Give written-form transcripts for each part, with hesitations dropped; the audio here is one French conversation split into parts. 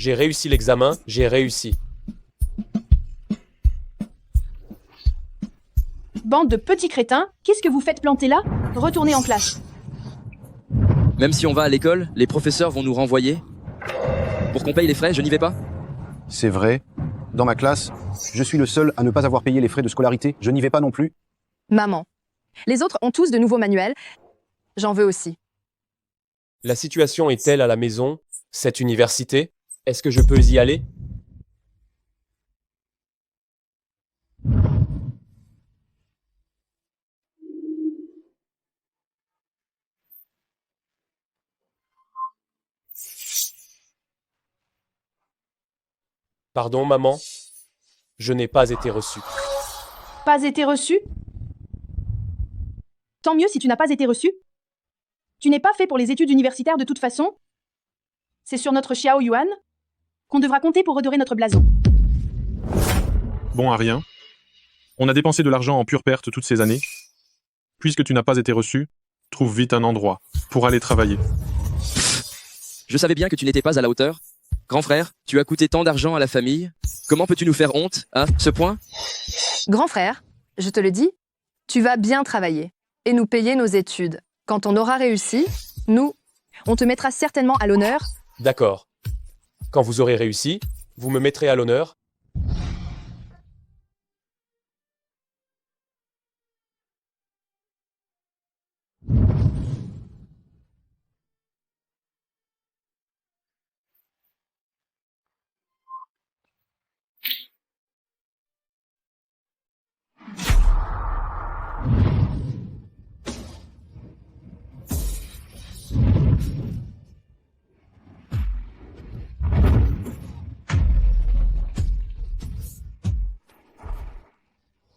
J'ai réussi l'examen, j'ai réussi. Bande de petits crétins, qu'est-ce que vous faites planter là? Retournez en classe. Même si on va à l'école, les professeurs vont nous renvoyer. Pour qu'on paye les frais, je n'y vais pas. C'est vrai. Dans ma classe, je suis le seul à ne pas avoir payé les frais de scolarité. Je n'y vais pas non plus. Maman. Les autres ont tous de nouveaux manuels. J'en veux aussi. La situation est telle à la maison, cette université, est-ce que je peux y aller? Pardon, maman, je n'ai pas été reçu. Pas été reçu? Tant mieux si tu n'as pas été reçu. Tu n'es pas fait pour les études universitaires de toute façon. C'est sur notre Xiao Yuan qu'on devra compter pour redorer notre blason. Bon à rien. On a dépensé de l'argent en pure perte toutes ces années. Puisque tu n'as pas été reçu, trouve vite un endroit pour aller travailler. Je savais bien que tu n'étais pas à la hauteur. Grand frère, tu as coûté tant d'argent à la famille. Comment peux-tu nous faire honte, à ce point? Grand frère, je te le dis, tu vas bien travailler et nous payer nos études. Quand on aura réussi, on te mettra certainement à l'honneur. D'accord. Quand vous aurez réussi, vous me mettrez à l'honneur.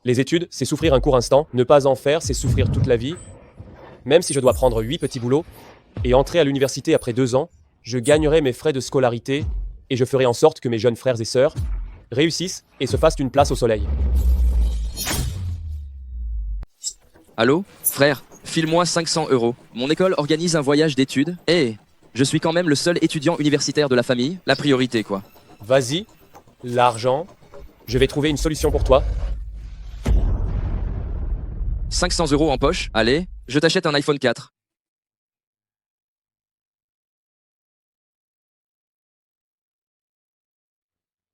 Les études, c'est souffrir un court instant. Ne pas en faire, c'est souffrir toute la vie. Même si je dois prendre 8 petits boulots et entrer à l'université après 2 ans, je gagnerai mes frais de scolarité et je ferai en sorte que mes jeunes frères et sœurs réussissent et se fassent une place au soleil. Allô? Frère, file-moi 500 €. Mon école organise un voyage d'études. Je suis quand même le seul étudiant universitaire de la famille. La priorité, quoi. Vas-y, l'argent, je vais trouver une solution pour toi. 500 € en poche, allez, je t'achète un iPhone 4.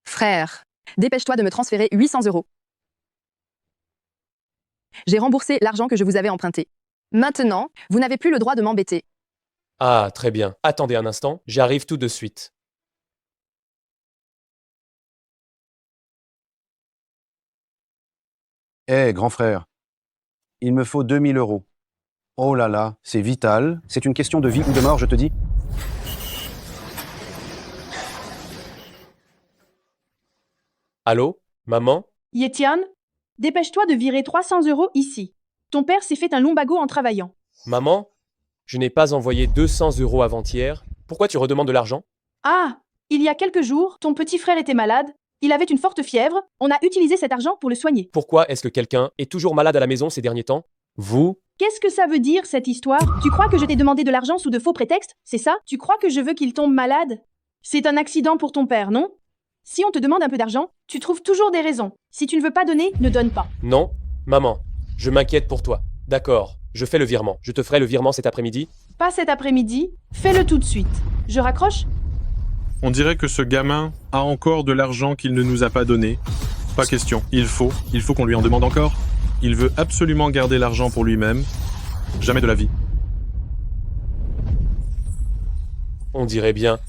Frère, dépêche-toi de me transférer 800 €. J'ai remboursé l'argent que je vous avais emprunté. Maintenant, vous n'avez plus le droit de m'embêter. Ah, très bien. Attendez un instant, j'arrive tout de suite. Hé, grand frère, il me faut 2000 €. Oh là là, c'est vital. C'est une question de vie ou de mort, je te dis. Allô, maman? Yetian, dépêche-toi de virer 300 € ici. Ton père s'est fait un lumbago en travaillant. Maman? Je n'ai pas envoyé 200 € avant-hier. Pourquoi tu redemandes de l'argent? Ah, il y a quelques jours, ton petit frère était malade. Il avait une forte fièvre. On a utilisé cet argent pour le soigner. Pourquoi est-ce que quelqu'un est toujours malade à la maison ces derniers temps? Vous? Qu'est-ce que ça veut dire, cette histoire? Tu crois que je t'ai demandé de l'argent sous de faux prétextes? C'est ça? Tu crois que je veux qu'il tombe malade? C'est un accident pour ton père, non? Si on te demande un peu d'argent, tu trouves toujours des raisons. Si tu ne veux pas donner, ne donne pas. Non, maman, je m'inquiète pour toi. D'accord, je fais le virement. Je te ferai le virement cet après-midi. Pas cet après-midi, fais-le tout de suite. Je raccroche? On dirait que ce gamin a encore de l'argent qu'il ne nous a pas donné. Pas question. Il faut qu'on lui en demande encore. Il veut absolument garder l'argent pour lui-même. Jamais de la vie. On dirait bien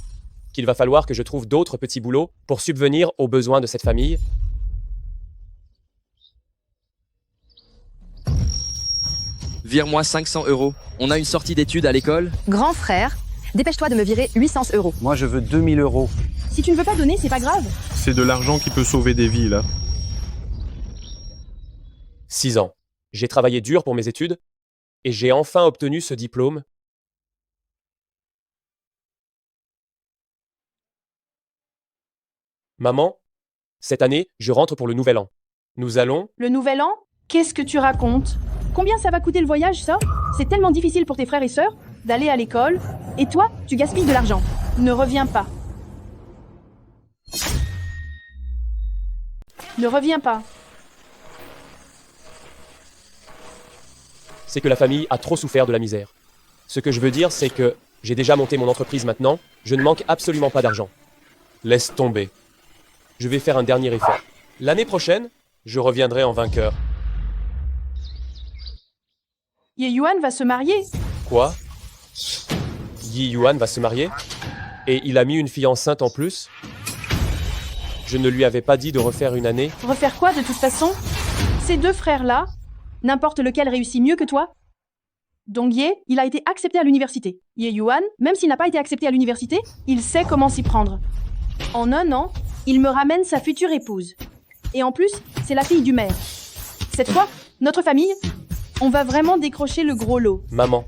qu'il va falloir que je trouve d'autres petits boulots pour subvenir aux besoins de cette famille. Vire-moi 500 €. On a une sortie d'études à l'école. Grand frère, dépêche-toi de me virer 800 €. Moi, je veux 2000 €. Si tu ne veux pas donner, c'est pas grave. C'est de l'argent qui peut sauver des vies, là. 6 ans. J'ai travaillé dur pour mes études et j'ai enfin obtenu ce diplôme. Maman, cette année, je rentre pour le nouvel an. Nous allons... Le nouvel an? Qu'est-ce que tu racontes? Combien ça va coûter le voyage, ça? C'est tellement difficile pour tes frères et sœurs d'aller à l'école. Et toi, tu gaspilles de l'argent. Ne reviens pas. Ne reviens pas. C'est que la famille a trop souffert de la misère. Ce que je veux dire, c'est que j'ai déjà monté mon entreprise maintenant, je ne manque absolument pas d'argent. Laisse tomber. Je vais faire un dernier effort. L'année prochaine, je reviendrai en vainqueur. Ye Yuan va se marier. Quoi? Yi Yuan va se marier? Et il a mis une fille enceinte en plus? Je ne lui avais pas dit de refaire une année. Refaire quoi de toute façon? Ces deux frères-là, n'importe lequel réussit mieux que toi. Donc Ye, il a été accepté à l'université. Ye Yuan, même s'il n'a pas été accepté à l'université, il sait comment s'y prendre. En un an, il me ramène sa future épouse. Et en plus, c'est la fille du maire. Cette fois, notre famille, on va vraiment décrocher le gros lot. Maman.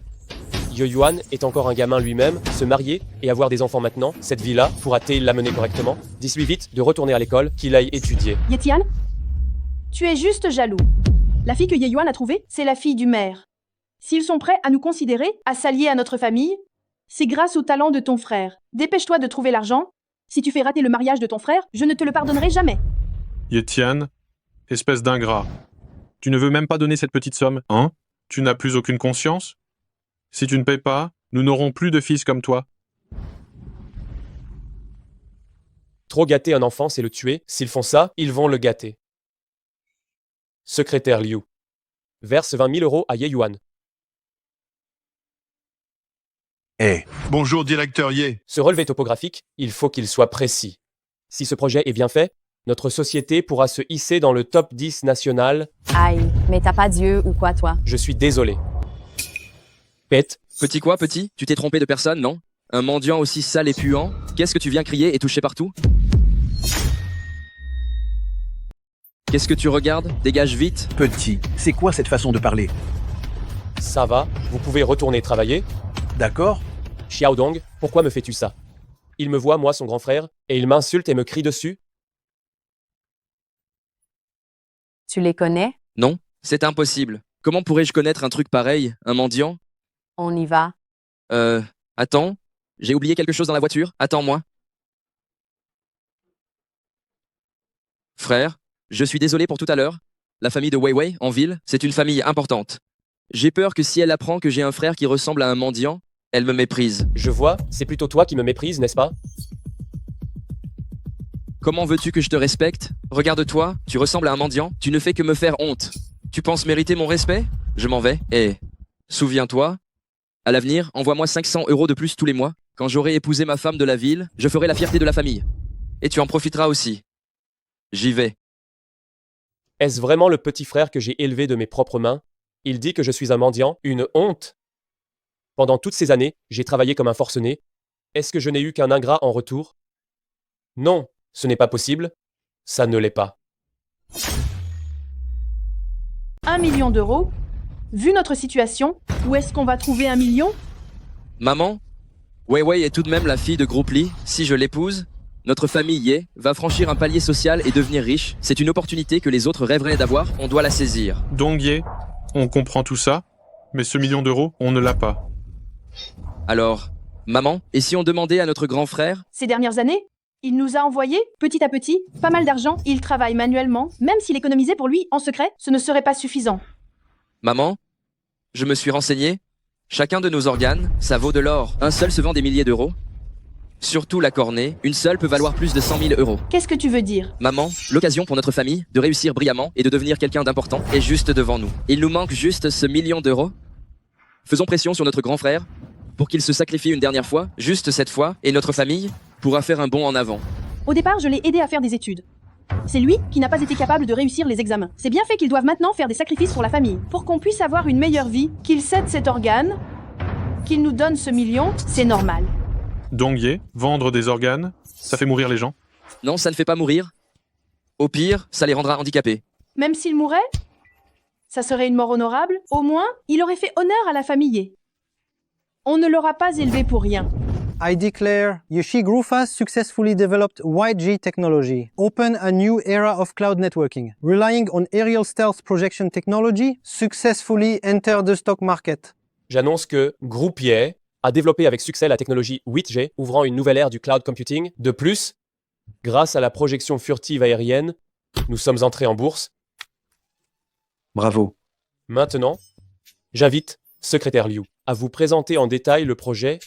Ye Yuan est encore un gamin lui-même, se marier et avoir des enfants maintenant, cette vie-là, pourra-t-il l'amener correctement? Dis-lui vite de retourner à l'école, qu'il aille étudier. Ye Tian, tu es juste jaloux. La fille que Ye Yuan a trouvée, c'est la fille du maire. S'ils sont prêts à nous considérer, à s'allier à notre famille, c'est grâce au talent de ton frère. Dépêche-toi de trouver l'argent. Si tu fais rater le mariage de ton frère, je ne te le pardonnerai jamais. Ye Tian, espèce d'ingrat. Tu ne veux même pas donner cette petite somme, hein? Tu n'as plus aucune conscience? Si tu ne payes pas, nous n'aurons plus de fils comme toi. Trop gâter un enfant, c'est le tuer. S'ils font ça, ils vont le gâter. Secrétaire Liu. Verse 20 000 euros à Ye Yuan. Bonjour directeur Ye. Ce relevé topographique, il faut qu'il soit précis. Si ce projet est bien fait, notre société pourra se hisser dans le top 10 national. Aïe, mais t'as pas d'yeux ou quoi, toi? Je suis désolé. Pète, Petit quoi, petit? Tu t'es trompé de personne, non? Un mendiant aussi sale et puant? Qu'est-ce que tu viens crier et toucher partout? Qu'est-ce que tu regardes? Dégage vite. Petit, c'est quoi cette façon de parler? ça va, vous pouvez retourner travailler. D'accord? Xiaodong, pourquoi me fais-tu ça? Il me voit, moi, son grand frère, et il m'insulte et me crie dessus. Tu les connais? Non, c'est impossible. Comment pourrais-je connaître un truc pareil, un mendiant? On y va. Attends, j'ai oublié quelque chose dans la voiture. Attends-moi. Frère, je suis désolé pour tout à l'heure. La famille de Weiwei, en ville, c'est une famille importante. J'ai peur que si elle apprend que j'ai un frère qui ressemble à un mendiant, elle me méprise. Je vois, c'est plutôt toi qui me méprises, n'est-ce pas? Comment veux-tu que je te respecte? Regarde-toi, tu ressembles à un mendiant, tu ne fais que me faire honte. Tu penses mériter mon respect? Je m'en vais. Et souviens-toi, à l'avenir, envoie-moi 500 € de plus tous les mois. Quand j'aurai épousé ma femme de la ville, je ferai la fierté de la famille. Et tu en profiteras aussi. J'y vais. Est-ce vraiment le petit frère que j'ai élevé de mes propres mains? Il dit que je suis un mendiant, une honte. Pendant toutes ces années, j'ai travaillé comme un forcené. Est-ce que je n'ai eu qu'un ingrat en retour? Non, ce n'est pas possible. Ça ne l'est pas. 1 million d'euros? Vu notre situation, où est-ce qu'on va trouver 1 million? Maman, Weiwei est tout de même la fille de Groupe Lee. Si je l'épouse, notre famille Ye va franchir un palier social et devenir riche. C'est une opportunité que les autres rêveraient d'avoir, on doit la saisir. Donc Ye, on comprend tout ça, mais ce million d'euros, on ne l'a pas. Alors, maman, et si on demandait à notre grand frère? Ces dernières années, il nous a envoyé, petit à petit, pas mal d'argent. Il travaille manuellement. Même s'il économisait pour lui, en secret, ce ne serait pas suffisant. Maman, je me suis renseigné. Chacun de nos organes, ça vaut de l'or. Un seul se vend des milliers d'euros. Surtout la cornée, une seule peut valoir plus de 100 000 €. Qu'est-ce que tu veux dire? Maman, l'occasion pour notre famille de réussir brillamment et de devenir quelqu'un d'important est juste devant nous. Il nous manque juste ce million d'euros. Faisons pression sur notre grand frère pour qu'il se sacrifie une dernière fois, juste cette fois, et notre famille pourra faire un bond en avant. Au départ, je l'ai aidé à faire des études. C'est lui qui n'a pas été capable de réussir les examens. C'est bien fait qu'ils doivent maintenant faire des sacrifices pour la famille. Pour qu'on puisse avoir une meilleure vie, qu'il cède cet organe, qu'il nous donne ce million, c'est normal. Donc Ye, vendre des organes, ça fait mourir les gens? Non, ça ne fait pas mourir. Au pire, ça les rendra handicapés. Même s'il mourait, ça serait une mort honorable. Au moins, il aurait fait honneur à la famille. On ne l'aura pas élevé pour rien. I declare Yoshi Grufas successfully developed YG technology, open a new era of cloud networking, relying on aerial stealth projection technology, successfully enter the stock market. J'annonce que Groupe Ye a développé avec succès la technologie 8G, ouvrant une nouvelle ère du cloud computing. De plus, grâce à la projection furtive aérienne, Nous sommes entrés en bourse. Bravo. Maintenant, j'invite secrétaire Liu à vous présenter en détail le projet.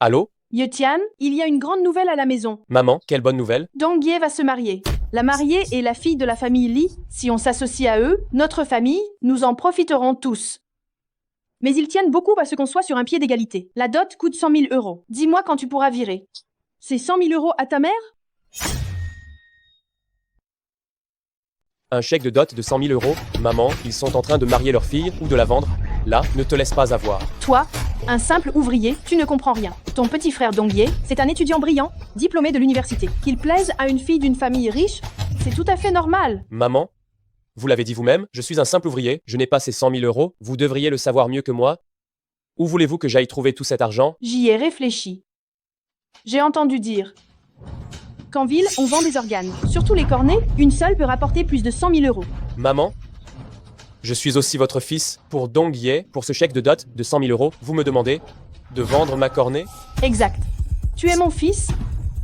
Allô? Yetian, il y a une grande nouvelle à la maison. Maman, quelle bonne nouvelle. Dongye va se marier. La mariée est la fille de la famille Li. Si on s'associe à eux, notre famille, nous en profiterons tous. Mais ils tiennent beaucoup à ce qu'on soit sur un pied d'égalité. La dot coûte 100 000 euros. Dis-moi quand tu pourras virer. C'est 100 000 euros à ta mère? Un chèque de dot de 100 000 euros. Maman, ils sont en train de marier leur fille ou de la vendre. Là, ne te laisse pas avoir. Toi, un simple ouvrier, tu ne comprends rien. Ton petit frère Dongye, c'est un étudiant brillant, diplômé de l'université. Qu'il plaise à une fille d'une famille riche, c'est tout à fait normal. Maman, vous l'avez dit vous-même, je suis un simple ouvrier, je n'ai pas ces 100 000 euros, vous devriez le savoir mieux que moi. Où voulez-vous que j'aille trouver tout cet argent? J'y ai réfléchi. J'ai entendu dire qu'en ville, on vend des organes. Surtout les cornets, une seule peut rapporter plus de 100 000 euros. Maman, je suis aussi votre fils. Pour Dongye, pour ce chèque de dot de 100 000 euros, vous me demandez de vendre ma cornée? Exact. Tu es mon fils,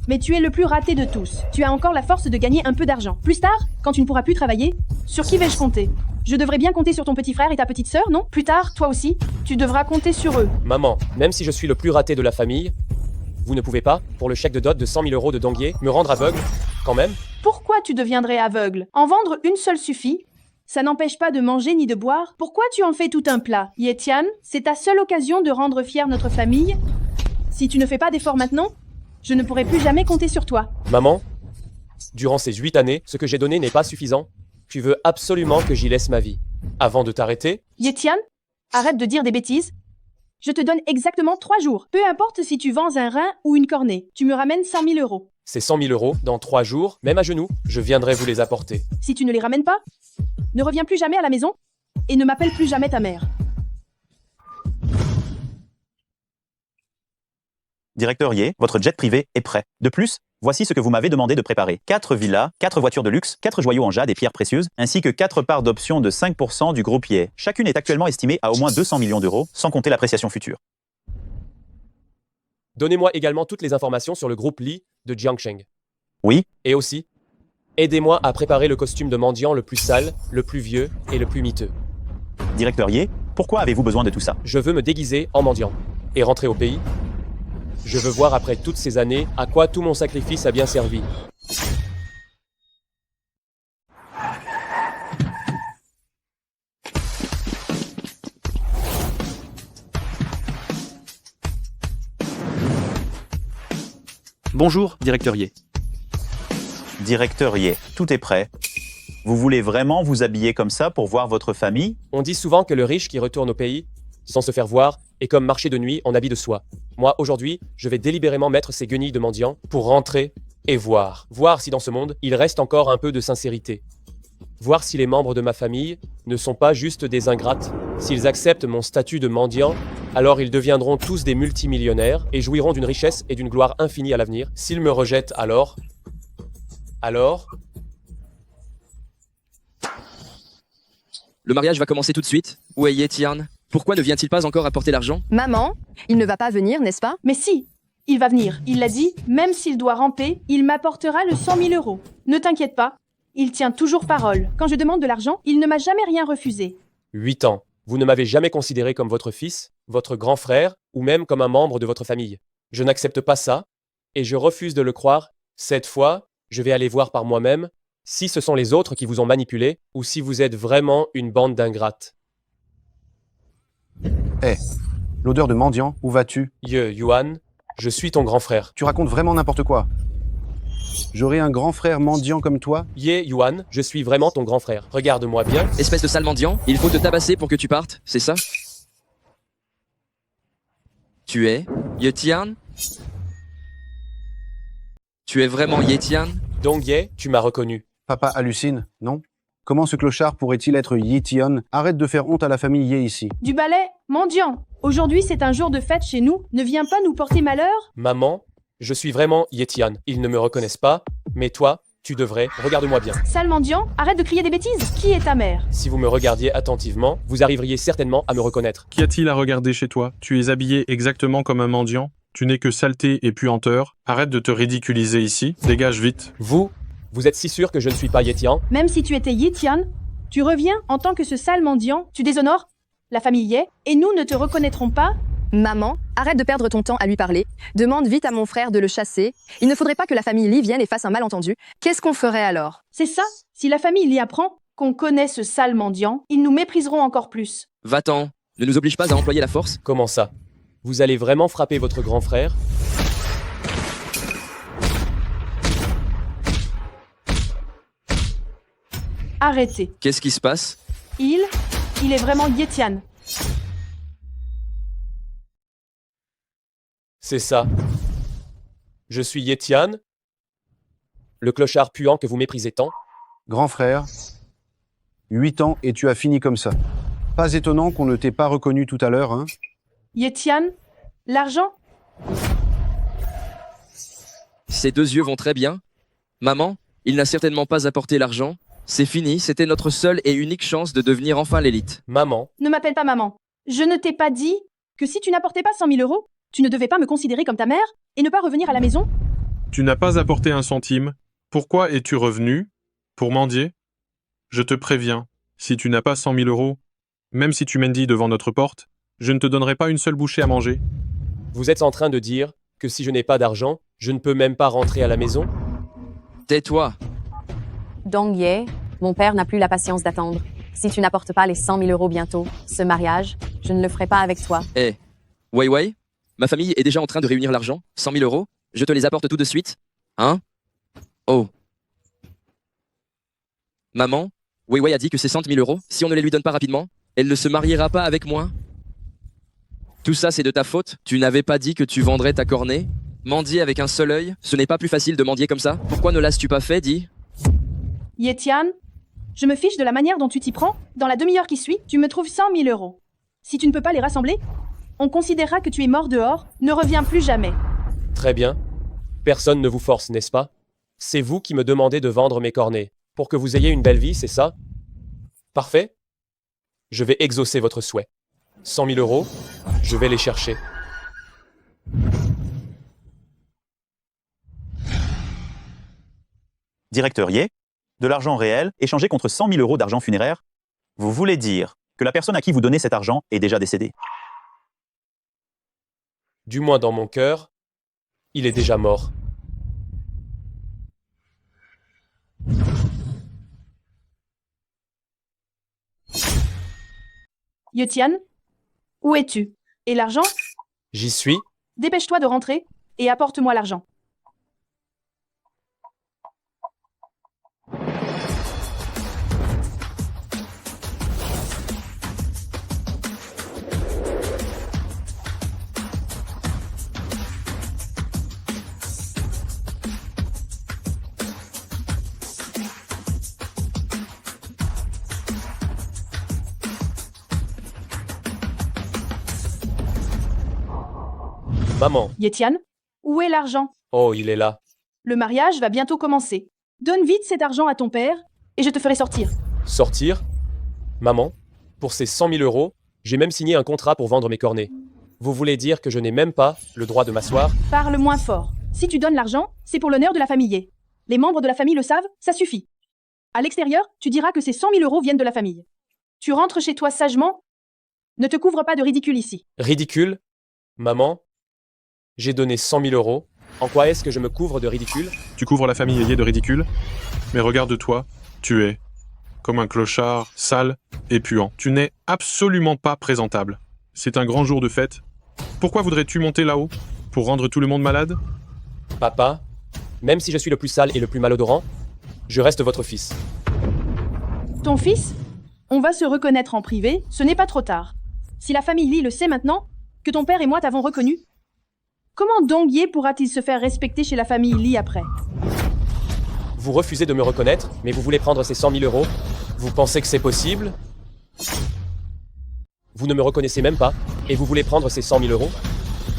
mais tu es le plus raté de tous. Tu as encore la force de gagner un peu d'argent. Plus tard, quand tu ne pourras plus travailler, sur qui vais-je compter? Je devrais bien compter sur ton petit frère et ta petite sœur, non? Plus tard, toi aussi, tu devras compter sur eux. Maman, même si je suis le plus raté de la famille, vous ne pouvez pas, pour le chèque de dot de 100 000 euros de Dongye, me rendre aveugle, quand même? Pourquoi tu deviendrais aveugle? En vendre une seule suffit. Ça n'empêche pas de manger ni de boire. Pourquoi tu en fais tout un plat? Yetian, c'est ta seule occasion de rendre fière notre famille. Si tu ne fais pas d'efforts maintenant, je ne pourrai plus jamais compter sur toi. Maman, durant ces 8 années, ce que j'ai donné n'est pas suffisant. Tu veux absolument que j'y laisse ma vie. Avant de t'arrêter, Yetian, arrête de dire des bêtises. Je te donne exactement 3 jours. Peu importe si tu vends un rein ou une cornée. Tu me ramènes 100 000 euros. ces 100 000 euros, dans 3 jours, même à genoux, je viendrai vous les apporter. Si tu ne les ramènes pas, ne reviens plus jamais à la maison et ne m'appelle plus jamais ta mère. Directeur Ye, votre jet privé est prêt. De plus, voici ce que vous m'avez demandé de préparer. 4 villas, 4 voitures de luxe, 4 joyaux en jade et pierres précieuses, ainsi que 4 parts d'options de 5% du groupe Ye. Chacune est actuellement estimée à au moins 200 millions d'euros, sans compter l'appréciation future. Donnez-moi également toutes les informations sur le groupe Li de Jiangsheng. Oui. Et aussi, aidez-moi à préparer le costume de mendiant le plus sale, le plus vieux et le plus miteux. Directeur Ye, pourquoi avez-vous besoin de tout ça? Je veux me déguiser en mendiant et rentrer au pays. Je veux voir après toutes ces années à quoi tout mon sacrifice a bien servi. Bonjour, directeur Ye. Directeur Ye, tout est prêt. Vous voulez vraiment vous habiller comme ça pour voir votre famille? On dit souvent que le riche qui retourne au pays, sans se faire voir, est comme marcher de nuit en habit de soie. Moi, aujourd'hui, je vais délibérément mettre ces guenilles de mendiant pour rentrer et voir. Voir si dans ce monde, il reste encore un peu de sincérité. Voir si les membres de ma famille ne sont pas juste des ingrates. S'ils acceptent mon statut de mendiant, alors ils deviendront tous des multimillionnaires et jouiront d'une richesse et d'une gloire infinie à l'avenir. S'ils me rejettent alors... Le mariage va commencer tout de suite. Où est Yetian? Pourquoi ne vient-il pas encore apporter l'argent? Maman, il ne va pas venir, n'est-ce pas? Mais si, il va venir. Il l'a dit, même s'il doit ramper, il m'apportera le 100 000 euros. Ne t'inquiète pas, il tient toujours parole. Quand je demande de l'argent, il ne m'a jamais rien refusé. 8 ans. Vous ne m'avez jamais considéré comme votre fils, votre grand frère, ou même comme un membre de votre famille. Je n'accepte pas ça, et je refuse de le croire. Cette fois, je vais aller voir par moi-même si ce sont les autres qui vous ont manipulé, ou si vous êtes vraiment une bande d'ingrates. Hé, l'odeur de mendiant, où vas-tu? Yuan, je suis ton grand frère. Tu racontes vraiment n'importe quoi. J'aurais un grand frère mendiant comme toi? Yuan, je suis vraiment ton grand frère. Regarde-moi bien. Espèce de sale mendiant, il faut te tabasser pour que tu partes, c'est ça? Tu es Yetian? Tu es vraiment Yetian? Dongye, tu m'as reconnu. Papa hallucine, non? Comment ce clochard pourrait-il être Yetian? Arrête de faire honte à la famille Ye ici. Du balai, mendiant. Aujourd'hui, c'est un jour de fête chez nous. Ne viens pas nous porter malheur? Maman, je suis vraiment Yetian. Ils ne me reconnaissent pas, mais toi, Tu devrais, regarde-moi bien. Sale mendiant, arrête de crier des bêtises. Qui est ta mère? Si vous me regardiez attentivement, vous arriveriez certainement à me reconnaître. Qu'y a-t-il à regarder chez toi? Tu es habillé exactement comme un mendiant. Tu n'es que saleté et puanteur. Arrête de te ridiculiser ici. Dégage vite. Vous êtes si sûr que je ne suis pas Yetian? Même si tu étais Yetian, tu reviens en tant que ce sale mendiant. Tu déshonores la famille Ye et nous ne te reconnaîtrons pas. Maman, arrête de perdre ton temps à lui parler. Demande vite à mon frère de le chasser. Il ne faudrait pas que la famille Lee vienne et fasse un malentendu. Qu'est-ce qu'on ferait alors? C'est ça. Si la famille Lee apprend qu'on connaît ce sale mendiant, ils nous mépriseront encore plus. Va-t'en. Ne nous oblige pas à employer la force. Comment ça? Vous allez vraiment frapper votre grand frère? Arrêtez. Qu'est-ce qui se passe? Il est vraiment Yetian. C'est ça. Je suis Yetian, le clochard puant que vous méprisez tant. Grand frère, 8 ans et tu as fini comme ça. Pas étonnant qu'on ne t'ait pas reconnu tout à l'heure, hein? Yetian, l'argent? Ses deux yeux vont très bien. Maman, il n'a certainement pas apporté l'argent. C'est fini, c'était notre seule et unique chance de devenir enfin l'élite. Maman, Ne m'appelle pas maman. Je ne t'ai pas dit que si tu n'apportais pas 100 000 euros, tu ne devais pas me considérer comme ta mère et ne pas revenir à la maison? Tu n'as pas apporté un centime. Pourquoi es-tu revenu? Pour mendier? Je te préviens, si tu n'as pas 100 000 euros, même si tu mendies devant notre porte, je ne te donnerai pas une seule bouchée à manger. vous êtes en train de dire que si je n'ai pas d'argent, je ne peux même pas rentrer à la maison? Tais-toi. Dong Ye, mon père n'a plus la patience d'attendre. Si tu n'apportes pas les 100 000 euros bientôt, ce mariage, je ne le ferai pas avec toi. Wei Wei, ma famille est déjà en train de réunir l'argent. 100 000 euros. Je te les apporte tout de suite. Hein? Oh. Maman, Wei Wei a dit que ces 100 000 euros, si on ne les lui donne pas rapidement, elle ne se mariera pas avec moi. Tout ça, c'est de ta faute. Tu n'avais pas dit que tu vendrais ta cornée? Mendier avec un seul œil, ce n'est pas plus facile de mendier comme ça? Pourquoi ne l'as-tu pas fait, dis? Yetian, je me fiche de la manière dont tu t'y prends. Dans la demi-heure qui suit, tu me trouves 100 000 euros. Si tu ne peux pas les rassembler, on considérera que tu es mort dehors. Ne reviens plus jamais. Très bien. Personne ne vous force, n'est-ce pas? C'est vous qui me demandez de vendre mes cornets. Pour que vous ayez une belle vie, c'est ça? Parfait. Je vais exaucer votre souhait. 100 000 euros, je vais les chercher. Directeur Ye, de l'argent réel échangé contre 100 000 euros d'argent funéraire? Vous voulez dire que la personne à qui vous donnez cet argent est déjà décédée? Du moins dans mon cœur, il est déjà mort. Yetian, où es-tu? Et l'argent? J'y suis. Dépêche-toi de rentrer et apporte-moi l'argent. Maman. Yetian, où est l'argent? Oh, il est là. Le mariage va bientôt commencer. Donne vite cet argent à ton père et je te ferai sortir. Sortir? Maman, pour ces 100 000 euros, j'ai même signé un contrat pour vendre mes cornets. Vous voulez dire que je n'ai même pas le droit de m'asseoir? Parle moins fort. Si tu donnes l'argent, c'est pour l'honneur de la famille Ye. Les membres de la famille le savent, ça suffit. À l'extérieur, tu diras que ces 100 000 euros viennent de la famille. Tu rentres chez toi sagement. Ne te couvre pas de ridicule ici. Ridicule? Maman, j'ai donné 100 000 euros. En quoi est-ce que je me couvre de ridicule? Tu couvres la famille Ye de ridicule? Mais regarde-toi, tu es comme un clochard, sale et puant. Tu n'es absolument pas présentable. C'est un grand jour de fête. Pourquoi voudrais-tu monter là-haut? Pour rendre tout le monde malade? Papa, même si je suis le plus sale et le plus malodorant, je reste votre fils. Ton fils? On va se reconnaître en privé, ce n'est pas trop tard. Si la famille Lee le sait maintenant, que ton père et moi t'avons reconnu, comment Dong Ye pourra-t-il se faire respecter chez la famille Lee après? Vous refusez de me reconnaître, mais vous voulez prendre ces 100 000 euros? Vous pensez que c'est possible? Vous ne me reconnaissez même pas, et vous voulez prendre ces 100 000 euros?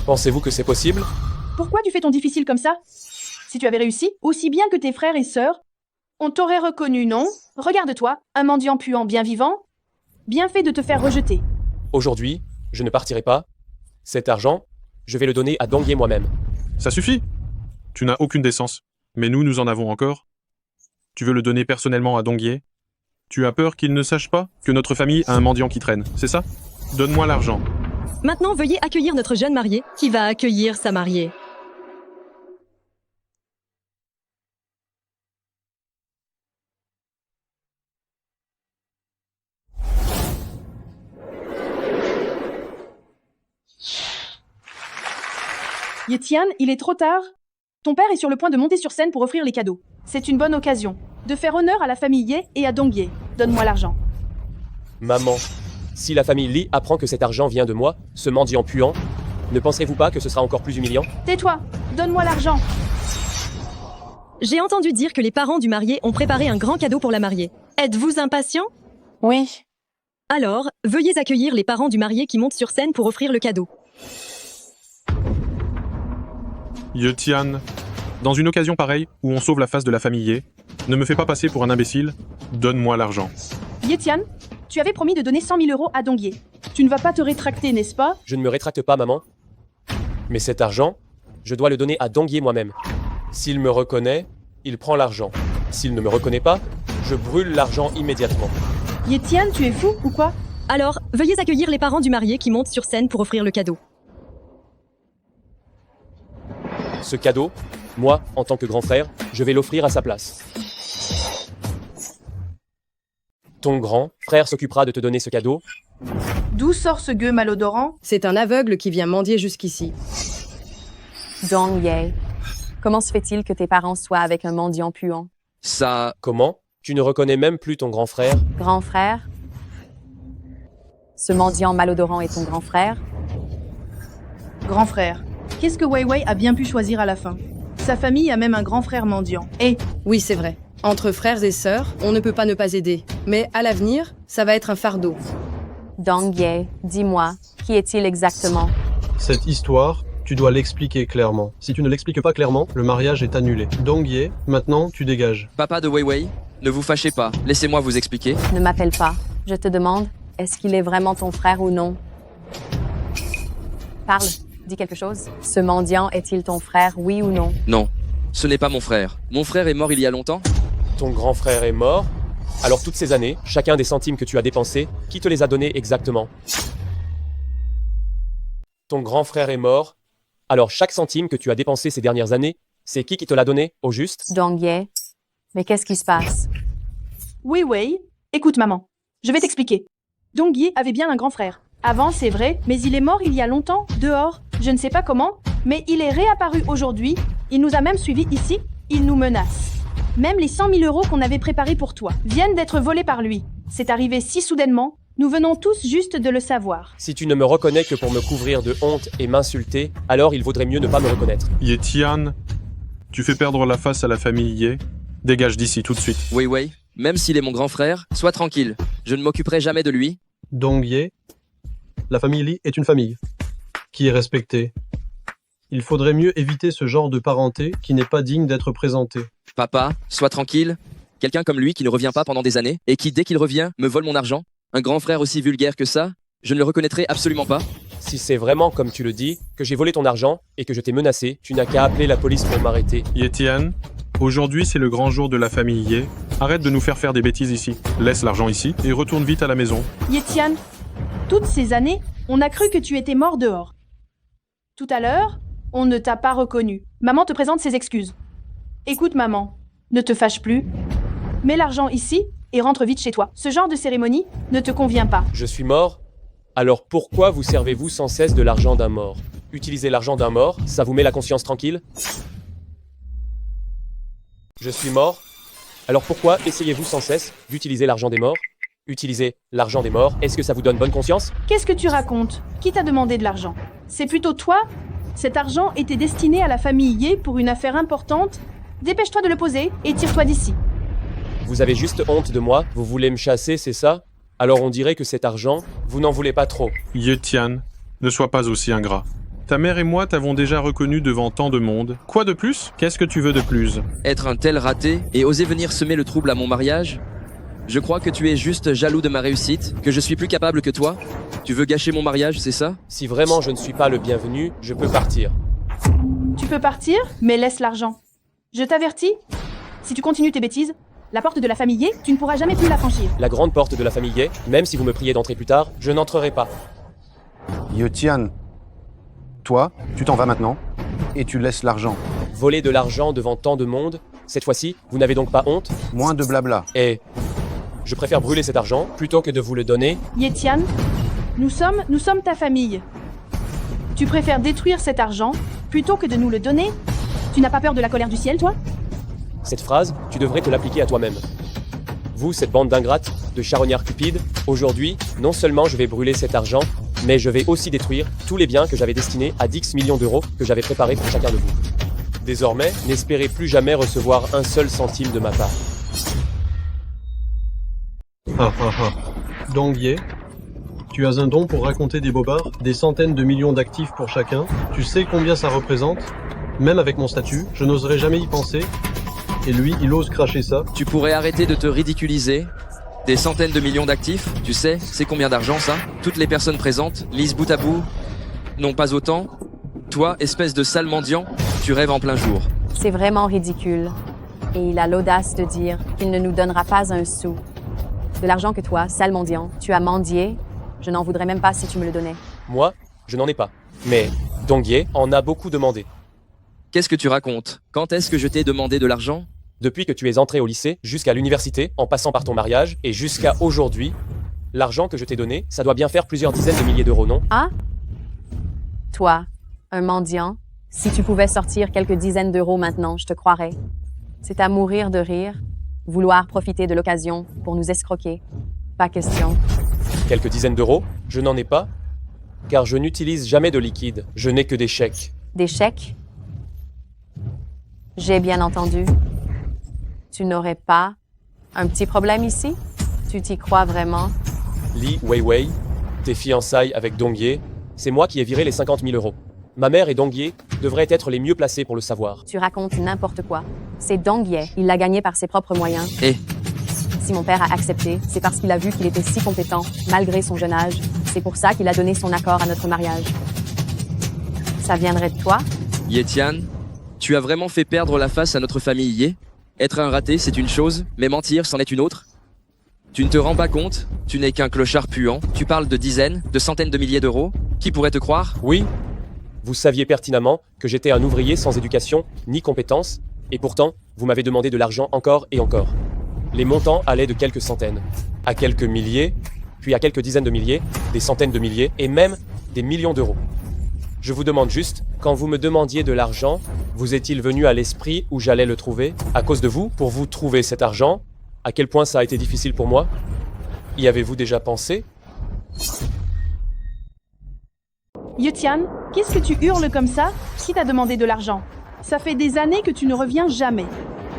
Pensez-vous que c'est possible? Pourquoi tu fais ton difficile comme ça? Si tu avais réussi, aussi bien que tes frères et sœurs, On t'aurait reconnu, non? Regarde-toi, un mendiant puant bien vivant. Bien fait de te faire rejeter. Aujourd'hui, je ne partirai pas. Cet argent, je vais le donner à Dong Ye moi-même. Ça suffit. Tu n'as aucune décence. Mais nous en avons encore. Tu veux le donner personnellement à Dong Ye? Tu as peur qu'il ne sache pas que notre famille a un mendiant qui traîne, c'est ça? Donne-moi l'argent. Maintenant, veuillez accueillir notre jeune marié qui va accueillir sa mariée. Yetian, il est trop tard. Ton père est sur le point de monter sur scène pour offrir les cadeaux. C'est une bonne occasion de faire honneur à la famille Ye et à Dong Ye. Donne-moi l'argent. Maman, si la famille Li apprend que cet argent vient de moi, ce mendiant puant, ne penserez-vous pas que ce sera encore plus humiliant? Tais-toi, donne-moi l'argent. J'ai entendu dire que les parents du marié ont préparé un grand cadeau pour la mariée. Êtes-vous impatient? Oui. Alors, veuillez accueillir les parents du marié qui montent sur scène pour offrir le cadeau. Yetian, dans une occasion pareille où on sauve la face de la famille Ye, ne me fais pas passer pour un imbécile, donne-moi l'argent. Yetian, tu avais promis de donner 100 000 € à Dong Ye. Tu ne vas pas te rétracter, n'est-ce pas? Je ne me rétracte pas, maman. Mais cet argent, je dois le donner à Dong Ye moi-même. S'il me reconnaît, il prend l'argent. S'il ne me reconnaît pas, je brûle l'argent immédiatement. Yetian, tu es fou ou quoi? Alors, veuillez accueillir les parents du marié qui montent sur scène pour offrir le cadeau. Ce cadeau, moi, en tant que grand frère, je vais l'offrir à sa place. Ton grand frère s'occupera de te donner ce cadeau. D'où sort ce gueux malodorant? C'est un aveugle qui vient mendier jusqu'ici. Dong Ye, comment se fait-il que tes parents soient avec un mendiant puant? Ça... Comment? Tu ne reconnais même plus ton grand frère? Grand frère? Ce mendiant malodorant est ton grand frère? Grand frère. Qu'est-ce que Wei Wei a bien pu choisir à la fin? Sa famille a même un grand frère mendiant. Et Oui, c'est vrai. Entre frères et sœurs, on ne peut pas ne pas aider. Mais à l'avenir, ça va être un fardeau. Dong Ye, dis-moi, qui est-il exactement? Cette histoire, tu dois l'expliquer clairement. Si tu ne l'expliques pas clairement, le mariage est annulé. Dong Ye, maintenant, tu dégages. Papa de Wei Wei, ne vous fâchez pas. Laissez-moi vous expliquer. Ne m'appelle pas. Je te demande, est-ce qu'il est vraiment ton frère ou non? Parle, dis quelque chose. Ce mendiant est-il ton frère, oui ou non? Non, ce n'est pas mon frère. Mon frère est mort il y a longtemps. Ton grand frère est mort? Alors toutes ces années, chacun des centimes que tu as dépensés, qui te les a donnés exactement? Ton grand frère est mort? Alors chaque centime que tu as dépensé ces dernières années, c'est qui te l'a donné, au juste? Dong Ye, mais qu'est-ce qui se passe? Wei Wei, écoute maman, je vais t'expliquer. Dong Ye avait bien un grand frère. Avant, c'est vrai, mais il est mort il y a longtemps, dehors. Je ne sais pas comment, mais il est réapparu aujourd'hui. Il nous a même suivis ici. Il nous menace. Même les 100 000 € qu'on avait préparés pour toi viennent d'être volés par lui. C'est arrivé si soudainement. Nous venons tous juste de le savoir. Si tu ne me reconnais que pour me couvrir de honte et m'insulter, alors il vaudrait mieux ne pas me reconnaître. Yetian, tu fais perdre la face à la famille Ye. Dégage d'ici tout de suite. Wei Wei, même s'il est mon grand frère, sois tranquille. Je ne m'occuperai jamais de lui. Dong Ye, la famille Li est une famille qui est respectée. Il faudrait mieux éviter ce genre de parenté qui n'est pas digne d'être présenté. Papa, sois tranquille. Quelqu'un comme lui qui ne revient pas pendant des années et qui, dès qu'il revient, me vole mon argent. Un grand frère aussi vulgaire que ça, je ne le reconnaîtrai absolument pas. Si c'est vraiment comme tu le dis, que j'ai volé ton argent et que je t'ai menacé, tu n'as qu'à appeler la police pour m'arrêter. Yetian, aujourd'hui c'est le grand jour de la famille Ye. Arrête de nous faire des bêtises ici. Laisse l'argent ici et retourne vite à la maison. Yetian, toutes ces années, on a cru que tu étais mort dehors. Tout à l'heure, on ne t'a pas reconnu. Maman te présente ses excuses. Écoute maman, ne te fâche plus. Mets l'argent ici et rentre vite chez toi. Ce genre de cérémonie ne te convient pas. Je suis mort? Alors pourquoi vous servez-vous sans cesse de l'argent d'un mort? Utiliser l'argent d'un mort, ça vous met la conscience tranquille? Je suis mort? Alors pourquoi essayez-vous sans cesse d'utiliser l'argent des morts? Utiliser l'argent des morts, est-ce que ça vous donne bonne conscience? Qu'est-ce que tu racontes? Qui t'a demandé de l'argent? C'est plutôt toi? Cet argent était destiné à la famille Ye pour une affaire importante. Dépêche-toi de le poser et tire-toi d'ici. Vous avez juste honte de moi? Vous voulez me chasser, c'est ça? Alors on dirait que cet argent, vous n'en voulez pas trop. Yetian, ne sois pas aussi ingrat. Ta mère et moi t'avons déjà reconnu devant tant de monde. Quoi de plus? Qu'est-ce que tu veux de plus? Être un tel raté et oser venir semer le trouble à mon mariage? Je crois que tu es juste jaloux de ma réussite, que je suis plus capable que toi. Tu veux gâcher mon mariage, c'est ça? Si vraiment je ne suis pas le bienvenu, je peux partir. Tu peux partir, mais laisse l'argent. Je t'avertis, si tu continues tes bêtises, la porte de la famille Ye, tu ne pourras jamais plus la franchir. La grande porte de la famille Ye, même si vous me priez d'entrer plus tard, je n'entrerai pas. Yotian, toi, tu t'en vas maintenant et tu laisses l'argent. Voler de l'argent devant tant de monde, cette fois-ci, vous n'avez donc pas honte? Moins de blabla. Et je préfère brûler cet argent plutôt que de vous le donner. Yetian, nous sommes ta famille. Tu préfères détruire cet argent plutôt que de nous le donner? Tu n'as pas peur de la colère du ciel, toi? Cette phrase, tu devrais te l'appliquer à toi-même. Vous, cette bande d'ingrates, de charognards cupides, aujourd'hui, non seulement je vais brûler cet argent, mais je vais aussi détruire tous les biens que j'avais destinés à 10 millions d'euros que j'avais préparés pour chacun de vous. Désormais, n'espérez plus jamais recevoir un seul centime de ma part. Dong Ye, tu as un don pour raconter des bobards, des centaines de millions d'actifs pour chacun. Tu sais combien ça représente? Même avec mon statut, je n'oserais jamais y penser. Et lui, il ose cracher ça. Tu pourrais arrêter de te ridiculiser? Des centaines de millions d'actifs, tu sais, c'est combien d'argent ça? Toutes les personnes présentes, lisent bout à bout, n'ont pas autant. Toi, espèce de sale mendiant, tu rêves en plein jour. C'est vraiment ridicule. Et il a l'audace de dire qu'il ne nous donnera pas un sou. De l'argent que toi, sale mendiant, tu as mendié, je n'en voudrais même pas si tu me le donnais. Moi, je n'en ai pas. Mais Dong Ye en a beaucoup demandé. Qu'est-ce que tu racontes? Quand est-ce que je t'ai demandé de l'argent? Depuis que tu es entré au lycée, jusqu'à l'université, en passant par ton mariage, et jusqu'à aujourd'hui, l'argent que je t'ai donné, ça doit bien faire plusieurs dizaines de milliers d'euros, non? Ah? Toi, un mendiant, si tu pouvais sortir quelques dizaines d'euros maintenant, je te croirais. C'est à mourir de rire, vouloir profiter de l'occasion pour nous escroquer. Pas question. Quelques dizaines d'euros? Je n'en ai pas, car je n'utilise jamais de liquide. Je n'ai que des chèques. Des chèques? J'ai bien entendu. Tu n'aurais pas un petit problème ici? Tu t'y crois vraiment? Li Weiwei, tes fiançailles avec Dong Ye, c'est moi qui ai viré les 50 000 euros. Ma mère et Dong Ye devraient être les mieux placés pour le savoir. Tu racontes n'importe quoi. C'est Dong Ye, il l'a gagné par ses propres moyens. Et si mon père a accepté, c'est parce qu'il a vu qu'il était si compétent, malgré son jeune âge. C'est pour ça qu'il a donné son accord à notre mariage. Ça viendrait de toi? Yetian, tu as vraiment fait perdre la face à notre famille Ye? Être un raté, c'est une chose, mais mentir, c'en est une autre. Tu ne te rends pas compte? Tu n'es qu'un clochard puant. Tu parles de dizaines, de centaines de milliers d'euros. Qui pourrait te croire? Oui, vous saviez pertinemment que j'étais un ouvrier sans éducation ni compétences, et pourtant, vous m'avez demandé de l'argent encore et encore. Les montants allaient de quelques centaines à quelques milliers, puis à quelques dizaines de milliers, des centaines de milliers, et même des millions d'euros. Je vous demande juste, quand vous me demandiez de l'argent, vous est-il venu à l'esprit où j'allais le trouver? À cause de vous, pour vous trouver cet argent? À quel point ça a été difficile pour moi? Y avez-vous déjà pensé? Yetian, qu'est-ce que tu hurles comme ça? Qui t'a demandé de l'argent? Ça fait des années que tu ne reviens jamais.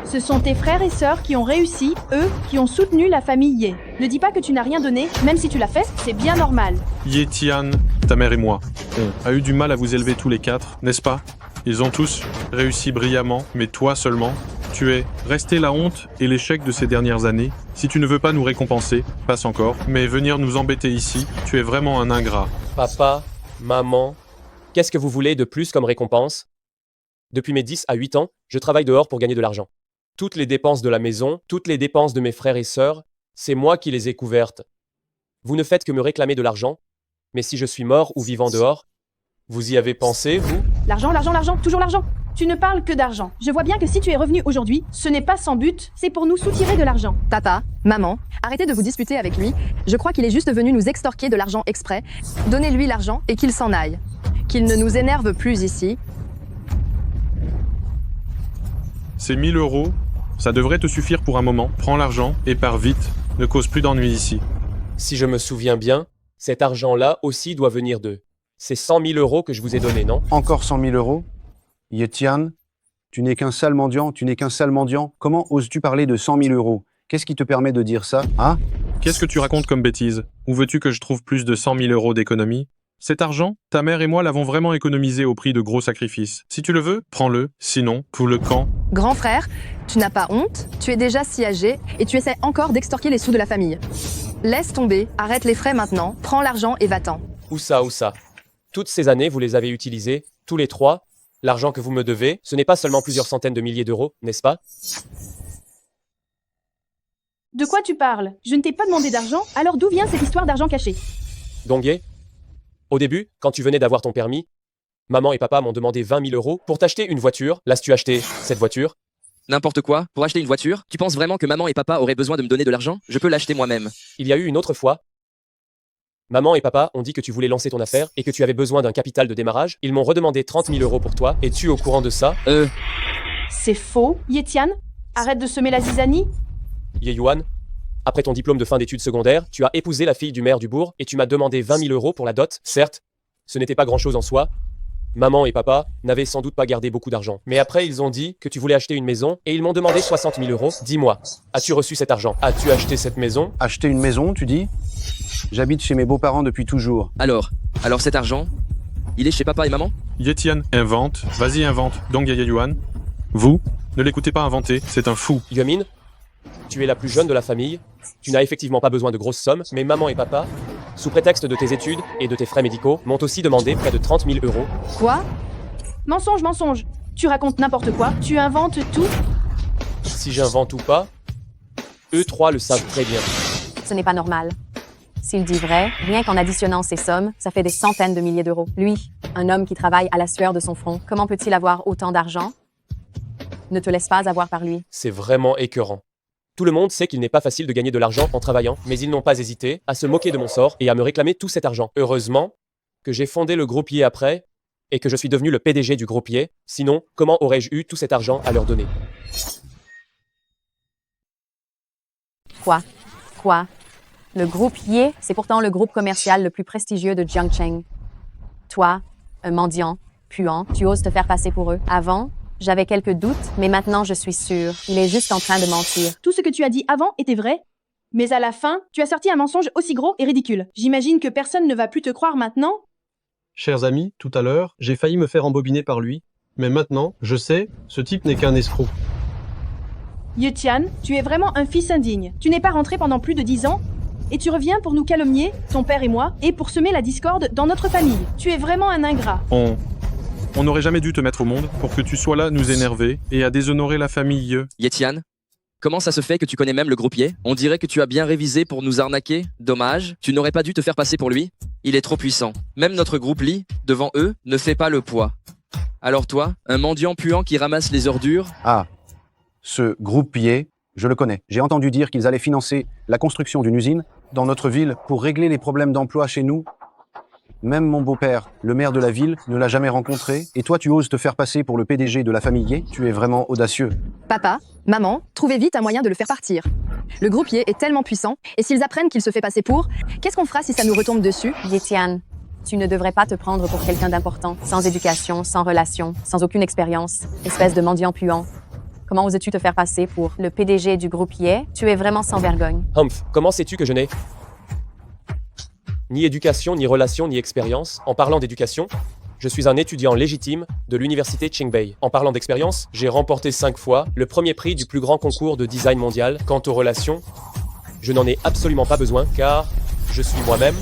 Ce sont tes frères et sœurs qui ont réussi, eux, qui ont soutenu la famille Ye. Ne dis pas que tu n'as rien donné, même si tu l'as fait, c'est bien normal. Yetian, ta mère et moi, on a eu du mal à vous élever tous les quatre, n'est-ce pas? Ils ont tous réussi brillamment, mais toi seulement, tu es resté la honte et l'échec de ces dernières années. Si tu ne veux pas nous récompenser, passe encore, mais venir nous embêter ici, tu es vraiment un ingrat. Papa, maman, qu'est-ce que vous voulez de plus comme récompense? Depuis mes 10 à 8 ans, je travaille dehors pour gagner de l'argent. Toutes les dépenses de la maison, toutes les dépenses de mes frères et sœurs, c'est moi qui les ai couvertes. Vous ne faites que me réclamer de l'argent, mais si je suis mort ou vivant dehors, vous y avez pensé, vous? L'argent, l'argent, l'argent, toujours l'argent. Tu ne parles que d'argent. Je vois bien que si tu es revenu aujourd'hui, ce n'est pas sans but, c'est pour nous soutirer de l'argent. Papa, maman, arrêtez de vous disputer avec lui. Je crois qu'il est juste venu nous extorquer de l'argent exprès. Donnez-lui l'argent et qu'il s'en aille. Qu'il ne nous énerve plus ici. Ces 1000 euros, ça devrait te suffire pour un moment. Prends l'argent et pars vite. Ne cause plus d'ennuis ici. Si je me souviens bien, cet argent-là aussi doit venir d'eux. C'est 100 000 euros que je vous ai donné, non? Encore 100 000 euros? Yetian, tu n'es qu'un sale mendiant, tu n'es qu'un sale mendiant. Comment oses-tu parler de 100 000 euros? Qu'est-ce qui te permet de dire ça, hein? Qu'est-ce que tu racontes comme bêtise? Où veux-tu que je trouve plus de 100 000 euros d'économie? Cet argent, ta mère et moi l'avons vraiment économisé au prix de gros sacrifices. Si tu le veux, prends-le. Sinon, pour le camp. Grand frère, tu n'as pas honte, tu es déjà si âgé et tu essaies encore d'extorquer les sous de la famille. Laisse tomber, arrête les frais maintenant, prends l'argent et va-t'en. Où ça? Toutes ces années, vous les avez utilisées, tous les trois. L'argent que vous me devez, ce n'est pas seulement plusieurs centaines de milliers d'euros, n'est-ce pas? De quoi tu parles? Je ne t'ai pas demandé d'argent, alors d'où vient cette histoire d'argent caché? Dongye, au début, quand tu venais d'avoir ton permis, maman et papa m'ont demandé 20 000 euros pour t'acheter une voiture. L'as-tu acheté, cette voiture? N'importe quoi, pour acheter une voiture? Tu penses vraiment que maman et papa auraient besoin de me donner de l'argent? Je peux l'acheter moi-même. Il y a eu une autre fois. Maman et papa ont dit que tu voulais lancer ton affaire et que tu avais besoin d'un capital de démarrage. Ils m'ont redemandé 30 000 euros pour toi. Es-tu au courant de ça? C'est faux, Yetian. Arrête de semer la zizanie. Yeyuan, après ton diplôme de fin d'études secondaires, tu as épousé la fille du maire du bourg et tu m'as demandé 20 000 euros pour la dot. Certes, ce n'était pas grand-chose en soi. Maman et papa n'avaient sans doute pas gardé beaucoup d'argent. Mais après, ils ont dit que tu voulais acheter une maison et ils m'ont demandé 60 000 euros. Dis-moi, as-tu reçu cet argent? As-tu acheté cette maison? Acheter une maison, tu dis? J'habite chez mes beaux-parents depuis toujours. Alors cet argent, il est chez papa et maman? Yetian, invente. Vas-y, invente. Donc Yayuan. Vous, ne l'écoutez pas inventer, c'est un fou. Yumin, tu es la plus jeune de la famille. Tu n'as effectivement pas besoin de grosses sommes, mais maman et papa, sous prétexte de tes études et de tes frais médicaux, m'ont aussi demandé près de 30 000 euros. Quoi? Mensonge. Tu racontes n'importe quoi, tu inventes tout. Si j'invente ou pas, eux trois le savent très bien. Ce n'est pas normal. S'il dit vrai, rien qu'en additionnant ces sommes, ça fait des centaines de milliers d'euros. Lui, un homme qui travaille à la sueur de son front, comment peut-il avoir autant d'argent? Ne te laisse pas avoir par lui. C'est vraiment écœurant. Tout le monde sait qu'il n'est pas facile de gagner de l'argent en travaillant, mais ils n'ont pas hésité à se moquer de mon sort et à me réclamer tout cet argent. Heureusement que j'ai fondé le groupe Yé après et que je suis devenu le PDG du groupe Yé. Sinon, comment aurais-je eu tout cet argent à leur donner? Quoi? Le groupe Yé, c'est pourtant le groupe commercial le plus prestigieux de Jiangcheng. Toi, un mendiant, puant, tu oses te faire passer pour eux. Avant, j'avais quelques doutes, mais maintenant je suis sûre. Il est juste en train de mentir. Tout ce que tu as dit avant était vrai, mais à la fin, tu as sorti un mensonge aussi gros et ridicule. J'imagine que personne ne va plus te croire maintenant. Chers amis, tout à l'heure, j'ai failli me faire embobiner par lui, mais maintenant, je sais, ce type n'est qu'un escroc. Yetian, tu es vraiment un fils indigne. Tu n'es pas rentré pendant plus de 10 ans, et tu reviens pour nous calomnier, ton père et moi, et pour semer la discorde dans notre famille. Tu es vraiment un ingrat. On n'aurait jamais dû te mettre au monde pour que tu sois là nous énerver et à déshonorer la famille. Yetian, comment ça se fait que tu connais même le groupe Yé? On dirait que tu as bien révisé pour nous arnaquer. Dommage, tu n'aurais pas dû te faire passer pour lui. Il est trop puissant. Même notre groupe Li, devant eux, ne fait pas le poids. Alors toi, un mendiant puant qui ramasse les ordures? Ah, ce groupe Yé, je le connais. J'ai entendu dire qu'ils allaient financer la construction d'une usine dans notre ville pour régler les problèmes d'emploi chez nous. Même mon beau-père, le maire de la ville, ne l'a jamais rencontré. Et toi, tu oses te faire passer pour le PDG de la famille Yé? Tu es vraiment audacieux. Papa, maman, trouvez vite un moyen de le faire partir. Le groupe Yé est tellement puissant, et s'ils apprennent qu'il se fait passer pour, qu'est-ce qu'on fera si ça nous retombe dessus? Yetian, tu ne devrais pas te prendre pour quelqu'un d'important, sans éducation, sans relation, sans aucune expérience, espèce de mendiant puant. Comment oses-tu te faire passer pour le PDG du groupe Yé? Tu es vraiment sans vergogne. Humph, comment sais-tu que je n'ai ni éducation, ni relation, ni expérience? En parlant d'éducation, je suis un étudiant légitime de l'université Qingbei. En parlant d'expérience, j'ai remporté 5 fois le premier prix du plus grand concours de design mondial. Quant aux relations, je n'en ai absolument pas besoin car je suis moi-même.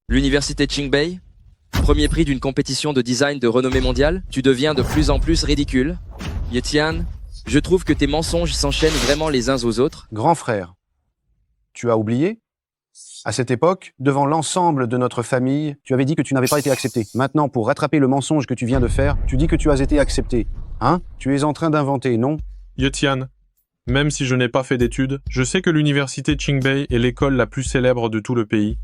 L'université Qingbei, premier prix d'une compétition de design de renommée mondiale, tu deviens de plus en plus ridicule. Yetian, je trouve que tes mensonges s'enchaînent vraiment les uns aux autres. Grand frère, tu as oublié? À cette époque, devant l'ensemble de notre famille, tu avais dit que tu n'avais pas été accepté. Maintenant, pour rattraper le mensonge que tu viens de faire, tu dis que tu as été accepté. Hein? Tu es en train d'inventer, non? Yetian, même si je n'ai pas fait d'études, je sais que l'université Qingbei est l'école la plus célèbre de tout le pays.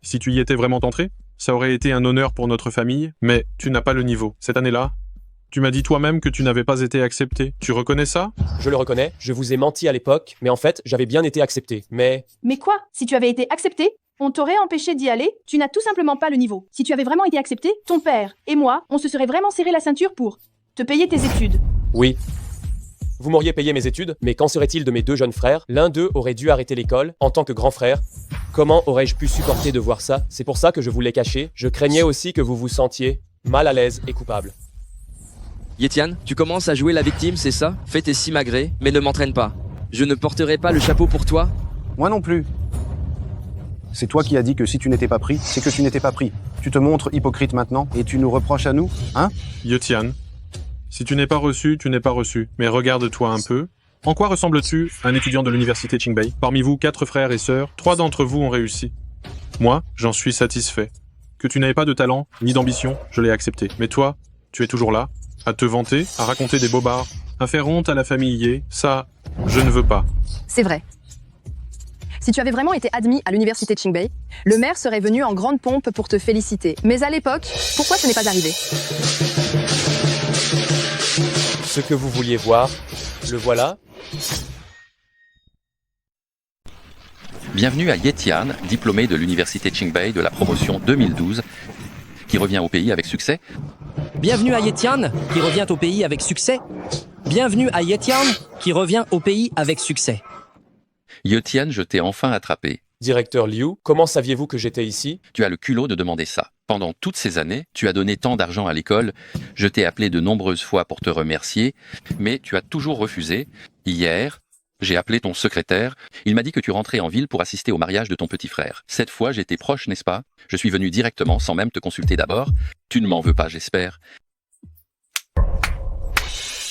Si tu y étais vraiment entré, ça aurait été un honneur pour notre famille, mais tu n'as pas le niveau. Cette année-là, tu m'as dit toi-même que tu n'avais pas été accepté. Tu reconnais ça? Je le reconnais, je vous ai menti à l'époque, mais en fait, j'avais bien été accepté. Mais quoi? Si tu avais été accepté, on t'aurait empêché d'y aller? Tu n'as tout simplement pas le niveau. Si tu avais vraiment été accepté, ton père et moi, on se serait vraiment serré la ceinture pour te payer tes études. Oui. Vous m'auriez payé mes études, mais qu'en serait-il de mes 2 jeunes frères? L'un d'eux aurait dû arrêter l'école en tant que grand frère. Comment aurais-je pu supporter de voir ça? C'est pour ça que je voulais cacher. Je craignais aussi que vous vous sentiez mal à l'aise et coupable. Yetian, tu commences à jouer la victime, c'est ça? Fais tes simagrées, mais ne m'entraîne pas. Je ne porterai pas le chapeau pour toi. Moi non plus. C'est toi qui as dit que si tu n'étais pas pris, c'est que tu n'étais pas pris. Tu te montres hypocrite maintenant et tu nous reproches à nous, hein? Yetian, si tu n'es pas reçu, tu n'es pas reçu. Mais regarde-toi un peu. En quoi ressembles-tu à un étudiant de l'université Qingbei? Parmi vous, 4 frères et sœurs, 3 d'entre vous ont réussi. Moi, j'en suis satisfait. Que tu n'avais pas de talent, ni d'ambition, je l'ai accepté. Mais toi, tu es toujours là, à te vanter, à raconter des bobards, à faire honte à la famille Ye. Ça, je ne veux pas. C'est vrai. Si tu avais vraiment été admis à l'université Qingbei, le maire serait venu en grande pompe pour te féliciter. Mais à l'époque, pourquoi ce n'est pas arrivé? Ce que vous vouliez voir, le voilà. Bienvenue à Yetian, diplômé de l'université Qingbei de la promotion 2012, qui revient au pays avec succès. Bienvenue à Yetian, qui revient au pays avec succès. Bienvenue à Yetian, qui revient au pays avec succès. Yetian, je t'ai enfin attrapé. Directeur Liu, comment saviez-vous que j'étais ici? Tu as le culot de demander ça. Pendant toutes ces années, tu as donné tant d'argent à l'école, je t'ai appelé de nombreuses fois pour te remercier, mais tu as toujours refusé. Hier, j'ai appelé ton secrétaire, il m'a dit que tu rentrais en ville pour assister au mariage de ton petit frère. Cette fois, j'étais proche, n'est-ce pas? Je suis venu directement, sans même te consulter d'abord. Tu ne m'en veux pas, j'espère.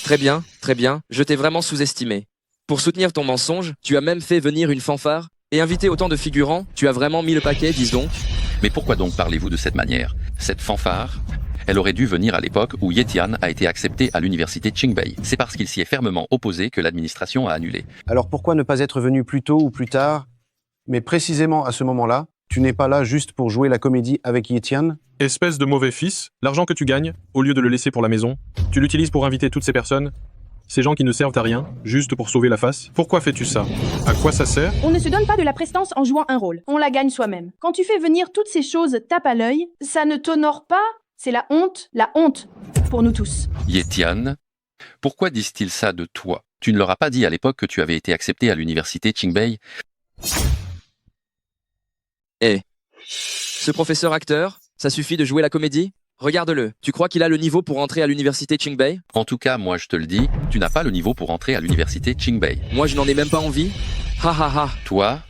Très bien, je t'ai vraiment sous-estimé. Pour soutenir ton mensonge, tu as même fait venir une fanfare et inviter autant de figurants, tu as vraiment mis le paquet, dis donc. Mais pourquoi donc parlez-vous de cette manière? Cette fanfare, elle aurait dû venir à l'époque où Yetian a été accepté à l'université Qingbei. C'est parce qu'il s'y est fermement opposé que l'administration a annulé. Alors pourquoi ne pas être venu plus tôt ou plus tard? Mais précisément à ce moment-là, tu n'es pas là juste pour jouer la comédie avec Yetian? Espèce de mauvais fils, l'argent que tu gagnes, au lieu de le laisser pour la maison, tu l'utilises pour inviter toutes ces personnes, ces gens qui ne servent à rien, juste pour sauver la face. Pourquoi fais-tu ça? À quoi ça sert? On ne se donne pas de la prestance en jouant un rôle. On la gagne soi-même. Quand tu fais venir toutes ces choses tape à l'œil, ça ne t'honore pas. C'est la honte pour nous tous. Yetian, pourquoi disent-ils ça de toi? Tu ne leur as pas dit à l'époque que tu avais été accepté à l'université Qingbei? Ce professeur acteur, ça suffit de jouer la comédie? Regarde-le, tu crois qu'il a le niveau pour entrer à l'université Qingbei? En tout cas, moi je te le dis, tu n'as pas le niveau pour entrer à l'université Qingbei. Moi je n'en ai même pas envie. Ha ha ha. Toi,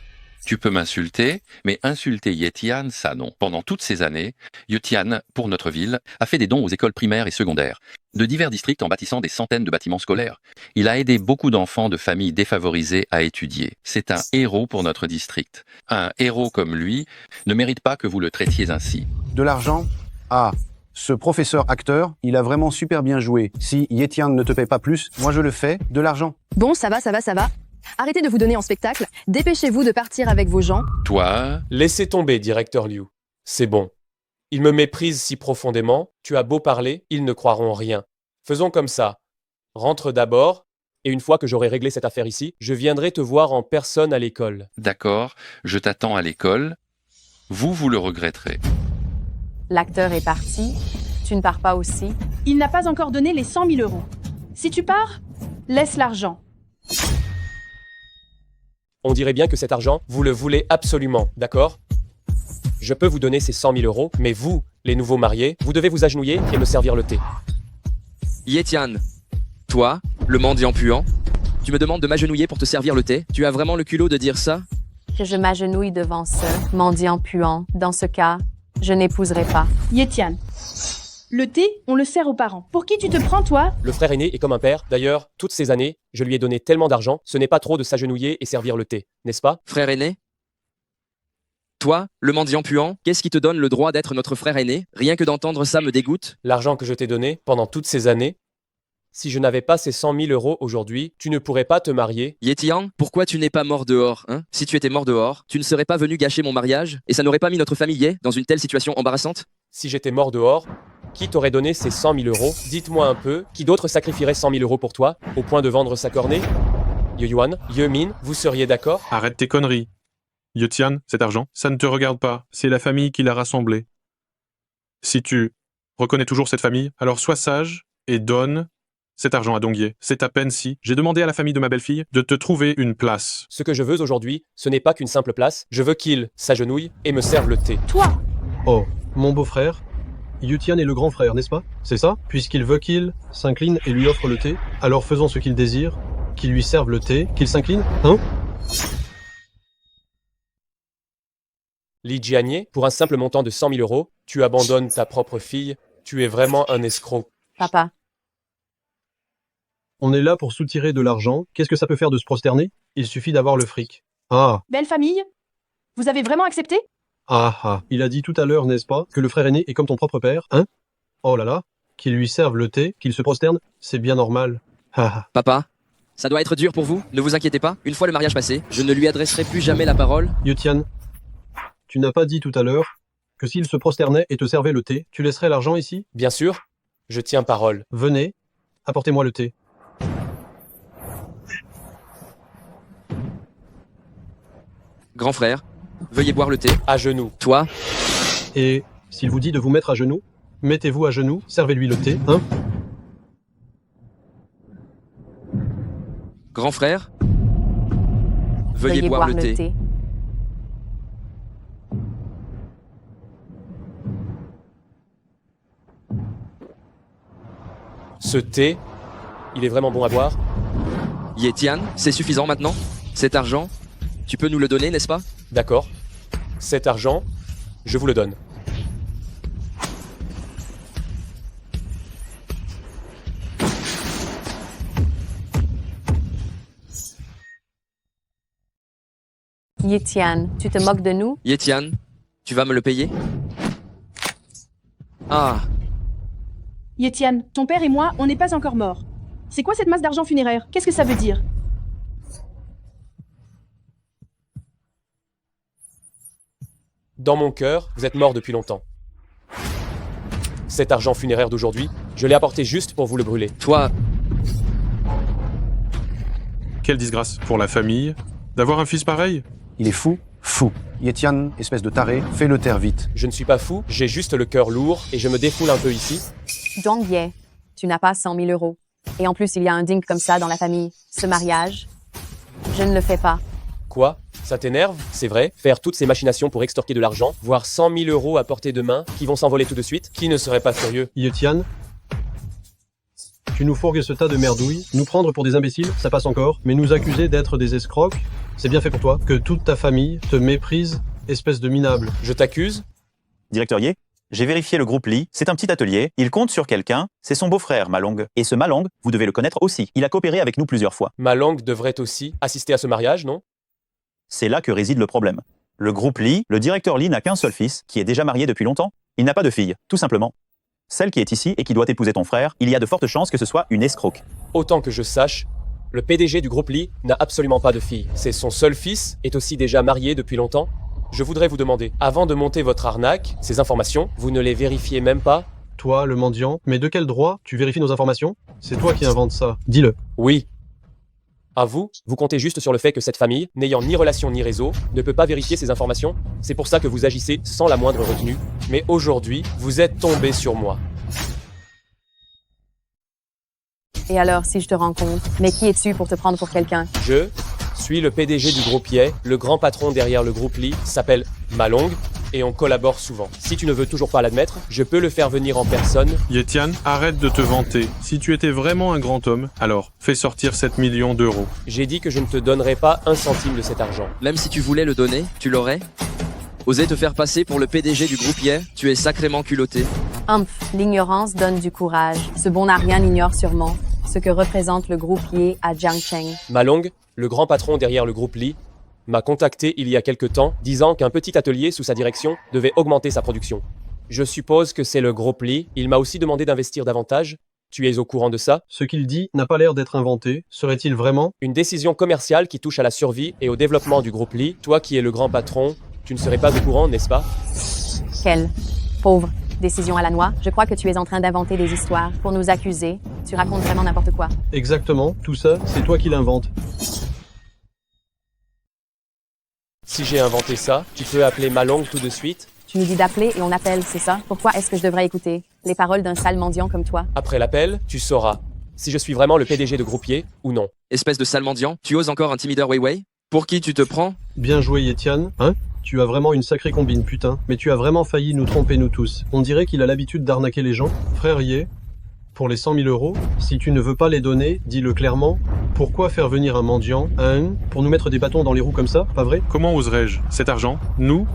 tu peux m'insulter, mais insulter Yetian, ça non. Pendant toutes ces années, Yetian, pour notre ville, a fait des dons aux écoles primaires et secondaires, de divers districts en bâtissant des centaines de bâtiments scolaires. Il a aidé beaucoup d'enfants de familles défavorisées à étudier. C'est un héros pour notre district. Un héros comme lui ne mérite pas que vous le traitiez ainsi. De l'argent? Ah, ce professeur acteur, il a vraiment super bien joué. Si Yetian ne te paie pas plus, moi je le fais, de l'argent. Bon, ça va. Arrêtez de vous donner en spectacle. Dépêchez-vous de partir avec vos gens. Toi? Laissez tomber, directeur Liu. C'est bon. Ils me méprisent si profondément, tu as beau parler, ils ne croiront rien. Faisons comme ça. Rentre d'abord, et une fois que j'aurai réglé cette affaire ici, je viendrai te voir en personne à l'école. D'accord, je t'attends à l'école. Vous le regretterez. L'acteur est parti. Tu ne pars pas aussi? Il n'a pas encore donné les 100 000 €. Si tu pars, laisse l'argent. On dirait bien que cet argent, vous le voulez absolument, d'accord? Je peux vous donner ces 100 000 €, mais vous, les nouveaux mariés, vous devez vous agenouiller et me servir le thé. Yetian, toi, le mendiant puant, tu me demandes de m'agenouiller pour te servir le thé? Tu as vraiment le culot de dire ça? Que je m'agenouille devant ce mendiant puant. Dans ce cas, je n'épouserai pas. Yetian, le thé, on le sert aux parents. Pour qui tu te prends, toi? Le frère aîné est comme un père. D'ailleurs, toutes ces années, je lui ai donné tellement d'argent, ce n'est pas trop de s'agenouiller et servir le thé, n'est-ce pas? Frère aîné? Toi, le mendiant puant, qu'est-ce qui te donne le droit d'être notre frère aîné? Rien que d'entendre ça me dégoûte. L'argent que je t'ai donné pendant toutes ces années, si je n'avais pas ces 100 000 € aujourd'hui, tu ne pourrais pas te marier. Yetian, pourquoi tu n'es pas mort dehors, hein? Si tu étais mort dehors, tu ne serais pas venu gâcher mon mariage et ça n'aurait pas mis notre famille dans une telle situation embarrassante? Si j'étais mort dehors, qui t'aurait donné ces 100 000 €? Dites-moi un peu, qui d'autre sacrifierait 100 000 € pour toi, au point de vendre sa cornée? Yuan, Yemin, vous seriez d'accord? Arrête tes conneries. Yetian, cet argent, ça ne te regarde pas. C'est la famille qui l'a rassemblé. Si tu reconnais toujours cette famille, alors sois sage et donne cet argent à Donguier. C'est à peine si j'ai demandé à la famille de ma belle-fille de te trouver une place. Ce que je veux aujourd'hui, ce n'est pas qu'une simple place. Je veux qu'il s'agenouille et me serve le thé. Toi, Oh, mon beau-frère, Yutian est le grand frère, n'est-ce pas? C'est ça? Puisqu'il veut qu'il s'incline et lui offre le thé, alors faisons ce qu'il désire, qu'il lui serve le thé, qu'il s'incline, hein? Li Jianye, pour un simple montant de 100 000 euros, tu abandonnes ta propre fille. Tu es vraiment un escroc. Papa, On est là pour soutirer de l'argent, qu'est-ce que ça peut faire de se prosterner? Il suffit d'avoir le fric. Ah, belle famille, vous avez vraiment accepté? il a dit tout à l'heure, n'est-ce pas, que le frère aîné est comme ton propre père, hein? Oh là là, qu'il lui serve le thé, qu'il se prosterne, c'est bien normal. Papa, ça doit être dur pour vous, ne vous inquiétez pas. Une fois le mariage passé, je ne lui adresserai plus jamais la parole. Yutian, tu n'as pas dit tout à l'heure que s'il se prosternait et te servait le thé, tu laisserais l'argent ici? Bien sûr, je tiens parole. Venez, apportez-moi le thé. Grand frère, veuillez boire le thé. À genoux. Toi, Et s'il vous dit de vous mettre à genoux, mettez-vous à genoux, servez-lui le thé, hein? grand frère, veuillez boire le thé. Ce thé, il est vraiment bon à boire. Yetian, c'est suffisant maintenant? Cet argent, tu peux nous le donner, n'est-ce pas? D'accord. Cet argent, je vous le donne. Yetian, tu te moques de nous? Yetian, tu vas me le payer? Ah, Yetian, ton père et moi, on n'est pas encore morts. C'est quoi cette masse d'argent funéraire? Qu'est-ce que ça veut dire? Dans mon cœur, vous êtes mort depuis longtemps. Cet argent funéraire d'aujourd'hui, je l'ai apporté juste pour vous le brûler. toi, Quelle disgrâce pour la famille d'avoir un fils pareil. Il est fou, fou. Yetian, espèce de taré, fais le taire vite. Je ne suis pas fou, j'ai juste le cœur lourd et je me défoule un peu ici. Donguier, tu n'as pas 100 000 euros. Et en plus, il y a un dingue comme ça dans la famille. Ce mariage, je ne le fais pas. Quoi? Ça t'énerve? C'est vrai? Faire toutes ces machinations pour extorquer de l'argent, voire 100 000 euros à portée de main, qui vont s'envoler tout de suite? Qui ne serait pas furieux? Yetian, tu nous fourgues ce tas de merdouilles, nous prendre pour des imbéciles, ça passe encore, mais nous accuser d'être des escrocs, c'est bien fait pour toi, que toute ta famille te méprise, espèce de minable. Je t'accuse? Directeur Ye, j'ai vérifié le groupe Li, c'est un petit atelier, il compte sur quelqu'un, c'est son beau-frère Malong. Et ce Malong, vous devez le connaître aussi, il a coopéré avec nous plusieurs fois. Ma langue devrait aussi assister à ce mariage, non? C'est là que réside le problème. Le groupe Li, le directeur Li n'a qu'un seul fils, qui est déjà marié depuis longtemps. Il n'a pas de fille, tout simplement. Celle qui est ici et qui doit épouser ton frère, il y a de fortes chances que ce soit une escroque. Autant que je sache, le PDG du groupe Li n'a absolument pas de fille. C'est son seul fils, est aussi déjà marié depuis longtemps. Je voudrais vous demander, avant de monter votre arnaque, ces informations, vous ne les vérifiez même pas? Toi, le mendiant, mais de quel droit tu vérifies nos informations? C'est toi qui inventes ça, dis-le. Oui. À vous, vous comptez juste sur le fait que cette famille, n'ayant ni relation ni réseau, ne peut pas vérifier ces informations. C'est pour ça que vous agissez sans la moindre retenue. Mais aujourd'hui, vous êtes tombé sur moi. Et alors, si je te rencontre, mais qui es-tu pour te prendre pour quelqu'un? Je suis le PDG du groupe Ye, le grand patron derrière le groupe Li s'appelle Malong, et on collabore souvent. Si tu ne veux toujours pas l'admettre, je peux le faire venir en personne. Yetian, arrête de te vanter. Si tu étais vraiment un grand homme, alors fais sortir 7 millions d'euros. J'ai dit que je ne te donnerai pas un centime de cet argent. même si tu voulais le donner, tu l'aurais? Oser te faire passer pour le PDG du groupe Ye, tu es sacrément culotté. Humph, l'ignorance donne du courage. Ce bon Aryan ignore sûrement ce que représente le groupe Ye à Jiangcheng. Malong, le grand patron derrière le groupe Li, m'a contacté il y a quelque temps, disant qu'un petit atelier sous sa direction devait augmenter sa production. Je suppose que c'est le groupe Li. Il m'a aussi demandé d'investir davantage. Tu es au courant de ça? Ce qu'il dit n'a pas l'air d'être inventé, serait-il vraiment? Une décision commerciale qui touche à la survie et au développement du groupe Li. Toi qui es le grand patron, tu ne serais pas au courant, n'est-ce pas? Quelle pauvre décision à la noix. Je crois que tu es en train d'inventer des histoires pour nous accuser. Tu racontes vraiment n'importe quoi. Exactement, tout ça, c'est toi qui l'inventes. Si j'ai inventé ça, tu peux appeler Malong tout de suite. Tu nous dis d'appeler et on appelle, c'est ça? Pourquoi est-ce que je devrais écouter les paroles d'un sale mendiant comme toi? Après l'appel, tu sauras. si je suis vraiment le PDG de Groupier ou non. Espèce de sale mendiant, tu oses encore intimider Weiwei? Pour qui tu te prends? Bien joué, Yetian. Hein? Tu as vraiment une sacrée combine, putain. Mais tu as vraiment failli nous tromper, nous tous. On dirait qu'il a l'habitude d'arnaquer les gens. Frère Ye, pour les 100 000 euros, si tu ne veux pas les donner, dis-le clairement. Pourquoi faire venir un mendiant, pour nous mettre des bâtons dans les roues comme ça, pas vrai? Comment oserais-je? Cet argent, nous?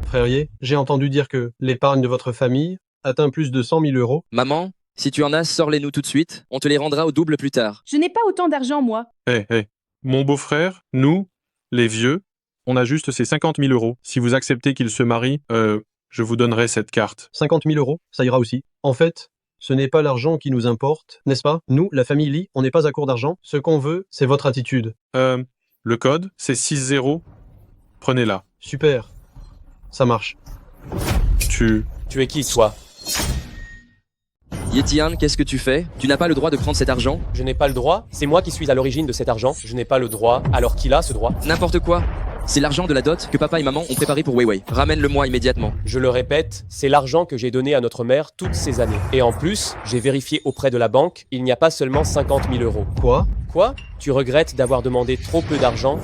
Frère Ye, j'ai entendu dire que l'épargne de votre famille atteint plus de 100 000 euros. Maman, si tu en as, sors-les-nous tout de suite. On te les rendra au double plus tard. Je n'ai pas autant d'argent, moi. Hé. Mon beau-frère, nous, les vieux, on a juste ces 50 000 euros. Si vous acceptez qu'il se marie, je vous donnerai cette carte. 50 000 euros, ça ira aussi. En fait, ce n'est pas l'argent qui nous importe, n'est-ce pas? Nous, la famille Lee, on n'est pas à court d'argent. Ce qu'on veut, c'est votre attitude. Le code, c'est 60. Prenez-la. Super. Ça marche. Tu es qui, toi? Yetian, qu'est-ce que tu fais? Tu n'as pas le droit de prendre cet argent? Je n'ai pas le droit. C'est moi qui suis à l'origine de cet argent. Je n'ai pas le droit. Alors qui a ce droit? N'importe quoi. C'est l'argent de la dot que papa et maman ont préparé pour Weiwei. Ramène-le-moi immédiatement. Je le répète, c'est l'argent que j'ai donné à notre mère toutes ces années. Et en plus, j'ai vérifié auprès de la banque, il n'y a pas seulement 50 000 euros. Quoi? Quoi? Tu regrettes d'avoir demandé trop peu d'argent?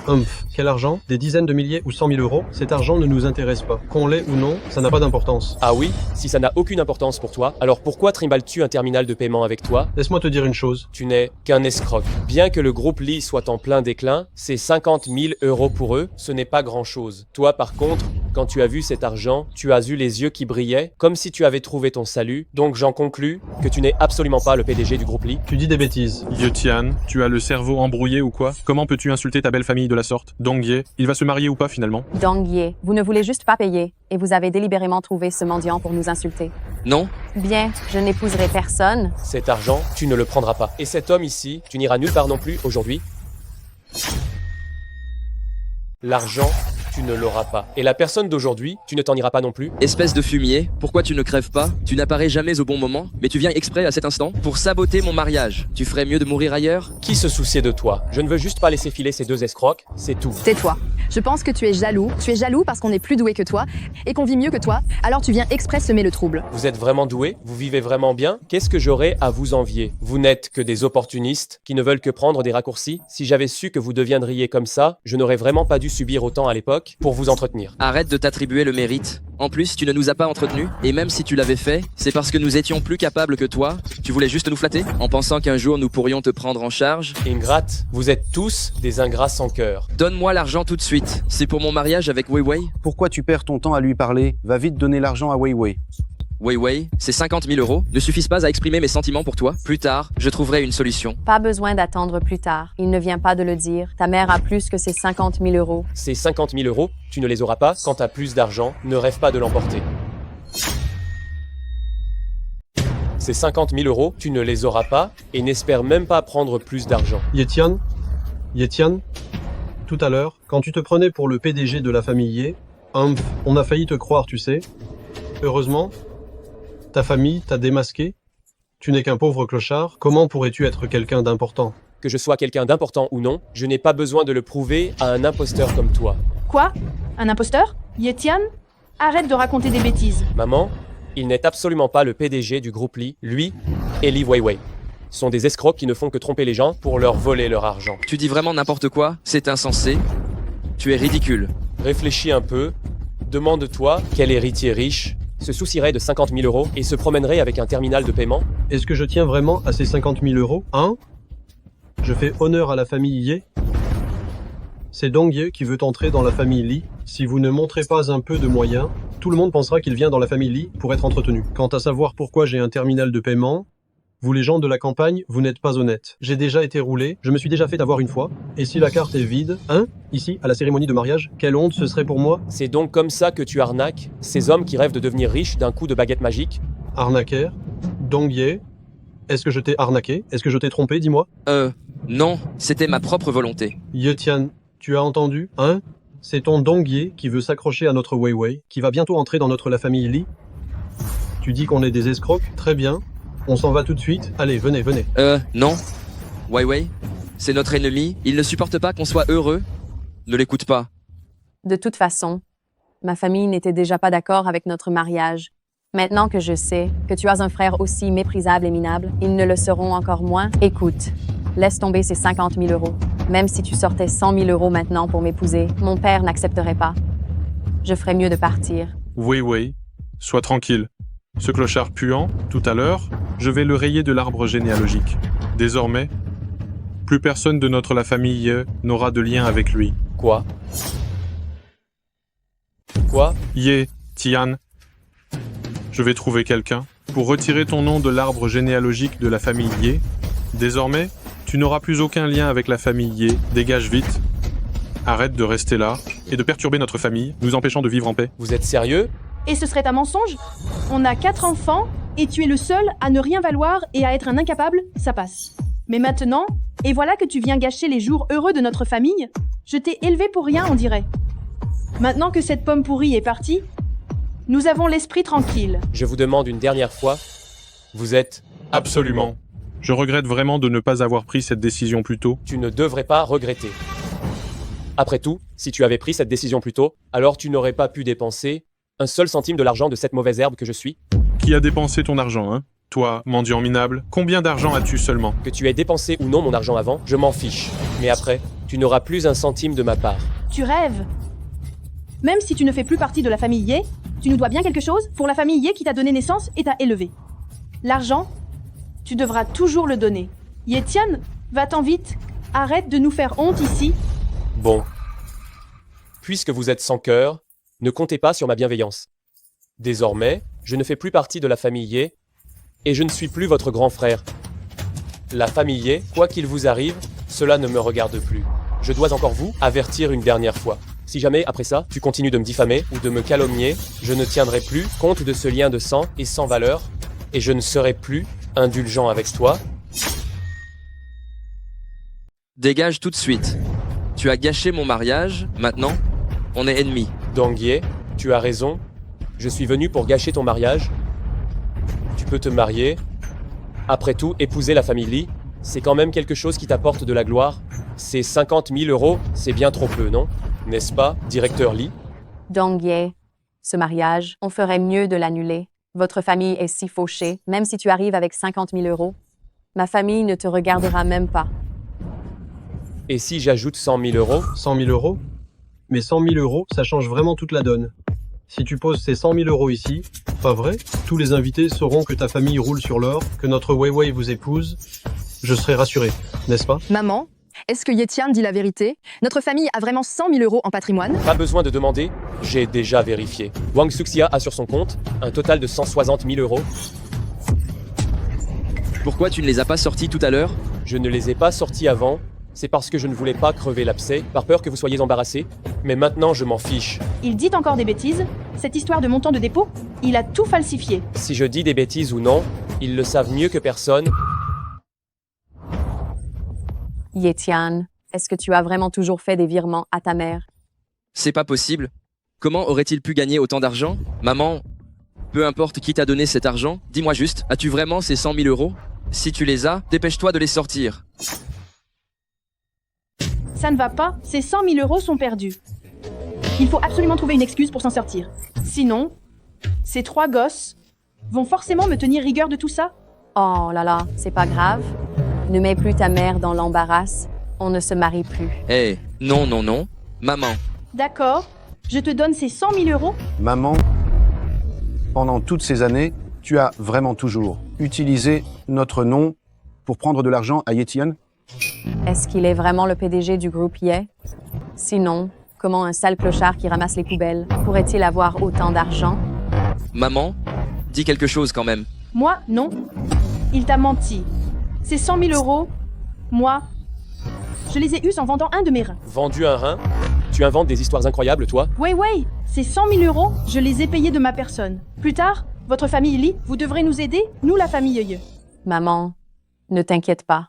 Quel argent? Des dizaines de milliers ou 100 000 euros? Cet argent ne nous intéresse pas. Qu'on l'ait ou non, ça n'a pas d'importance. Ah oui? Si ça n'a aucune importance pour toi, alors pourquoi trimbales-tu un terminal de paiement avec toi? Laisse-moi te dire une chose. Tu n'es qu'un escroc. Bien que le groupe Lee soit en plein déclin, ces 50 000 euros pour eux, ce n'est pas grand-chose. Toi, par contre, quand tu as vu cet argent, tu as eu les yeux qui brillaient, comme si tu avais trouvé ton salut. Donc j'en conclus que tu n'es absolument pas le PDG du groupe Lee. Tu dis des bêtises. Yetian, tu as le cerveau embrouillé ou quoi? Comment peux-tu insulter ta belle famille de la sorte? Dong Ye, il va se marier ou pas finalement? Dong Ye, vous ne voulez juste pas payer, et vous avez délibérément trouvé ce mendiant pour nous insulter. Non? Bien, je n'épouserai personne. Cet argent, tu ne le prendras pas. Et cet homme ici, tu n'iras nulle part non plus aujourd'hui. L'argent, tu ne l'auras pas. Et la personne d'aujourd'hui, tu ne t'en iras pas non plus. Espèce de fumier, pourquoi tu ne crèves pas? Tu n'apparais jamais au bon moment, mais tu viens exprès à cet instant pour saboter mon mariage. Tu ferais mieux de mourir ailleurs? Qui se souciait de toi? Je ne veux juste pas laisser filer ces deux escrocs, c'est tout. Tais-toi. Je pense que tu es jaloux. Tu es jaloux parce qu'on est plus doué que toi et qu'on vit mieux que toi. Alors tu viens exprès semer le trouble. Vous êtes vraiment doué? Vous vivez vraiment bien? Qu'est-ce que j'aurais à vous envier? Vous n'êtes que des opportunistes qui ne veulent que prendre des raccourcis. Si j'avais su que vous deviendriez comme ça, je n'aurais vraiment pas dû subir autant à l'époque pour vous entretenir. Arrête de t'attribuer le mérite. En plus, tu ne nous as pas entretenus, et même si tu l'avais fait, c'est parce que nous étions plus capables que toi. Tu voulais juste nous flatter, en pensant qu'un jour nous pourrions te prendre en charge. Ingrate, vous êtes tous des ingrats sans cœur. Donne-moi l'argent tout de suite. C'est pour mon mariage avec Weiwei. Pourquoi tu perds ton temps à lui parler? Va vite donner l'argent à Weiwei. Weiwei, ces 50 000 euros ne suffisent pas à exprimer mes sentiments pour toi. Plus tard, je trouverai une solution. Pas besoin d'attendre plus tard. Il ne vient pas de le dire. Ta mère a plus que ces 50 000 euros. Ces 50 000 euros, tu ne les auras pas. Quand t'as plus d'argent, ne rêve pas de l'emporter. Ces 50 000 euros, tu ne les auras pas et n'espère même pas prendre plus d'argent. Yetian, tout à l'heure, quand tu te prenais pour le PDG de la famille Ye, on a failli te croire, tu sais. Heureusement, ta famille t'a démasqué. Tu n'es qu'un pauvre clochard. Comment pourrais-tu être quelqu'un d'important? Que je sois quelqu'un d'important ou non, je n'ai pas besoin de le prouver à un imposteur comme toi. Quoi? Un imposteur? Yetian? Arrête de raconter des bêtises. Maman, il n'est absolument pas le PDG du groupe Lee. Lui et Lee Weiwei sont des escrocs qui ne font que tromper les gens pour leur voler leur argent. Tu dis vraiment n'importe quoi? C'est insensé. Tu es ridicule. Réfléchis un peu. Demande-toi quel héritier riche se soucierait de 50 000 euros et se promènerait avec un terminal de paiement. Est-ce que je tiens vraiment à ces 50 000 euros? Je fais honneur à la famille Ye. C'est Dong Ye qui veut entrer dans la famille Lee. Si vous ne montrez pas un peu de moyens, tout le monde pensera qu'il vient dans la famille Lee pour être entretenu. Quant à savoir pourquoi j'ai un terminal de paiement, vous les gens de la campagne, vous n'êtes pas honnêtes. J'ai déjà été roulé, je me suis déjà fait avoir une fois. Et si la carte est vide, ici, à la cérémonie de mariage, quelle honte ce serait pour moi? C'est donc comme ça que tu arnaques ces hommes qui rêvent de devenir riches d'un coup de baguette magique? Arnaqueur? Dong Ye? Est-ce que je t'ai arnaqué? Est-ce que je t'ai trompé, dis-moi? Non, c'était ma propre volonté. Yetian, tu as entendu? C'est ton Dong Ye qui veut s'accrocher à notre Weiwei, qui va bientôt entrer dans la famille Lee. Tu dis qu'on est des escrocs? Très bien. On s'en va tout de suite. Allez, venez. Non. Weiwei, c'est notre ennemi. Il ne supporte pas qu'on soit heureux. Ne l'écoute pas. De toute façon, ma famille n'était déjà pas d'accord avec notre mariage. Maintenant que je sais que tu as un frère aussi méprisable et minable, ils ne le seront encore moins. Écoute, laisse tomber ces 50 000 euros. Même si tu sortais 100 000 euros maintenant pour m'épouser, mon père n'accepterait pas. Je ferais mieux de partir. Oui, sois tranquille. Ce clochard puant, tout à l'heure, je vais le rayer de l'arbre généalogique. Désormais, plus personne de la famille n'aura de lien avec lui. Quoi? Quoi? Ye, Tian, je vais trouver quelqu'un pour retirer ton nom de l'arbre généalogique de la famille Ye. Désormais, tu n'auras plus aucun lien avec la famille Ye. Dégage vite. Arrête de rester là et de perturber notre famille, nous empêchant de vivre en paix. Vous êtes sérieux? Et ce serait un mensonge? On a 4 enfants, et tu es le seul à ne rien valoir et à être un incapable, ça passe. Mais maintenant, et voilà que tu viens gâcher les jours heureux de notre famille? Je t'ai élevé pour rien, on dirait. Maintenant que cette pomme pourrie est partie, nous avons l'esprit tranquille. Je vous demande une dernière fois, vous êtes... Absolument. Je regrette vraiment de ne pas avoir pris cette décision plus tôt. Tu ne devrais pas regretter. Après tout, si tu avais pris cette décision plus tôt, alors tu n'aurais pas pu dépenser un seul centime de l'argent de cette mauvaise herbe que je suis. Qui a dépensé ton argent, hein? Toi, mendiant minable, combien d'argent as-tu seulement? Que tu aies dépensé ou non mon argent avant, je m'en fiche. Mais après, tu n'auras plus un centime de ma part. Tu rêves. Même si tu ne fais plus partie de la famille Ye, tu nous dois bien quelque chose pour la famille Ye qui t'a donné naissance et t'a élevé. L'argent, tu devras toujours le donner. Ye Tian, va-t'en vite. Arrête de nous faire honte ici. Bon. Puisque vous êtes sans cœur, ne comptez pas sur ma bienveillance. Désormais, je ne fais plus partie de la famille Ye, et je ne suis plus votre grand frère. La famille Ye, quoi qu'il vous arrive, cela ne me regarde plus. Je dois encore vous avertir une dernière fois. Si jamais, après ça, tu continues de me diffamer ou de me calomnier, je ne tiendrai plus compte de ce lien de sang et sans valeur, et je ne serai plus indulgent avec toi. Dégage tout de suite. Tu as gâché mon mariage, maintenant, on est ennemis. Dong Ye, tu as raison. Je suis venu pour gâcher ton mariage. Tu peux te marier. Après tout, épouser la famille Li, c'est quand même quelque chose qui t'apporte de la gloire. Ces 50 000 euros, c'est bien trop peu, non? N'est-ce pas, directeur Li? Dong Ye, ce mariage, on ferait mieux de l'annuler. Votre famille est si fauchée, même si tu arrives avec 50 000 euros. Ma famille ne te regardera même pas. Et si j'ajoute 100 000 euros? 100 000 euros? Mais 100 000 euros, ça change vraiment toute la donne. Si tu poses ces 100 000 euros ici, pas vrai? Tous les invités sauront que ta famille roule sur l'or, que notre Weiwei vous épouse. Je serai rassuré, n'est-ce pas? Maman, est-ce que Ye Tian dit la vérité? Notre famille a vraiment 100 000 euros en patrimoine? Pas besoin de demander, j'ai déjà vérifié. Wang Suxia a sur son compte un total de 160 000 euros. Pourquoi tu ne les as pas sortis tout à l'heure? Je ne les ai pas sortis avant. C'est parce que je ne voulais pas crever l'abcès, par peur que vous soyez embarrassés. Mais maintenant, je m'en fiche. Il dit encore des bêtises? Cette histoire de montant de dépôt? Il a tout falsifié. Si je dis des bêtises ou non, ils le savent mieux que personne. Ye Tian, est-ce que tu as vraiment toujours fait des virements à ta mère? C'est pas possible. Comment aurait-il pu gagner autant d'argent? Maman, peu importe qui t'a donné cet argent, dis-moi juste, as-tu vraiment ces 100 000 euros? Si tu les as, dépêche-toi de les sortir. Ça ne va pas, ces 100 000 euros sont perdus. Il faut absolument trouver une excuse pour s'en sortir. Sinon, ces 3 gosses vont forcément me tenir rigueur de tout ça. Oh là là, c'est pas grave. Ne mets plus ta mère dans l'embarras. On ne se marie plus. Eh, non, non, non. Maman. D'accord, je te donne ces 100 000 euros. Maman, pendant toutes ces années, tu as vraiment toujours utilisé notre nom pour prendre de l'argent à Ye Tian? Est-ce qu'il est vraiment le PDG du groupe Ye? Sinon, comment un sale clochard qui ramasse les poubelles pourrait-il avoir autant d'argent? Maman, dis quelque chose quand même. Moi, non. Il t'a menti. Ces 100 000 euros, moi, je les ai eus en vendant un de mes reins. Vendu un rein? Tu inventes des histoires incroyables, toi? Ouais, ces 100 000 euros, je les ai payés de ma personne. Plus tard, votre famille Li, vous devrez nous aider, nous la famille Ye. Maman, ne t'inquiète pas.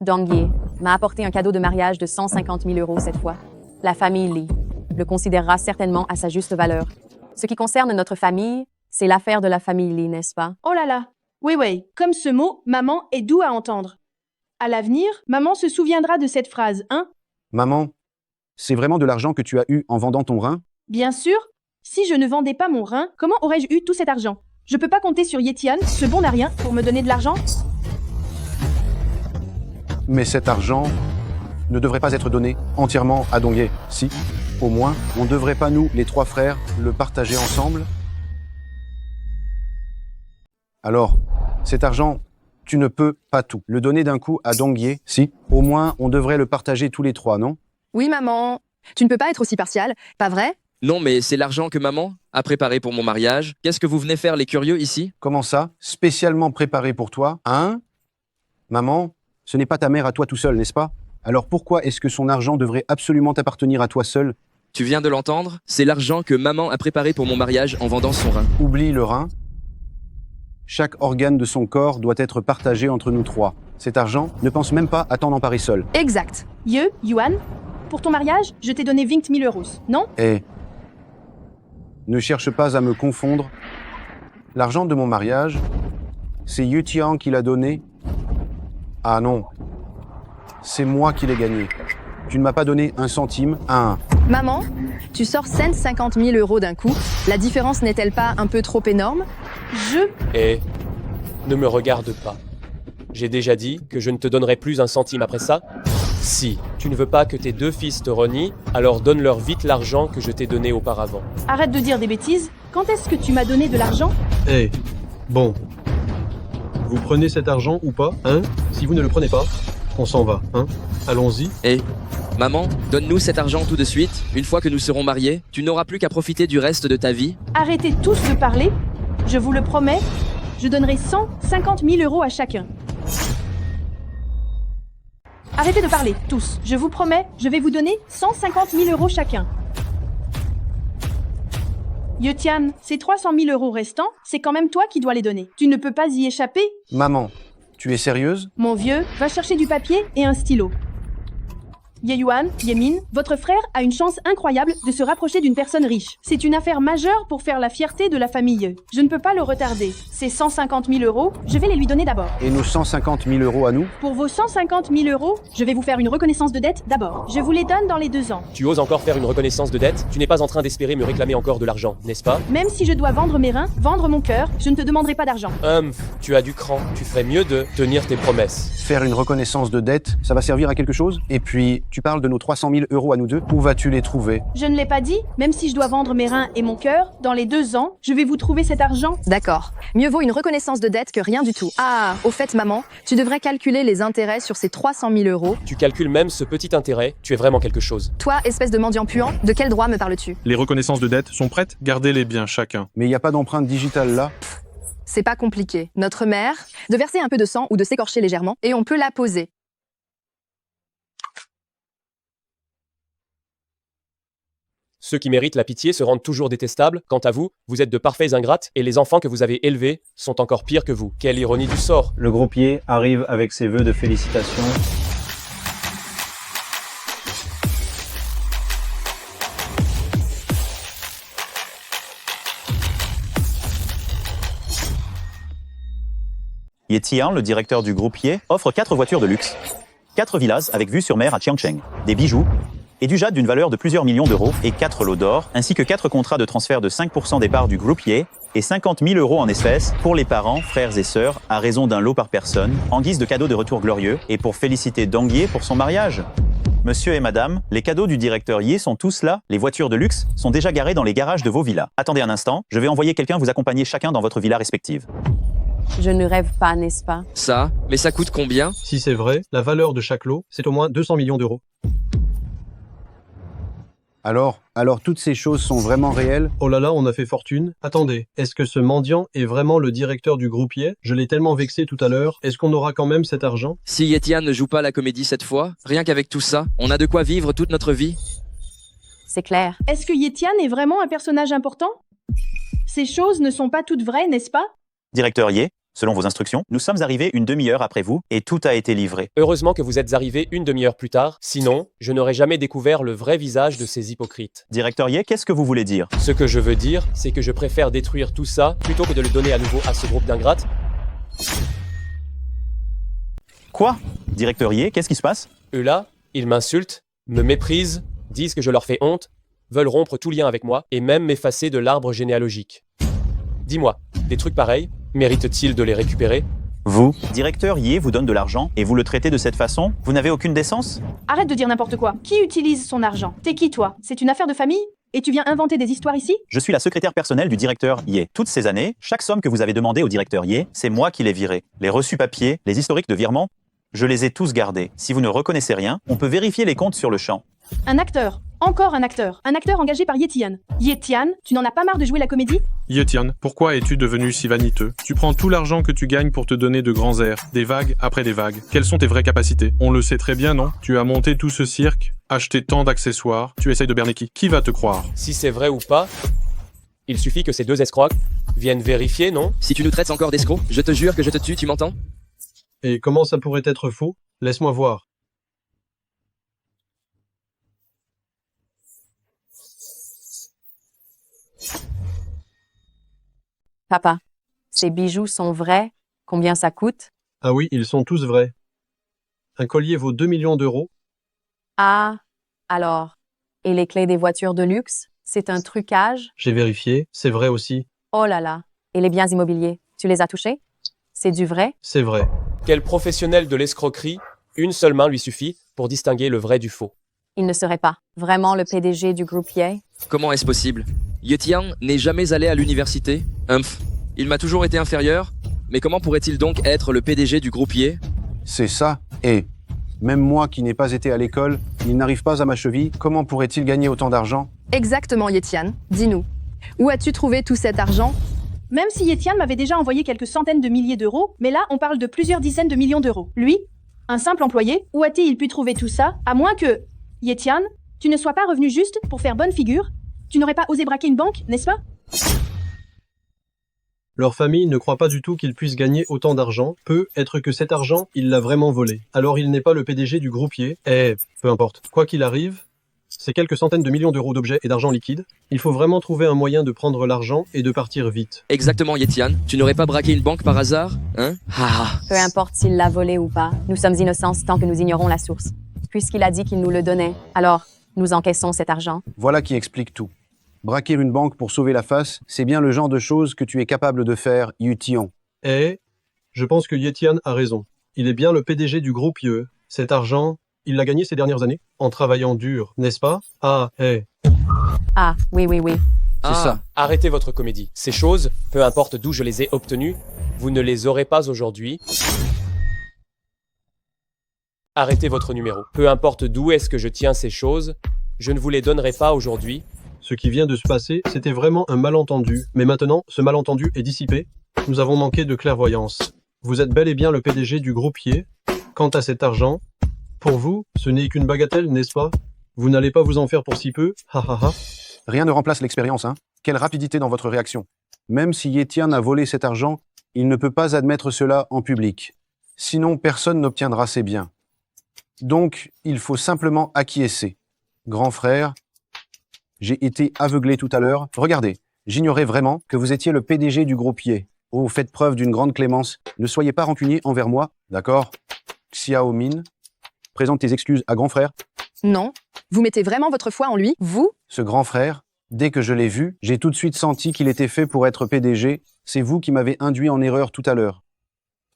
Dong Ye m'a apporté un cadeau de mariage de 150 000 euros cette fois. La famille Li le considérera certainement à sa juste valeur. Ce qui concerne notre famille, c'est l'affaire de la famille Li, n'est-ce pas? Oh là là. Oui, comme ce mot, maman, est doux à entendre. À l'avenir, maman se souviendra de cette phrase, hein? Maman, c'est vraiment de l'argent que tu as eu en vendant ton rein? Bien sûr. Si je ne vendais pas mon rein, comment aurais-je eu tout cet argent? Je peux pas compter sur Yetian, ce bon à rien, pour me donner de l'argent. Mais cet argent ne devrait pas être donné entièrement à Dongye. Si, au moins, on ne devrait pas, nous, les 3 frères, le partager ensemble? Alors, cet argent, tu ne peux pas tout le donner d'un coup à Dongye. Si, au moins, on devrait le partager tous les 3, non? Oui, maman. Tu ne peux pas être aussi partial, pas vrai? Non, mais c'est l'argent que maman a préparé pour mon mariage. Qu'est-ce que vous venez faire, les curieux, ici? Comment ça? Spécialement préparé pour toi, hein? Maman, ce n'est pas ta mère à toi tout seul, n'est-ce pas? Alors pourquoi est-ce que son argent devrait absolument appartenir à toi seul? Tu viens de l'entendre? C'est l'argent que maman a préparé pour mon mariage en vendant son rein. Oublie le rein. Chaque organe de son corps doit être partagé entre nous 3. Cet argent, ne pense même pas à t'en emparer seul. Exact. Yuan, pour ton mariage, je t'ai donné 20 000 euros, non? Et ne cherche pas à me confondre. L'argent de mon mariage, c'est Yetian qui l'a donné. Ah non, c'est moi qui l'ai gagné. Tu ne m'as pas donné un centime à un. Maman, tu sors 150 000 euros d'un coup. La différence n'est-elle pas un peu trop énorme? Et ne me regarde pas. J'ai déjà dit que je ne te donnerai plus un centime après ça. Si tu ne veux pas que tes 2 fils te renient, alors donne-leur vite l'argent que je t'ai donné auparavant. Arrête de dire des bêtises. Quand est-ce que tu m'as donné de l'argent? Bon. Vous prenez cet argent ou pas, hein? Si vous ne le prenez pas, on s'en va, hein? Allons-y. Maman, donne-nous cet argent tout de suite. Une fois que nous serons mariés, tu n'auras plus qu'à profiter du reste de ta vie. Arrêtez tous de parler. Je vous le promets, je donnerai 150 000 euros à chacun. Arrêtez de parler, tous. Je vous promets, je vais vous donner 150 000 euros chacun. Yetian, ces 300 000 euros restants, c'est quand même toi qui dois les donner. Tu ne peux pas y échapper. Maman, tu es sérieuse? Mon vieux, va chercher du papier et un stylo. Yeyuan, Yemin, votre frère a une chance incroyable de se rapprocher d'une personne riche. C'est une affaire majeure pour faire la fierté de la famille. Je ne peux pas le retarder. Ces 150 000 euros, je vais les lui donner d'abord. Et nos 150 000 euros à nous? Pour vos 150 000 euros, je vais vous faire une reconnaissance de dette d'abord. Je vous les donne dans les 2 ans. Tu oses encore faire une reconnaissance de dette? Tu n'es pas en train d'espérer me réclamer encore de l'argent, n'est-ce pas? Même si je dois vendre mes reins, vendre mon cœur, je ne te demanderai pas d'argent. Tu as du cran. Tu ferais mieux de tenir tes promesses. Faire une reconnaissance de dette, ça va servir à quelque chose? Et puis, tu parles de nos 300 000 euros à nous 2. Où vas-tu les trouver? Je ne l'ai pas dit. Même si je dois vendre mes reins et mon cœur, dans les 2 ans, je vais vous trouver cet argent. D'accord. Mieux vaut une reconnaissance de dette que rien du tout. Ah, au fait, maman, tu devrais calculer les intérêts sur ces 300 000 euros. Tu calcules même ce petit intérêt. Tu es vraiment quelque chose. Toi, espèce de mendiant puant, de quel droit me parles-tu? Les reconnaissances de dette sont prêtes? Gardez-les bien chacun. Mais il n'y a pas d'empreinte digitale là? C'est pas compliqué. Notre mère, de verser un peu de sang ou de s'écorcher légèrement, et on peut la poser. Ceux qui méritent la pitié se rendent toujours détestables. Quant à vous, vous êtes de parfaits ingrates, et les enfants que vous avez élevés sont encore pires que vous. Quelle ironie du sort! Le groupier arrive avec ses vœux de félicitations. Yetian, le directeur du groupier, offre 4 voitures de luxe, 4 villas avec vue sur mer à Chiangcheng, des bijoux et du jade d'une valeur de plusieurs millions d'euros et 4 lots d'or, ainsi que 4 contrats de transfert de 5% des parts du groupier et 50 000 euros en espèces pour les parents, frères et sœurs, à raison d'un lot par personne, en guise de cadeau de retour glorieux et pour féliciter Dongye pour son mariage. Monsieur et madame, les cadeaux du directeur Ye sont tous là. Les voitures de luxe sont déjà garées dans les garages de vos villas. Attendez un instant, je vais envoyer quelqu'un vous accompagner chacun dans votre villa respective. Je ne rêve pas, n'est-ce pas? Ça, mais ça coûte combien? Si c'est vrai, la valeur de chaque lot, c'est au moins 200 millions d'euros. Alors toutes ces choses sont vraiment réelles? Oh là là, on a fait fortune. Attendez, est-ce que ce mendiant est vraiment le directeur du groupier? Je l'ai tellement vexé tout à l'heure. Est-ce qu'on aura quand même cet argent? Si Yetian ne joue pas la comédie cette fois, rien qu'avec tout ça, on a de quoi vivre toute notre vie. C'est clair. Est-ce que Yetian est vraiment un personnage important? Ces choses ne sont pas toutes vraies, n'est-ce pas? Directeur Ye, selon vos instructions, nous sommes arrivés une demi-heure après vous et tout a été livré. Heureusement que vous êtes arrivé une demi-heure plus tard, sinon, je n'aurais jamais découvert le vrai visage de ces hypocrites. Directeur Ye, qu'est-ce que vous voulez dire? Ce que je veux dire, c'est que je préfère détruire tout ça plutôt que de le donner à nouveau à ce groupe d'ingrates. Quoi? Directeur Ye, qu'est-ce qui se passe? Eux là, ils m'insultent, me méprisent, disent que je leur fais honte, veulent rompre tout lien avec moi et même m'effacer de l'arbre généalogique. Dis-moi, des trucs pareils, méritent-ils de les récupérer? Vous, directeur Ye vous donne de l'argent et vous le traitez de cette façon? Vous n'avez aucune décence? Arrête de dire n'importe quoi. Qui utilise son argent? T'es qui, toi? C'est une affaire de famille? Et tu viens inventer des histoires ici? Je suis la secrétaire personnelle du directeur Ye. Toutes ces années, chaque somme que vous avez demandée au directeur Ye, c'est moi qui l'ai virée. Les reçus papiers, les historiques de virement, je les ai tous gardés. Si vous ne reconnaissez rien, on peut vérifier les comptes sur le champ. Un acteur. Encore un acteur. Un acteur engagé par Ye Tian. Ye Tian, tu n'en as pas marre de jouer la comédie? Ye Tian, pourquoi es-tu devenu si vaniteux? Tu prends tout l'argent que tu gagnes pour te donner de grands airs, des vagues après des vagues. Quelles sont tes vraies capacités? On le sait très bien, non? Tu as monté tout ce cirque, acheté tant d'accessoires, tu essayes de berner qui? Qui va te croire? Si c'est vrai ou pas, il suffit que ces deux escrocs viennent vérifier, non? Si tu nous traites encore d'escrocs, je te jure que je te tue, tu m'entends? Et comment ça pourrait être faux? Laisse-moi voir. Papa, ces bijoux sont vrais? Combien ça coûte? Ah oui, ils sont tous vrais. Un collier vaut 2 millions d'euros. Ah, alors. Et les clés des voitures de luxe? C'est un trucage? J'ai vérifié, c'est vrai aussi. Oh là là. Et les biens immobiliers? Tu les as touchés? C'est du vrai? C'est vrai. Quel professionnel de l'escroquerie, une seule main lui suffit pour distinguer le vrai du faux. Il ne serait pas vraiment le PDG du groupe Ye? Comment est-ce possible? Ye Tian n'est jamais allé à l'université? Il m'a toujours été inférieur, mais comment pourrait-il donc être le PDG du groupe Ye? C'est ça. Et même moi qui n'ai pas été à l'école, il n'arrive pas à ma cheville, comment pourrait-il gagner autant d'argent? Exactement, Ye Tian. Dis-nous, où as-tu trouvé tout cet argent? Même si Ye Tian m'avait déjà envoyé quelques centaines de milliers d'euros, mais là, on parle de plusieurs dizaines de millions d'euros. Lui, un simple employé, où a-t-il pu trouver tout ça? À moins que, Ye Tian, tu ne sois pas revenu juste pour faire bonne figure? Tu n'aurais pas osé braquer une banque, n'est-ce pas? Leur famille ne croit pas du tout qu'il puisse gagner autant d'argent. Peut être que cet argent, il l'a vraiment volé. Alors il n'est pas le PDG du groupe Ye. Peu importe. Quoi qu'il arrive, c'est quelques centaines de millions d'euros d'objets et d'argent liquide. Il faut vraiment trouver un moyen de prendre l'argent et de partir vite. Exactement, Ye Tian. Tu n'aurais pas braqué une banque par hasard? Hein? Peu importe s'il l'a volé ou pas, nous sommes innocents tant que nous ignorons la source. Puisqu'il a dit qu'il nous le donnait, alors nous encaissons cet argent. Voilà qui explique tout. Braquer une banque pour sauver la face, c'est bien le genre de choses que tu es capable de faire, Ye Tian. Je pense que Ye Tian a raison. Il est bien le PDG du groupe Ye. Cet argent, il l'a gagné ces dernières années, en travaillant dur, n'est-ce pas? Ah, oui. C'est ça. Arrêtez votre comédie. Ces choses, peu importe d'où je les ai obtenues, vous ne les aurez pas aujourd'hui. Arrêtez votre numéro. Peu importe d'où est-ce que je tiens ces choses, je ne vous les donnerai pas aujourd'hui. Ce qui vient de se passer, c'était vraiment un malentendu. Mais maintenant, ce malentendu est dissipé. Nous avons manqué de clairvoyance. Vous êtes bel et bien le PDG du groupe Ye. Quant à cet argent, pour vous, ce n'est qu'une bagatelle, n'est-ce pas? Vous n'allez pas vous en faire pour si peu? Rien ne remplace l'expérience, hein? Quelle rapidité dans votre réaction. Même si Ye Tian a volé cet argent, il ne peut pas admettre cela en public. Sinon, personne n'obtiendra ses biens. Donc, il faut simplement acquiescer. Grand frère, j'ai été aveuglé tout à l'heure. Regardez, j'ignorais vraiment que vous étiez le PDG du groupe Ye. Oh, faites preuve d'une grande clémence. Ne soyez pas rancunier envers moi, d'accord? Xiao Min, présente tes excuses à grand frère. Non. Vous mettez vraiment votre foi en lui, vous? Ce grand frère, dès que je l'ai vu, j'ai tout de suite senti qu'il était fait pour être PDG. C'est vous qui m'avez induit en erreur tout à l'heure.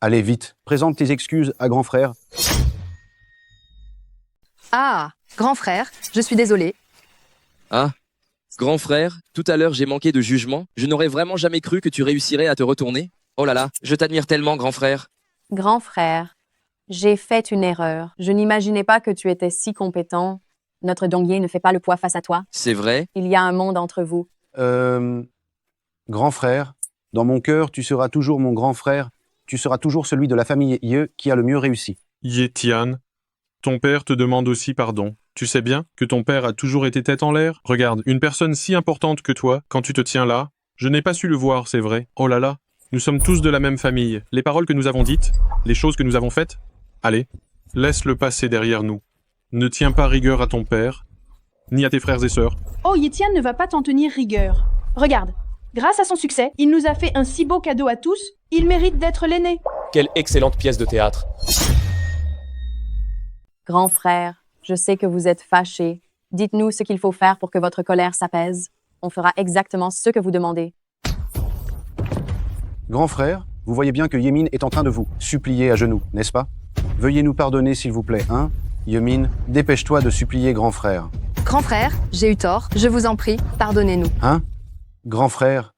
Allez, vite, présente tes excuses à grand frère. Ah, grand frère, je suis désolé. Ah, grand frère, tout à l'heure j'ai manqué de jugement. Je n'aurais vraiment jamais cru que tu réussirais à te retourner. Oh là là, je t'admire tellement, grand frère. Grand frère, j'ai fait une erreur. Je n'imaginais pas que tu étais si compétent. Notre Dongye ne fait pas le poids face à toi. C'est vrai? Il y a un monde entre vous. Grand frère, dans mon cœur, tu seras toujours mon grand frère. Tu seras toujours celui de la famille Ye qui a le mieux réussi. Ye Tian, ton père te demande aussi pardon. Tu sais bien que ton père a toujours été tête en l'air? Regarde, une personne si importante que toi, quand tu te tiens là, je n'ai pas su le voir, c'est vrai. Oh là là, nous sommes tous de la même famille. Les paroles que nous avons dites, les choses que nous avons faites, allez, laisse-le passer derrière nous. Ne tiens pas rigueur à ton père, ni à tes frères et sœurs. Oh, Ye Tian ne va pas t'en tenir rigueur. Regarde, grâce à son succès, il nous a fait un si beau cadeau à tous, il mérite d'être l'aîné. Quelle excellente pièce de théâtre. Grand frère, je sais que vous êtes fâché. Dites-nous ce qu'il faut faire pour que votre colère s'apaise. On fera exactement ce que vous demandez. Grand frère, vous voyez bien que Yemin est en train de vous supplier à genoux, n'est-ce pas? Veuillez nous pardonner s'il vous plaît, hein? Yemin, dépêche-toi de supplier grand frère. Grand frère, j'ai eu tort, je vous en prie, pardonnez-nous. Hein? Grand frère,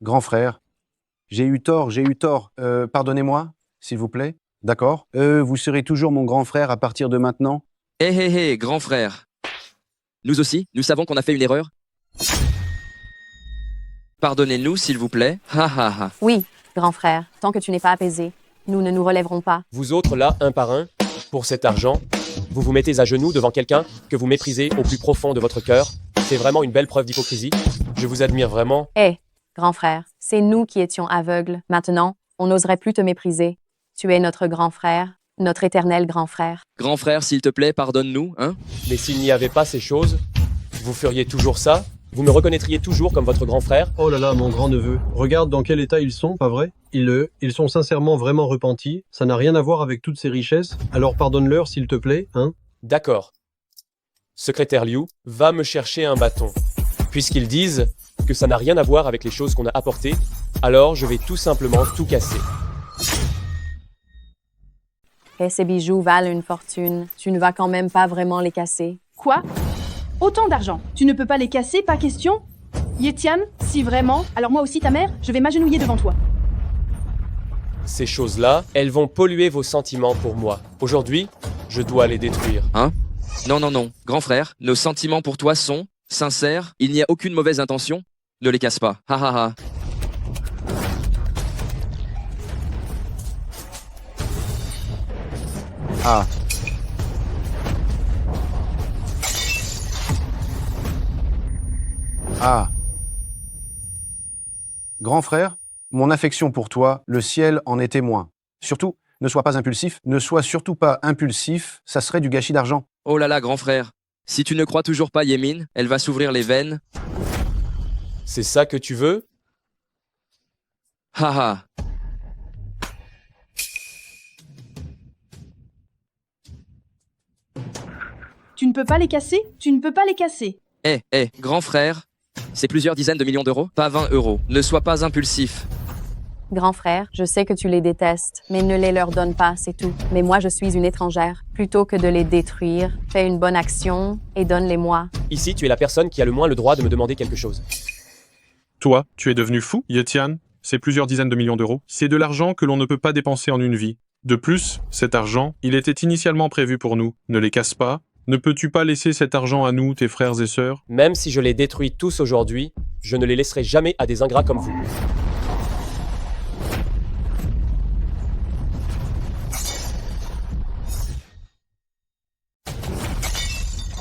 j'ai eu tort, pardonnez-moi, s'il vous plaît. D'accord? Vous serez toujours mon grand frère à partir de maintenant? Hé, grand frère. Nous aussi, nous savons qu'on a fait une erreur. Pardonnez-nous, s'il vous plaît. Ha ha ha. Oui, grand frère, tant que tu n'es pas apaisé, nous ne nous relèverons pas. Vous autres là, un par un, pour cet argent, vous vous mettez à genoux devant quelqu'un que vous méprisez au plus profond de votre cœur. C'est vraiment une belle preuve d'hypocrisie. Je vous admire vraiment. Grand frère, c'est nous qui étions aveugles. Maintenant, on n'oserait plus te mépriser. Tu es notre grand frère, notre éternel grand frère. Grand frère, s'il te plaît, pardonne-nous, hein? Mais s'il n'y avait pas ces choses, vous feriez toujours ça? Vous me reconnaîtriez toujours comme votre grand frère? Oh là là, mon grand-neveu. Regarde dans quel état ils sont, pas vrai? Ils sont sincèrement vraiment repentis. Ça n'a rien à voir avec toutes ces richesses. Alors pardonne-leur, s'il te plaît, hein? D'accord. Secrétaire Liu, va me chercher un bâton. Puisqu'ils disent que ça n'a rien à voir avec les choses qu'on a apportées, alors je vais tout simplement tout casser. Et ces bijoux valent une fortune. Tu ne vas quand même pas vraiment les casser. Quoi? Autant d'argent. Tu ne peux pas les casser, pas question? Yetian, si vraiment, alors moi aussi ta mère, je vais m'agenouiller devant toi. Ces choses-là, elles vont polluer vos sentiments pour moi. Aujourd'hui, je dois les détruire. Hein? Non. Grand frère, nos sentiments pour toi sont sincères. Il n'y a aucune mauvaise intention. Ne les casse pas. Ha ha ha. Ah. Ah. Grand frère, mon affection pour toi, le ciel en est témoin. Surtout, ne sois pas impulsif, ça serait du gâchis d'argent. Oh là là, grand frère. Si tu ne crois toujours pas Yemin, elle va s'ouvrir les veines. C'est ça que tu veux? Ha ha. Tu ne peux pas les casser? Tu ne peux pas les casser. Grand frère, c'est plusieurs dizaines de millions d'euros, pas 20 euros. Ne sois pas impulsif. Grand frère, je sais que tu les détestes, mais ne les leur donne pas, c'est tout. Mais moi, je suis une étrangère. Plutôt que de les détruire, fais une bonne action et donne-les-moi. Ici, tu es la personne qui a le moins le droit de me demander quelque chose. Toi, tu es devenu fou, Yetian? C'est plusieurs dizaines de millions d'euros. C'est de l'argent que l'on ne peut pas dépenser en une vie. De plus, cet argent, il était initialement prévu pour nous. Ne les casse pas. Ne peux-tu pas laisser cet argent à nous, tes frères et sœurs? Même si je les détruis tous aujourd'hui, je ne les laisserai jamais à des ingrats comme vous.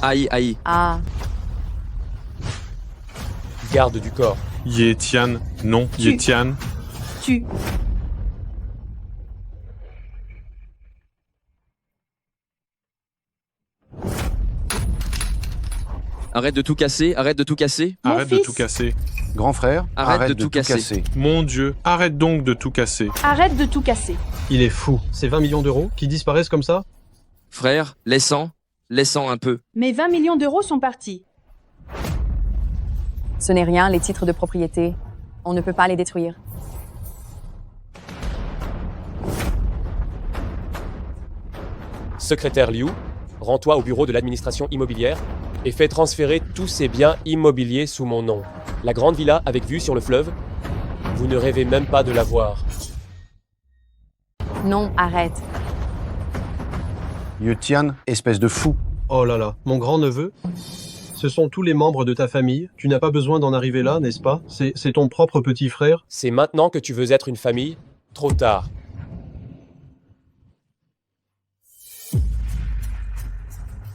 Aïe. Ah. Garde du corps. Yetian, non, Yetian. Tu. Arrête de tout casser. Arrête de tout casser. Grand frère, arrête de tout casser. Mon Dieu, arrête donc de tout casser. Arrête de tout casser. Il est fou. C'est 20 millions d'euros qui disparaissent comme ça? Frère, laissant un peu. Mes 20 millions d'euros sont partis. Ce n'est rien, les titres de propriété. On ne peut pas les détruire. Secrétaire Liu, rends-toi au bureau de l'administration immobilière et fais transférer tous ces biens immobiliers sous mon nom. La grande villa avec vue sur le fleuve, vous ne rêvez même pas de la voir. Non, arrête. Yetian, espèce de fou. Oh là là, mon grand-neveu? Ce sont tous les membres de ta famille. Tu n'as pas besoin d'en arriver là, n'est-ce pas? C'est ton propre petit frère. C'est maintenant que tu veux être une famille? Trop tard.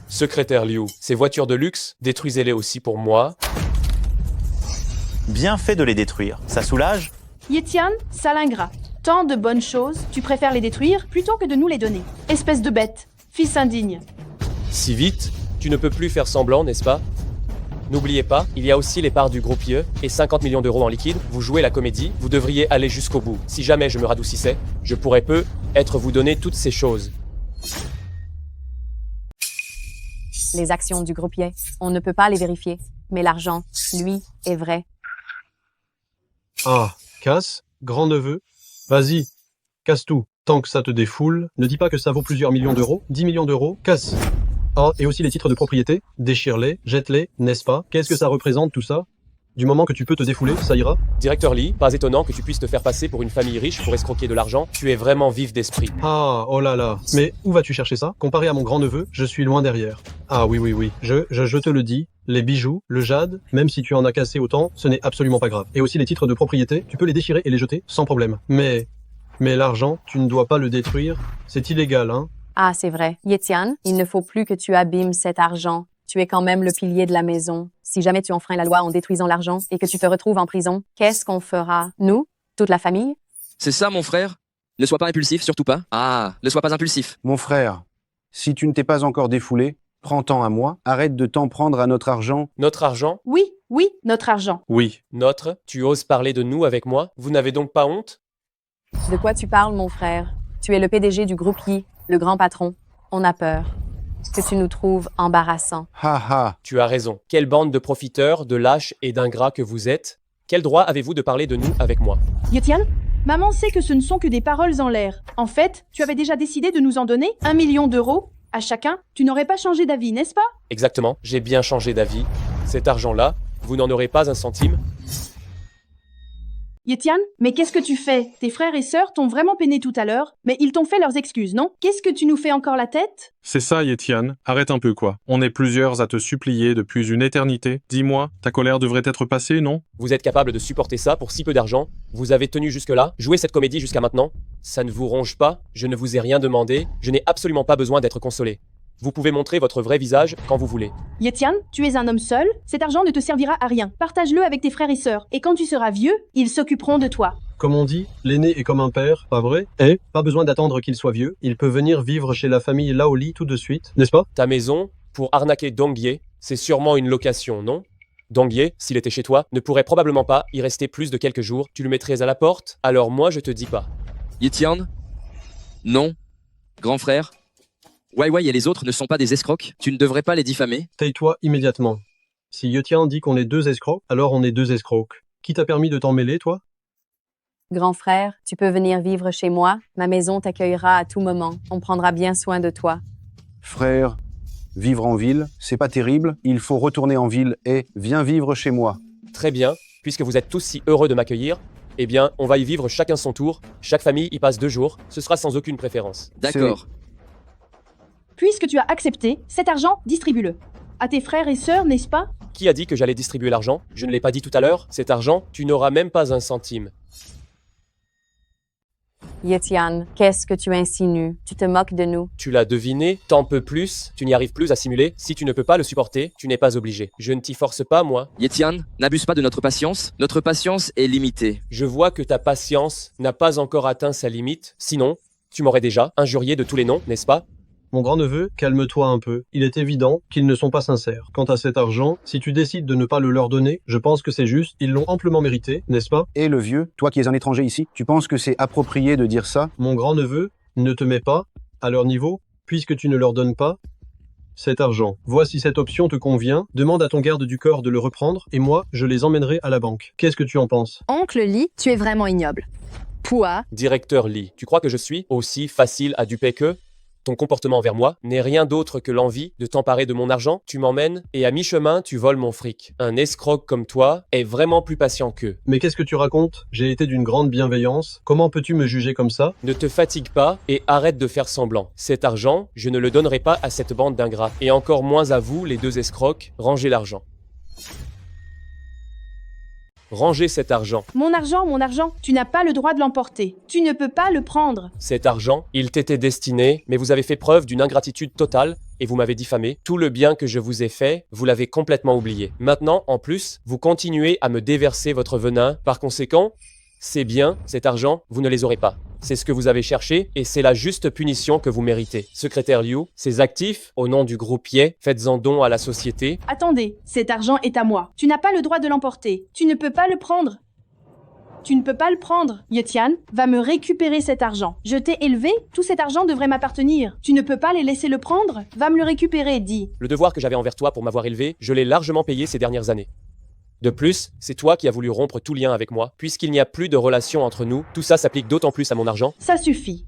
Secrétaire Liu, ces voitures de luxe, détruisez-les aussi pour moi. Bien fait de les détruire. Ça soulage? Yetian, sale ingrat. Tant de bonnes choses, tu préfères les détruire plutôt que de nous les donner. Espèce de bête. Fils indigne. Si vite, tu ne peux plus faire semblant, n'est-ce pas? N'oubliez pas, il y a aussi les parts du groupe IE et 50 millions d'euros en liquide. Vous jouez la comédie, vous devriez aller jusqu'au bout. Si jamais je me radoucissais, je pourrais peut-être vous donner toutes ces choses. Les actions du groupe IE, on ne peut pas les vérifier. Mais l'argent, lui, est vrai. Ah, Cass, grand-neveu, Vas-y, casse tout. Tant que ça te défoule, ne dis pas que ça vaut plusieurs millions d'euros. 10 millions d'euros, casse. Ah, et aussi les titres de propriété, déchire-les, jette-les, n'est-ce pas? Qu'est-ce que ça représente tout ça? Du moment que tu peux te défouler, ça ira? Directeur Lee, pas étonnant que tu puisses te faire passer pour une famille riche pour escroquer de l'argent. Tu es vraiment vif d'esprit. Ah, oh là là. Mais où vas-tu chercher ça? Comparé à mon grand-neveu, je suis loin derrière. Ah oui, oui, oui. Je te le dis, les bijoux, le jade, même si tu en as cassé autant, ce n'est absolument pas grave. Et aussi les titres de propriété, tu peux les déchirer et les jeter sans problème. Mais l'argent, tu ne dois pas le détruire. C'est illégal, hein? Ah, c'est vrai. Yetian, il ne faut plus que tu abîmes cet argent. Tu es quand même le pilier de la maison. Si jamais tu enfreins la loi en détruisant l'argent et que tu te retrouves en prison, qu'est-ce qu'on fera? Nous? Toute la famille? C'est ça, mon frère? Ne sois pas impulsif, surtout pas. Ah, ne sois pas impulsif. Mon frère, si tu ne t'es pas encore défoulé, prends-en à moi, arrête de t'en prendre à notre argent. Notre argent? Oui, notre argent. Oui. Notre? Tu oses parler de nous avec moi? Vous n'avez donc pas honte? De quoi tu parles, mon frère? Tu es le PDG du groupe Yi, le grand patron. On a peur que tu nous trouves embarrassants. Ha ha. Tu as raison. Quelle bande de profiteurs, de lâches et d'ingrats que vous êtes. Quel droit avez-vous de parler de nous avec moi? Yetian, maman sait que ce ne sont que des paroles en l'air. En fait, tu avais déjà décidé de nous en donner 1 million d'euros à chacun. Tu n'aurais pas changé d'avis, n'est-ce pas? Exactement, j'ai bien changé d'avis. Cet argent-là, vous n'en aurez pas un centime. Yetian, mais qu'est-ce que tu fais? Tes frères et sœurs t'ont vraiment peiné tout à l'heure, mais ils t'ont fait leurs excuses, non? Qu'est-ce que tu nous fais encore la tête? C'est ça, Yetian. Arrête un peu, quoi. On est plusieurs à te supplier depuis une éternité. Dis-moi, ta colère devrait être passée, non? Vous êtes capable de supporter ça pour si peu d'argent? Vous avez tenu jusque-là? Joué cette comédie jusqu'à maintenant? Ça ne vous ronge pas? Je ne vous ai rien demandé? Je n'ai absolument pas besoin d'être consolé. Vous pouvez montrer votre vrai visage quand vous voulez. Yetian, tu es un homme seul, cet argent ne te servira à rien. Partage-le avec tes frères et sœurs, et quand tu seras vieux, ils s'occuperont de toi. Comme on dit, l'aîné est comme un père, pas vrai? Eh, pas besoin d'attendre qu'il soit vieux. Il peut venir vivre chez la famille Laoli tout de suite, n'est-ce pas? Ta maison, pour arnaquer Dongye, c'est sûrement une location, non? Dongye, s'il était chez toi, ne pourrait probablement pas y rester plus de quelques jours. Tu le mettrais à la porte? Alors moi, je te dis pas. Yetian? Non. Grand frère? Wai et les autres ne sont pas des escrocs. Tu ne devrais pas les diffamer. Tais-toi immédiatement. Si Yetian dit qu'on est 2 escrocs, alors on est 2 escrocs. Qui t'a permis de t'en mêler, toi? Grand frère, tu peux venir vivre chez moi. Ma maison t'accueillera à tout moment. On prendra bien soin de toi. Frère, vivre en ville, c'est pas terrible. Il faut retourner en ville et viens vivre chez moi. Très bien, puisque vous êtes tous si heureux de m'accueillir, eh bien, on va y vivre chacun son tour. Chaque famille y passe 2 jours. Ce sera sans aucune préférence. D'accord. Puisque tu as accepté, cet argent, distribue-le. À tes frères et sœurs, n'est-ce pas? Qui a dit que j'allais distribuer l'argent? Je ne l'ai pas dit tout à l'heure. Cet argent, tu n'auras même pas un centime. Yetian, qu'est-ce que tu insinues? Tu te moques de nous. Tu l'as deviné, t'en peux plus, tu n'y arrives plus à simuler. Si tu ne peux pas le supporter, tu n'es pas obligé. Je ne t'y force pas, moi. Yetian, n'abuse pas de notre patience. Notre patience est limitée. Je vois que ta patience n'a pas encore atteint sa limite. Sinon, tu m'aurais déjà injurié de tous les noms, n'est-ce pas? Mon grand-neveu, calme-toi un peu. Il est évident qu'ils ne sont pas sincères. Quant à cet argent, si tu décides de ne pas le leur donner, je pense que c'est juste. Ils l'ont amplement mérité, n'est-ce pas? Et le vieux, toi qui es un étranger ici, tu penses que c'est approprié de dire ça? Mon grand-neveu, ne te mets pas à leur niveau, puisque tu ne leur donnes pas cet argent. Vois si cette option te convient, demande à ton garde du corps de le reprendre, et moi, je les emmènerai à la banque. Qu'est-ce que tu en penses? Oncle Lee, tu es vraiment ignoble. Pouah. Directeur Lee, tu crois que je suis aussi facile à duper que? Ton comportement envers moi n'est rien d'autre que l'envie de t'emparer de mon argent, tu m'emmènes, et à mi-chemin, tu voles mon fric. Un escroc comme toi est vraiment plus patient qu'eux. Mais qu'est-ce que tu racontes? J'ai été d'une grande bienveillance. Comment peux-tu me juger comme ça? Ne te fatigue pas et arrête de faire semblant. Cet argent, je ne le donnerai pas à cette bande d'ingrats. Et encore moins à vous, les 2 escrocs. Rangez l'argent. Rangez cet argent. Mon argent, tu n'as pas le droit de l'emporter. Tu ne peux pas le prendre. Cet argent, il t'était destiné, mais vous avez fait preuve d'une ingratitude totale et vous m'avez diffamé. Tout le bien que je vous ai fait, vous l'avez complètement oublié. Maintenant, en plus, vous continuez à me déverser votre venin. Par conséquent, ces biens, cet argent, vous ne les aurez pas. C'est ce que vous avez cherché et c'est la juste punition que vous méritez. Secrétaire Liu, ces actifs, au nom du groupe Ye, faites-en don à la société. Attendez, cet argent est à moi. Tu n'as pas le droit de l'emporter. Tu ne peux pas le prendre. Tu ne peux pas le prendre. Yetian va me récupérer cet argent. Je t'ai élevé, tout cet argent devrait m'appartenir. Tu ne peux pas les laisser le prendre. Va me le récupérer, dis. Le devoir que j'avais envers toi pour m'avoir élevé, je l'ai largement payé ces dernières années. De plus, c'est toi qui as voulu rompre tout lien avec moi. Puisqu'il n'y a plus de relation entre nous, tout ça s'applique d'autant plus à mon argent. Ça suffit.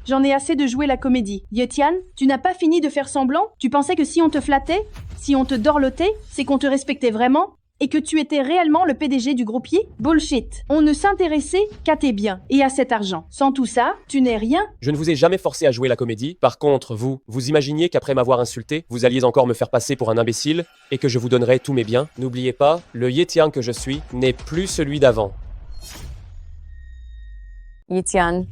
J'en ai assez de jouer la comédie. Yetian, tu n'as pas fini de faire semblant? Tu pensais que si on te flattait, si on te dorlotait, c'est qu'on te respectait vraiment? Et que tu étais réellement le PDG du groupier? Bullshit. On ne s'intéressait qu'à tes biens et à cet argent. Sans tout ça, tu n'es rien. Je ne vous ai jamais forcé à jouer la comédie. Par contre, vous imaginiez qu'après m'avoir insulté, vous alliez encore me faire passer pour un imbécile et que je vous donnerais tous mes biens? N'oubliez pas, le Yetian que je suis n'est plus celui d'avant. Yetian,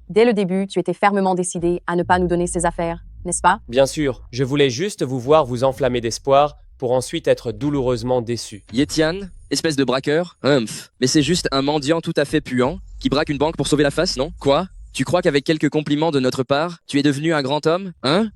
dès le début, tu étais fermement décidé à ne pas nous donner ces affaires, n'est-ce pas? Bien sûr, je voulais juste vous voir vous enflammer d'espoir pour ensuite être douloureusement déçu. Yetian, espèce de braqueur, humph. Mais c'est juste un mendiant tout à fait puant qui braque une banque pour sauver la face, non? Quoi? Tu crois qu'avec quelques compliments de notre part, tu es devenu un grand homme? Hein?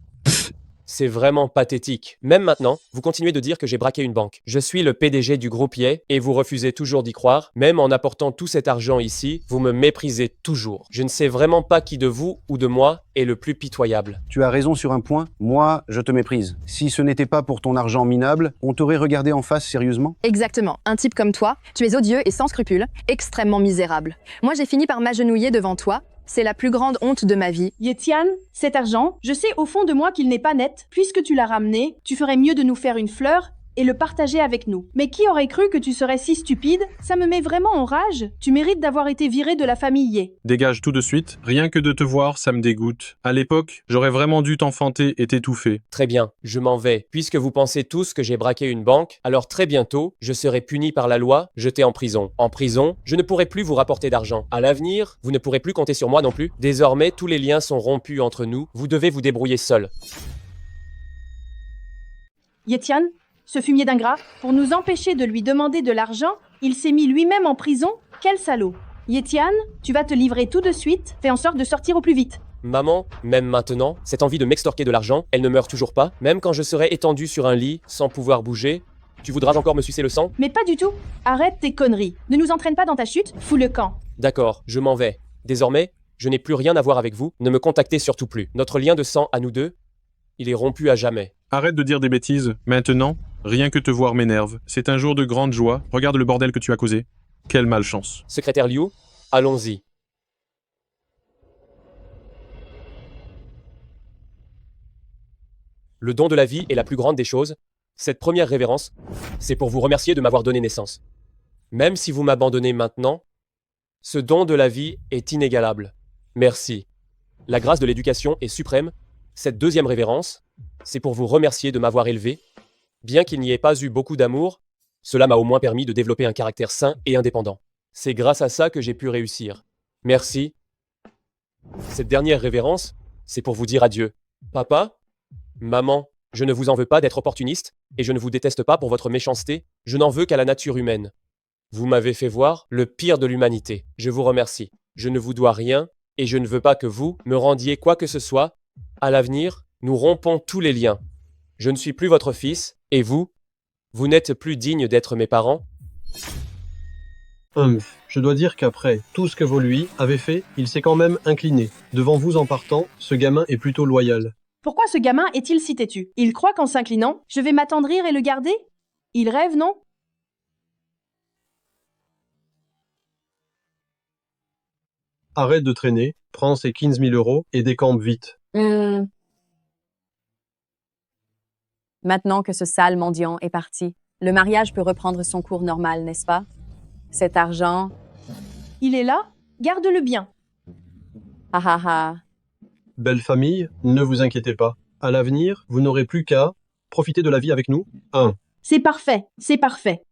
C'est vraiment pathétique. Même maintenant, vous continuez de dire que j'ai braqué une banque. Je suis le PDG du groupe Ye et vous refusez toujours d'y croire. Même en apportant tout cet argent ici, vous me méprisez toujours. Je ne sais vraiment pas qui de vous ou de moi est le plus pitoyable. Tu as raison sur un point, moi, je te méprise. Si ce n'était pas pour ton argent minable, on t'aurait regardé en face sérieusement? Exactement. Un type comme toi, tu es odieux et sans scrupules, extrêmement misérable. Moi, j'ai fini par m'agenouiller devant toi. C'est la plus grande honte de ma vie. Yetian, cet argent, je sais au fond de moi qu'il n'est pas net. Puisque tu l'as ramené, tu ferais mieux de nous faire une fleur et le partager avec nous. Mais qui aurait cru que tu serais si stupide? Ça me met vraiment en rage. Tu mérites d'avoir été viré de la famille Ye. Dégage tout de suite, rien que de te voir, ça me dégoûte. À l'époque, j'aurais vraiment dû t'enfanter et t'étouffer. Très bien, je m'en vais. Puisque vous pensez tous que j'ai braqué une banque, alors très bientôt, je serai puni par la loi, jeté en prison. En prison, je ne pourrai plus vous rapporter d'argent. À l'avenir, vous ne pourrez plus compter sur moi non plus. Désormais, tous les liens sont rompus entre nous. Vous devez vous débrouiller seul. Yetian, ce fumier d'ingrat, pour nous empêcher de lui demander de l'argent, il s'est mis lui-même en prison? Quel salaud! Yetian, tu vas te livrer tout de suite, fais en sorte de sortir au plus vite. Maman, même maintenant, cette envie de m'extorquer de l'argent, elle ne meurt toujours pas. Même quand je serai étendu sur un lit, sans pouvoir bouger, tu voudras encore me sucer le sang? Mais pas du tout. Arrête tes conneries. Ne nous entraîne pas dans ta chute, fous le camp. D'accord, je m'en vais. Désormais, je n'ai plus rien à voir avec vous, ne me contactez surtout plus. Notre lien de sang à nous deux, il est rompu à jamais. Arrête de dire des bêtises. Maintenant, rien que te voir m'énerve. C'est un jour de grande joie. Regarde le bordel que tu as causé. Quelle malchance. Secrétaire Liu, allons-y. Le don de la vie est la plus grande des choses. Cette première révérence, c'est pour vous remercier de m'avoir donné naissance. Même si vous m'abandonnez maintenant, ce don de la vie est inégalable. Merci. La grâce de l'éducation est suprême. Cette deuxième révérence, c'est pour vous remercier de m'avoir élevé. Bien qu'il n'y ait pas eu beaucoup d'amour, cela m'a au moins permis de développer un caractère sain et indépendant. C'est grâce à ça que j'ai pu réussir. Merci. Cette dernière révérence, c'est pour vous dire adieu. Papa, maman, je ne vous en veux pas d'être opportuniste, et je ne vous déteste pas pour votre méchanceté, je n'en veux qu'à la nature humaine. Vous m'avez fait voir le pire de l'humanité. Je vous remercie. Je ne vous dois rien, et je ne veux pas que vous me rendiez quoi que ce soit. À l'avenir, nous rompons tous les liens. Je ne suis plus votre fils, et vous n'êtes plus digne d'être mes parents. Je dois dire qu'après tout ce que vous lui avez fait, il s'est quand même incliné. Devant vous en partant, ce gamin est plutôt loyal. Pourquoi ce gamin est-il si têtu? Il croit qu'en s'inclinant, je vais m'attendrir et le garder? Il rêve, non? Arrête de traîner, prends ces 15 000 € et décampe vite. Maintenant que ce sale mendiant est parti, le mariage peut reprendre son cours normal, n'est-ce pas? Cet argent... Il est là? Garde-le bien. Ah ah ah. Belle famille, ne vous inquiétez pas. À l'avenir, vous n'aurez plus qu'à profiter de la vie avec nous. C'est parfait, c'est parfait.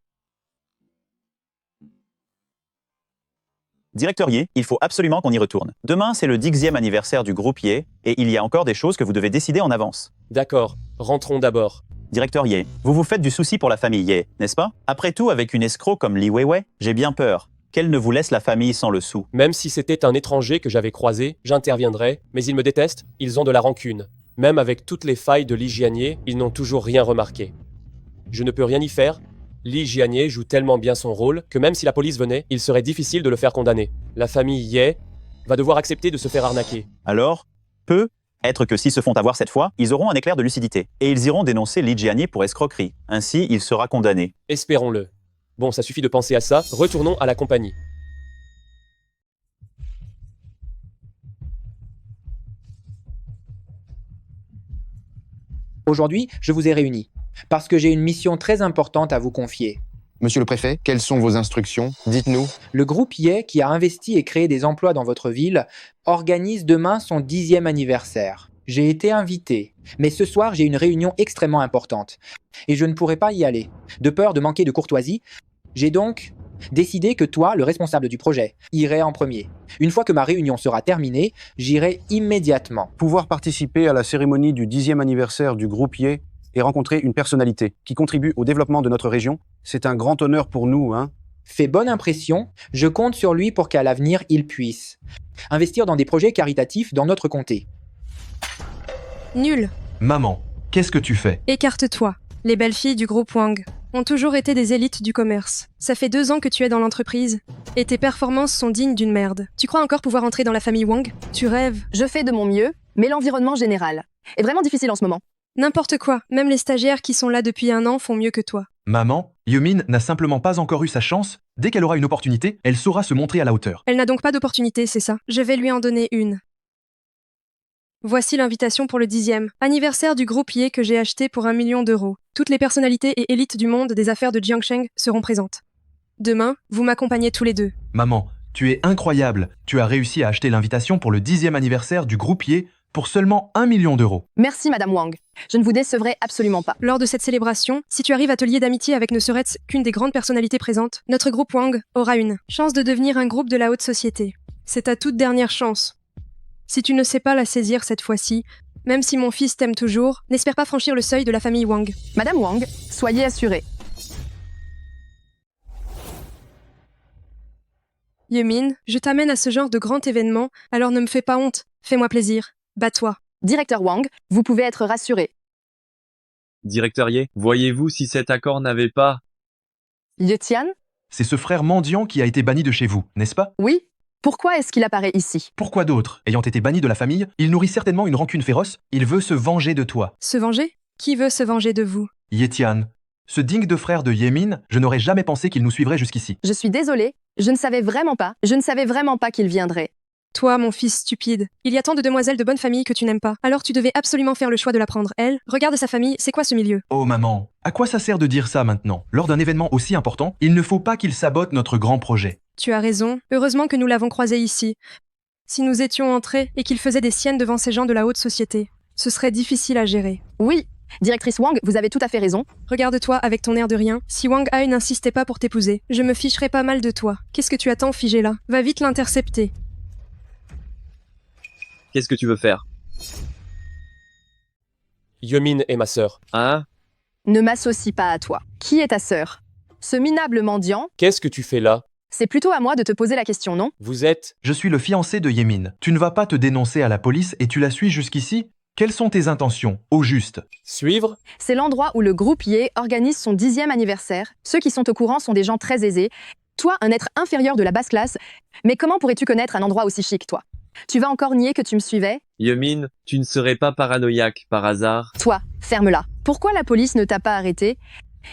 Directeur Ye, il faut absolument qu'on y retourne. Demain, c'est le 10e anniversaire du groupe Ye, et il y a encore des choses que vous devez décider en avance. D'accord, rentrons d'abord. Directeur Ye, vous vous faites du souci pour la famille Ye, n'est-ce pas? Après tout, avec une escroc comme Li Weiwei, j'ai bien peur qu'elle ne vous laisse la famille sans le sou. Même si c'était un étranger que j'avais croisé, j'interviendrais, mais ils me détestent, ils ont de la rancune. Même avec toutes les failles de Li Jianye, ils n'ont toujours rien remarqué. Je ne peux rien y faire. Li Jianye joue tellement bien son rôle que même si la police venait, il serait difficile de le faire condamner. La famille Ye va devoir accepter de se faire arnaquer. Alors, peu Être que s'ils se font avoir cette fois, ils auront un éclair de lucidité. Et ils iront dénoncer Li Jiani pour escroquerie. Ainsi, il sera condamné. Espérons-le. Bon, ça suffit de penser à ça, retournons à la compagnie. Aujourd'hui, je vous ai réunis parce que j'ai une mission très importante à vous confier. Monsieur le préfet, quelles sont vos instructions? Dites-nous. Le groupe Ye, qui a investi et créé des emplois dans votre ville, organise demain son 10e anniversaire. J'ai été invité, mais ce soir j'ai une réunion extrêmement importante et je ne pourrai pas y aller. De peur de manquer de courtoisie, j'ai donc décidé que toi, le responsable du projet, irais en premier. Une fois que ma réunion sera terminée, j'irai immédiatement. Pouvoir participer à la cérémonie du 10e anniversaire du groupe Ye et rencontrer une personnalité qui contribue au développement de notre région, c'est un grand honneur pour nous, hein. Fait bonne impression, je compte sur lui pour qu'à l'avenir, il puisse investir dans des projets caritatifs dans notre comté. Nul. Maman, qu'est-ce que tu fais? Écarte-toi. Les belles filles du groupe Wang ont toujours été des élites du commerce. Ça fait 2 ans que tu es dans l'entreprise et tes performances sont dignes d'une merde. Tu crois encore pouvoir entrer dans la famille Wang? Tu rêves. Je fais de mon mieux, mais l'environnement général est vraiment difficile en ce moment. N'importe quoi, même les stagiaires qui sont là depuis 1 an font mieux que toi. Maman, Yemin n'a simplement pas encore eu sa chance. Dès qu'elle aura une opportunité, elle saura se montrer à la hauteur. Elle n'a donc pas d'opportunité, c'est ça? Je vais lui en donner une. Voici l'invitation pour le 10e anniversaire du groupe Ye que j'ai acheté pour 1 million d'euros. Toutes les personnalités et élites du monde des affaires de Jiangsheng seront présentes. Demain, vous m'accompagnez tous les deux. Maman, tu es incroyable. Tu as réussi à acheter l'invitation pour le 10e anniversaire du groupe Ye pour seulement 1 million d'euros. Merci Madame Wang. Je ne vous décevrai absolument pas. Lors de cette célébration, si tu arrives à te lier d'amitié avec ne serait-ce qu'une des grandes personnalités présentes, notre groupe Wang aura une chance de devenir un groupe de la haute société. C'est ta toute dernière chance. Si tu ne sais pas la saisir cette fois-ci, même si mon fils t'aime toujours, n'espère pas franchir le seuil de la famille Wang. Madame Wang, soyez assurée. Yemin, je t'amène à ce genre de grand événement, alors ne me fais pas honte. Fais-moi plaisir. Bats-toi. Directeur Wang, vous pouvez être rassuré. Directeur Ye, voyez-vous si cet accord n'avait pas... Ye Tian? C'est ce frère mendiant qui a été banni de chez vous, n'est-ce pas? Oui. Pourquoi est-ce qu'il apparaît ici? Pourquoi d'autre? Ayant été banni de la famille, il nourrit certainement une rancune féroce. Il veut se venger de toi. Se venger? Qui veut se venger de vous? Ye Tian, ce digne de frère de Yemin, je n'aurais jamais pensé qu'il nous suivrait jusqu'ici. Je suis désolée, je ne savais vraiment pas qu'il viendrait. Toi, mon fils stupide, il y a tant de demoiselles de bonne famille que tu n'aimes pas. Alors tu devais absolument faire le choix de la prendre. Elle, regarde sa famille, c'est quoi ce milieu? Oh maman, à quoi ça sert de dire ça maintenant? Lors d'un événement aussi important, il ne faut pas qu'il sabote notre grand projet. Tu as raison, heureusement que nous l'avons croisé ici. Si nous étions entrés et qu'il faisait des siennes devant ces gens de la haute société, ce serait difficile à gérer. Oui, directrice Wang, vous avez tout à fait raison. Regarde-toi avec ton air de rien. Si Wang Hai n'insistait pas pour t'épouser, je me ficherais pas mal de toi. Qu'est-ce que tu attends figé là? Va vite l'intercepter. Qu'est-ce que tu veux faire? Yemin est ma sœur. Hein? Ne m'associe pas à toi. Qui est ta sœur? Ce minable mendiant? Qu'est-ce que tu fais là? C'est plutôt à moi de te poser la question, non? Vous êtes... Je suis le fiancé de Yemin. Tu ne vas pas te dénoncer à la police et tu la suis jusqu'ici? Quelles sont tes intentions, au juste? Suivre? C'est l'endroit où le groupe Ye organise son 10e anniversaire. Ceux qui sont au courant sont des gens très aisés. Toi, un être inférieur de la basse classe. Mais comment pourrais-tu connaître un endroit aussi chic, toi? Tu vas encore nier que tu me suivais? Yemin, tu ne serais pas paranoïaque par hasard? Toi, ferme-la. Pourquoi la police ne t'a pas arrêté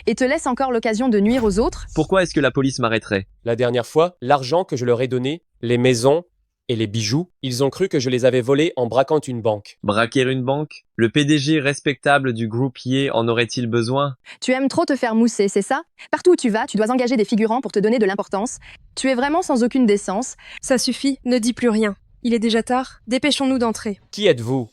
et te laisse encore l'occasion de nuire aux autres? Pourquoi est-ce que la police m'arrêterait? La dernière fois, l'argent que je leur ai donné, les maisons et les bijoux, ils ont cru que je les avais volés en braquant une banque. Braquer une banque? Le PDG respectable du groupe Ye en aurait-il besoin? Tu aimes trop te faire mousser, c'est ça? Partout où tu vas, tu dois engager des figurants pour te donner de l'importance. Tu es vraiment sans aucune décence. Ça suffit, ne dis plus rien. Il est déjà tard, dépêchons-nous d'entrer. Qui êtes-vous?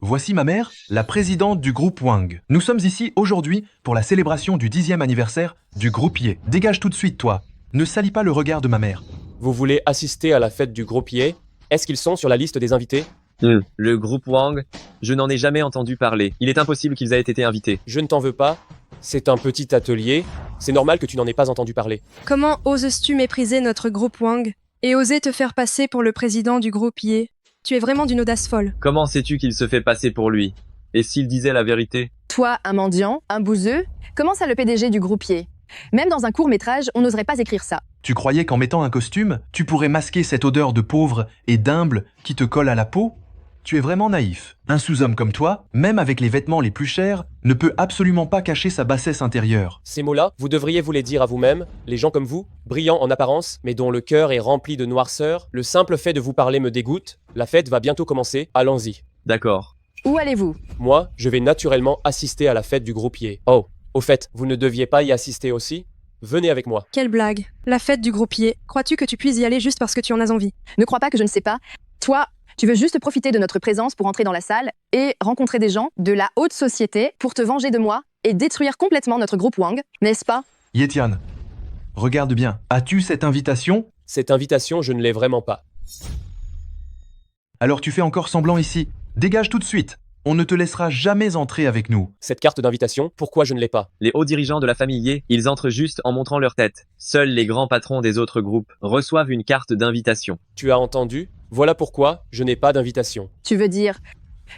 Voici ma mère, la présidente du groupe Wang. Nous sommes ici aujourd'hui pour la célébration du 10e anniversaire du groupe Ye. Dégage tout de suite, toi. Ne salis pas le regard de ma mère. Vous voulez assister à la fête du groupe Ye? Est-ce qu'ils sont sur la liste des invités? Le groupe Wang, je n'en ai jamais entendu parler. Il est impossible qu'ils aient été invités. Je ne t'en veux pas. C'est un petit atelier. C'est normal que tu n'en aies pas entendu parler. Comment oses-tu mépriser notre groupe Wang et oser te faire passer pour le président du groupe Ye? Tu es vraiment d'une audace folle. Comment sais-tu qu'il se fait passer pour lui? Et s'il disait la vérité? Toi, un mendiant, un bouseux? Comment ça le PDG du groupe Ye? Même dans un court-métrage, on n'oserait pas écrire ça. Tu croyais qu'en mettant un costume, tu pourrais masquer cette odeur de pauvre et d'humble qui te colle à la peau? tu es vraiment naïf. Un sous-homme comme toi, même avec les vêtements les plus chers, ne peut absolument pas cacher sa bassesse intérieure. Ces mots-là, vous devriez vous les dire à vous-même, les gens comme vous, brillants en apparence, mais dont le cœur est rempli de noirceur, le simple fait de vous parler me dégoûte, la fête va bientôt commencer, allons-y. D'accord. Où allez-vous? Moi, je vais naturellement assister à la fête du groupier. Oh, au fait, vous ne deviez pas y assister aussi? Venez avec moi. Quelle blague. La fête du groupier. Crois-tu que tu puisses y aller juste parce que tu en as envie? Ne crois pas que je ne sais pas. Toi, tu veux juste profiter de notre présence pour entrer dans la salle et rencontrer des gens de la haute société pour te venger de moi et détruire complètement notre groupe Wang, n'est-ce pas? Yetian, regarde bien. As-tu cette invitation? Cette invitation, je ne l'ai vraiment pas. Alors tu fais encore semblant ici. Dégage tout de suite. On ne te laissera jamais entrer avec nous. Cette carte d'invitation, pourquoi je ne l'ai pas? Les hauts dirigeants de la famille Ye, ils entrent juste en montrant leur tête. Seuls les grands patrons des autres groupes reçoivent une carte d'invitation. Tu as entendu? Voilà pourquoi je n'ai pas d'invitation. Tu veux dire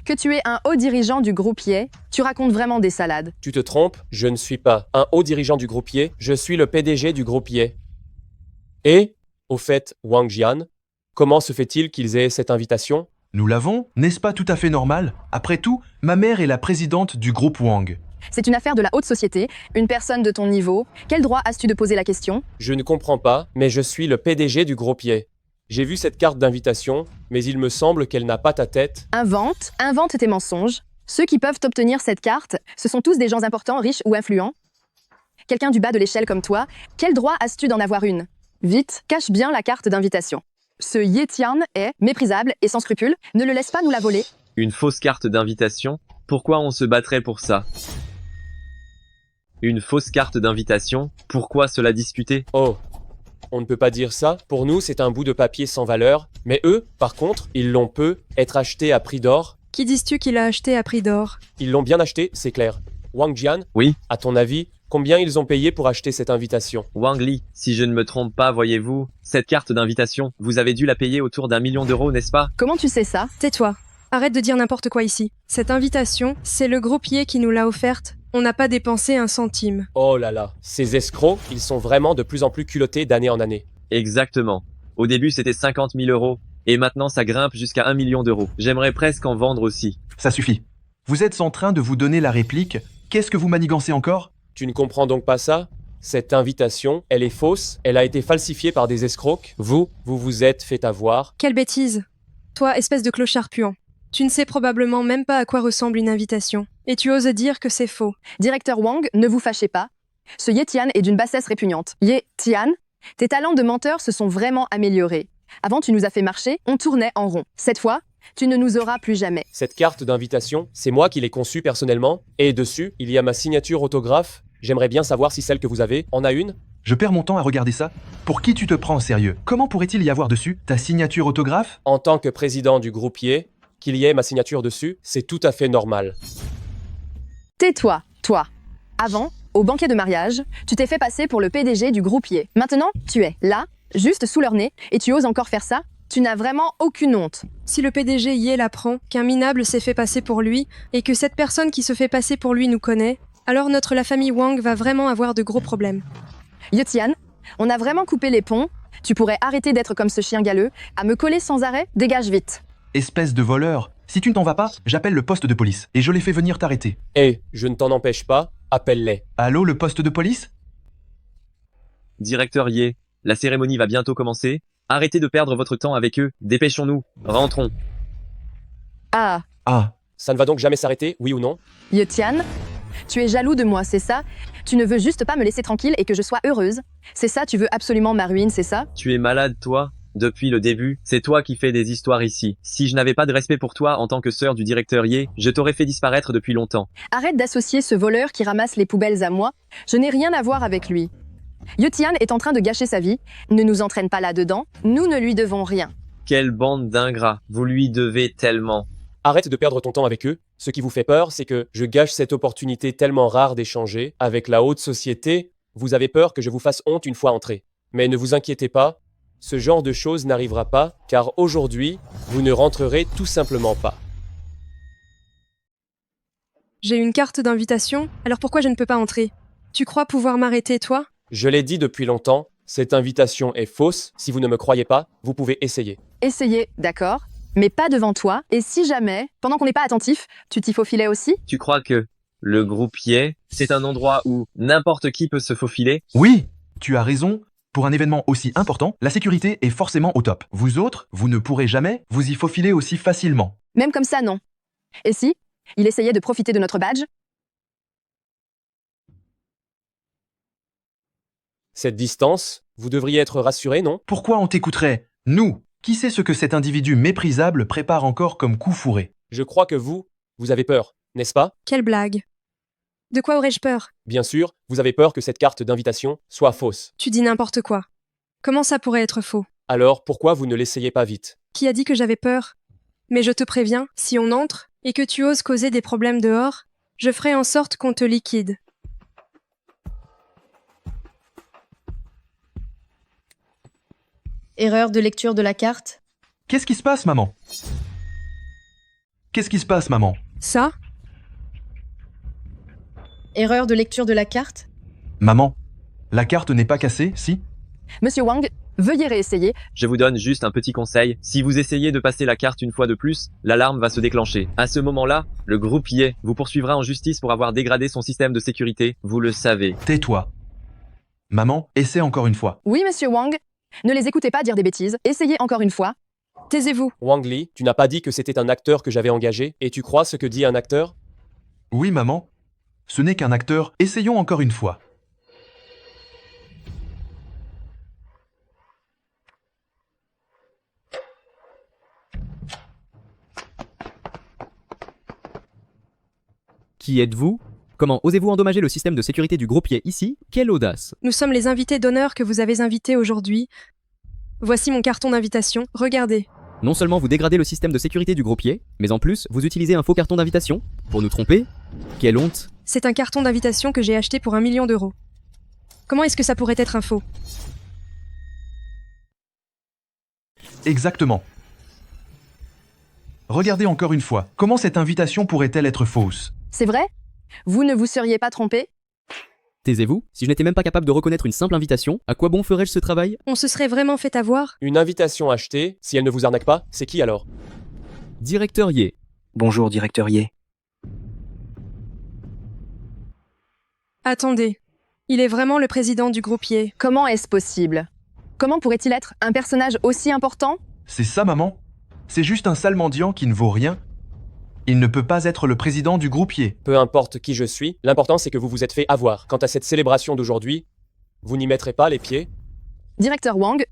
que tu es un haut dirigeant du groupe Ye? Tu racontes vraiment des salades. Tu te trompes, je ne suis pas un haut dirigeant du groupe Ye, je suis le PDG du groupe Ye. Et, au fait, Wang Jian, comment se fait-il qu'ils aient cette invitation? Nous l'avons, n'est-ce pas tout à fait normal? Après tout, ma mère est la présidente du groupe Wang. C'est une affaire de la haute société, une personne de ton niveau. Quel droit as-tu de poser la question? Je ne comprends pas, mais je suis le PDG du groupe Ye. J'ai vu cette carte d'invitation, mais il me semble qu'elle n'a pas ta tête. Invente tes mensonges. Ceux qui peuvent obtenir cette carte, ce sont tous des gens importants, riches ou influents. Quelqu'un du bas de l'échelle comme toi, quel droit as-tu d'en avoir une? Vite, cache bien la carte d'invitation. Ce Yetian est méprisable et sans scrupules. Ne le laisse pas nous la voler. Une fausse carte d'invitation? Pourquoi on se battrait pour ça? Une fausse carte d'invitation? Pourquoi cela discuter? Oh, on ne peut pas dire ça. Pour nous, c'est un bout de papier sans valeur. Mais eux, par contre, ils l'ont peut être acheté à prix d'or. Qui dis-tu qu'il a acheté à prix d'or? Ils l'ont bien acheté, c'est clair. Wang Jian? Oui. À ton avis, combien ils ont payé pour acheter cette invitation? Wang Li, si je ne me trompe pas, voyez-vous, cette carte d'invitation, vous avez dû la payer autour d'1 million d'euros, n'est-ce pas? Comment tu sais ça? Tais-toi. Arrête de dire n'importe quoi ici. Cette invitation, c'est le groupe Ye qui nous l'a offerte. On n'a pas dépensé un centime. Oh là là, ces escrocs, ils sont vraiment de plus en plus culottés d'année en année. Exactement. Au début, c'était 50 000 euros. Et maintenant, ça grimpe jusqu'à 1 million d'euros. J'aimerais presque en vendre aussi. Ça suffit. Vous êtes en train de vous donner la réplique. Qu'est-ce que vous manigancez encore? Tu ne comprends donc pas ça? Cette invitation, elle est fausse, elle a été falsifiée par des escrocs. Vous vous êtes fait avoir. Quelle bêtise. Toi, espèce de clochard puant. Tu ne sais probablement même pas à quoi ressemble une invitation. Et tu oses dire que c'est faux. Directeur Wang, ne vous fâchez pas. Ce Yetian est d'une bassesse répugnante. Yetian, tes talents de menteur se sont vraiment améliorés. Avant, tu nous as fait marcher, on tournait en rond. Cette fois, tu ne nous auras plus jamais. Cette carte d'invitation, c'est moi qui l'ai conçue personnellement. Et dessus, il y a ma signature autographe. J'aimerais bien savoir si celle que vous avez en a une. Je perds mon temps à regarder ça. Pour qui tu te prends au sérieux? Comment pourrait-il y avoir dessus ta signature autographe? En tant que président du groupe Ye, qu'il y ait ma signature dessus, c'est tout à fait normal. Tais-toi, toi. Avant, au banquet de mariage, tu t'es fait passer pour le PDG du groupe Ye. Maintenant, tu es là, juste sous leur nez, et tu oses encore faire ça? Tu n'as vraiment aucune honte. Si le PDG Ye l'apprend, qu'un minable s'est fait passer pour lui, et que cette personne qui se fait passer pour lui nous connaît, alors la famille Wang va vraiment avoir de gros problèmes. Yetian, on a vraiment coupé les ponts. Tu pourrais arrêter d'être comme ce chien galeux, à me coller sans arrêt. Dégage vite. Espèce de voleur. Si tu ne t'en vas pas, j'appelle le poste de police et je les fais venir t'arrêter. Je ne t'en empêche pas, appelle-les. Allô, le poste de police? Directeur Ye, la cérémonie va bientôt commencer. Arrêtez de perdre votre temps avec eux. Dépêchons-nous. Rentrons. Ah. Ça ne va donc jamais s'arrêter, oui ou non? Yetian, tu es jaloux de moi, c'est ça? Tu ne veux juste pas me laisser tranquille et que je sois heureuse? C'est ça, tu veux absolument ma ruine, c'est ça? Tu es malade, toi? Depuis le début, c'est toi qui fais des histoires ici. Si je n'avais pas de respect pour toi en tant que sœur du directeur Ye, je t'aurais fait disparaître depuis longtemps. Arrête d'associer ce voleur qui ramasse les poubelles à moi. Je n'ai rien à voir avec lui. Yetian est en train de gâcher sa vie. Ne nous entraîne pas là-dedans. Nous ne lui devons rien. Quelle bande d'ingrats. Vous lui devez tellement. Arrête de perdre ton temps avec eux. Ce qui vous fait peur, c'est que je gâche cette opportunité tellement rare d'échanger avec la haute société. Vous avez peur que je vous fasse honte une fois entré. Mais ne vous inquiétez pas, ce genre de choses n'arrivera pas, car aujourd'hui, vous ne rentrerez tout simplement pas. J'ai une carte d'invitation, alors pourquoi je ne peux pas entrer? Tu crois pouvoir m'arrêter, toi? Je l'ai dit depuis longtemps, cette invitation est fausse. Si vous ne me croyez pas, vous pouvez essayer. Essayez, d'accord? Mais pas devant toi. Et si jamais, pendant qu'on n'est pas attentif, tu t'y faufilais aussi? Tu crois que le groupe Yé, c'est un endroit où n'importe qui peut se faufiler? Oui, tu as raison. Pour un événement aussi important, la sécurité est forcément au top. Vous autres, vous ne pourrez jamais vous y faufiler aussi facilement. Même comme ça, non. Et si il essayait de profiter de notre badge? Cette distance, vous devriez être rassuré, non? Pourquoi on t'écouterait? Nous, qui sait ce que cet individu méprisable prépare encore comme coup fourré? Je crois que vous avez peur, n'est-ce pas? Quelle blague. De quoi aurais-je peur? Bien sûr, vous avez peur que cette carte d'invitation soit fausse. Tu dis n'importe quoi. Comment ça pourrait être faux? Alors, pourquoi vous ne l'essayez pas vite? Qui a dit que j'avais peur? Mais je te préviens, si on entre, et que tu oses causer des problèmes dehors, je ferai en sorte qu'on te liquide. Erreur de lecture de la carte. Qu'est-ce qui se passe, maman? Qu'est-ce qui se passe, maman? Ça? Erreur de lecture de la carte. Maman, la carte n'est pas cassée, si? Monsieur Wang, veuillez réessayer. Je vous donne juste un petit conseil. Si vous essayez de passer la carte une fois de plus, l'alarme va se déclencher. À ce moment-là, le groupe Yé vous poursuivra en justice pour avoir dégradé son système de sécurité. Vous le savez. Tais-toi. Maman, essaie encore une fois. Oui, monsieur Wang. Ne les écoutez pas dire des bêtises. Essayez encore une fois. Taisez-vous. Wang Li, tu n'as pas dit que c'était un acteur que j'avais engagé, et tu crois ce que dit un acteur? Oui, maman. Ce n'est qu'un acteur. Essayons encore une fois. Qui êtes-vous? Comment osez-vous endommager le système de sécurité du groupe Yé ici? Quelle audace! Nous sommes les invités d'honneur que vous avez invités aujourd'hui. Voici mon carton d'invitation. Regardez. Non seulement vous dégradez le système de sécurité du groupe Yé, mais en plus, vous utilisez un faux carton d'invitation pour nous tromper? Quelle honte! C'est un carton d'invitation que j'ai acheté pour 1 million d'euros. Comment est-ce que ça pourrait être un faux? Exactement. Regardez encore une fois. Comment cette invitation pourrait-elle être fausse? C'est vrai? Vous ne vous seriez pas trompé? Taisez-vous, si je n'étais même pas capable de reconnaître une simple invitation, à quoi bon ferais-je ce travail? On se serait vraiment fait avoir? Une invitation achetée, si elle ne vous arnaque pas, c'est qui alors? Directeur Yé. Bonjour, directeur Yé. Attendez. Il est vraiment le président du groupe Yé. Comment est-ce possible? Comment pourrait-il être un personnage aussi important? C'est ça, maman? C'est juste un sale mendiant qui ne vaut rien. Il ne peut pas être le président du groupe Yé. Peu importe qui je suis, l'important c'est que vous vous êtes fait avoir. Quant à cette célébration d'aujourd'hui, vous n'y mettrez pas les pieds? Directeur Wang,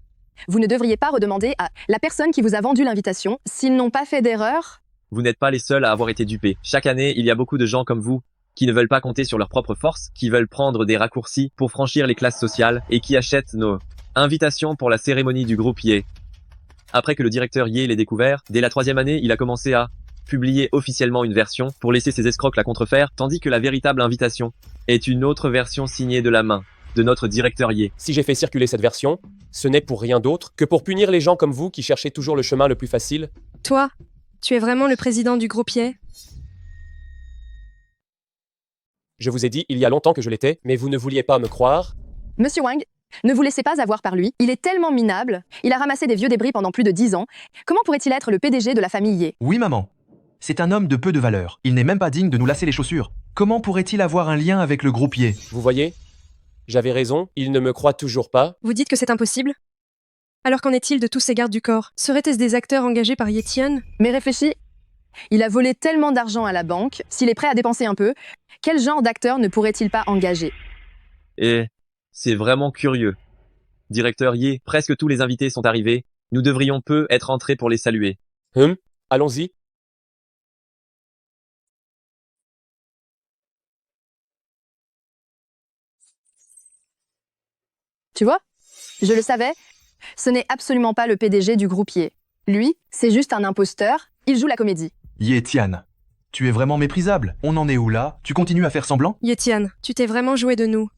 vous ne devriez pas redemander à la personne qui vous a vendu l'invitation s'ils n'ont pas fait d'erreur? Vous n'êtes pas les seuls à avoir été dupés. Chaque année, il y a beaucoup de gens comme vous qui ne veulent pas compter sur leur propre force, qui veulent prendre des raccourcis pour franchir les classes sociales et qui achètent nos invitations pour la cérémonie du groupe Yé. Après que le directeur Yé l'ait découvert, dès la 3e année, il a commencé à publier officiellement une version pour laisser ses escrocs la contrefaire, tandis que la véritable invitation est une autre version signée de la main de notre directeur Yé. Si j'ai fait circuler cette version, ce n'est pour rien d'autre que pour punir les gens comme vous qui cherchez toujours le chemin le plus facile. Toi, tu es vraiment le président du groupe Yé? Je vous ai dit il y a longtemps que je l'étais, mais vous ne vouliez pas me croire. Monsieur Wang, ne vous laissez pas avoir par lui. Il est tellement minable. Il a ramassé des vieux débris pendant plus de 10 ans. Comment pourrait-il être le PDG de la famille Yé? Oui, maman. C'est un homme de peu de valeur. Il n'est même pas digne de nous lasser les chaussures. Comment pourrait-il avoir un lien avec le groupe Yé? Vous voyez? J'avais raison, il ne me croit toujours pas. Vous dites que c'est impossible? Alors qu'en est-il de tous ces gardes du corps? Seraient-ce des acteurs engagés par Yetian? Mais réfléchis. Il a volé tellement d'argent à la banque. S'il est prêt à dépenser un peu, quel genre d'acteur ne pourrait-il pas engager? Et c'est vraiment curieux. Directeur Yé, presque tous les invités sont arrivés. Nous devrions peu être entrés pour les saluer. Allons-y. Tu vois? Je le savais. Ce n'est absolument pas le PDG du groupe Yé. Lui, c'est juste un imposteur. Il joue la comédie. Yetian, tu es vraiment méprisable. On en est où là? Tu continues à faire semblant? Yetian, tu t'es vraiment joué de nous.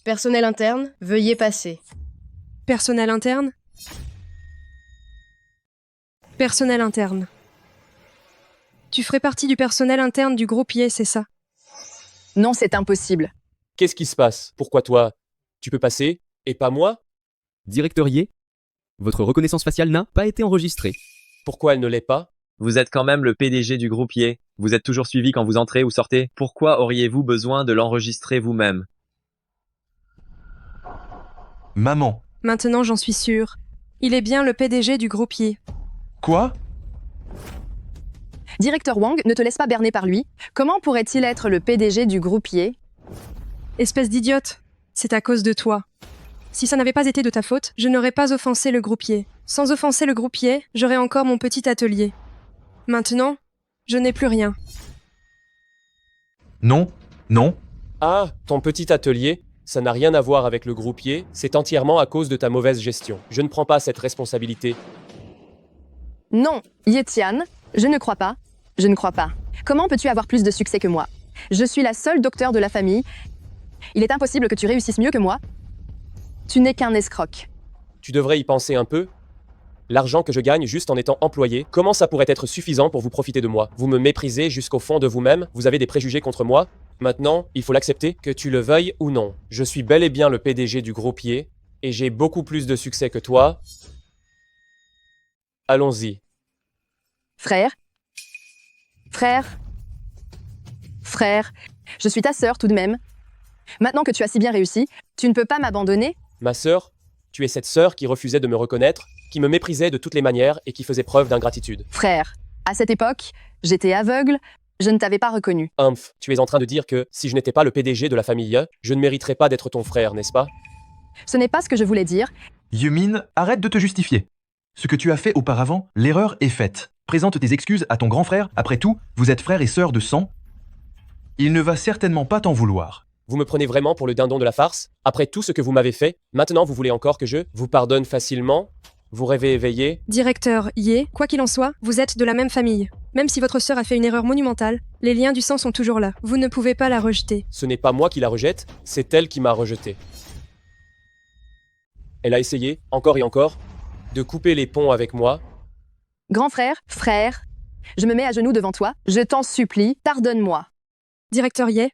Personnel interne, veuillez passer. Personnel interne? Personnel interne. Tu ferais partie du personnel interne du groupe Yé, c'est ça? Non, c'est impossible. Qu'est-ce qui se passe? Pourquoi toi, tu peux passer, et pas moi? Directeur Ye, votre reconnaissance faciale n'a pas été enregistrée. Pourquoi elle ne l'est pas? Vous êtes quand même le PDG du groupe Ye. Vous êtes toujours suivi quand vous entrez ou sortez. Pourquoi auriez-vous besoin de l'enregistrer vous-même? Maman. Maintenant, j'en suis sûre. Il est bien le PDG du groupe Yi. Quoi? Directeur Wang, ne te laisse pas berner par lui. Comment pourrait-il être le PDG du groupe Ye? Espèce d'idiote, c'est à cause de toi. Si ça n'avait pas été de ta faute, je n'aurais pas offensé le groupe Ye. Sans offenser le groupe Ye, j'aurais encore mon petit atelier. Maintenant, je n'ai plus rien. Non, non. Ah, ton petit atelier, ça n'a rien à voir avec le groupier, c'est entièrement à cause de ta mauvaise gestion. Je ne prends pas cette responsabilité. Non, Ye Tian, je ne crois pas. Je ne crois pas. Comment peux-tu avoir plus de succès que moi? Je suis la seule docteure de la famille. Il est impossible que tu réussisses mieux que moi. Tu n'es qu'un escroc. Tu devrais y penser un peu. L'argent que je gagne juste en étant employé, comment ça pourrait être suffisant pour vous profiter de moi? Vous me méprisez jusqu'au fond de vous-même, vous avez des préjugés contre moi. Maintenant, il faut l'accepter, que tu le veuilles ou non. Je suis bel et bien le PDG du groupier, et j'ai beaucoup plus de succès que toi. Allons-y. Frère. Frère, je suis ta sœur tout de même. Maintenant que tu as si bien réussi, tu ne peux pas m'abandonner? Ma sœur, tu es cette sœur qui refusait de me reconnaître, qui me méprisait de toutes les manières et qui faisait preuve d'ingratitude. Frère, à cette époque, j'étais aveugle, je ne t'avais pas reconnu. Humph, tu es en train de dire que si je n'étais pas le PDG de la famille, je ne mériterais pas d'être ton frère, n'est-ce pas? Ce n'est pas ce que je voulais dire. Yumin, arrête de te justifier. Ce que tu as fait auparavant, l'erreur est faite. Présente tes excuses à ton grand frère. Après tout, vous êtes frères et sœurs de sang. Il ne va certainement pas t'en vouloir. Vous me prenez vraiment pour le dindon de la farce? Après tout ce que vous m'avez fait, maintenant vous voulez encore que je vous pardonne facilement? Vous rêvez éveillé? Directeur Ye, quoi qu'il en soit, vous êtes de la même famille. Même si votre sœur a fait une erreur monumentale, les liens du sang sont toujours là. Vous ne pouvez pas la rejeter. Ce n'est pas moi qui la rejette, c'est elle qui m'a rejeté. Elle a essayé, encore et encore, de couper les ponts avec moi. Grand frère, je me mets à genoux devant toi, je t'en supplie, pardonne-moi. Directeur Ye,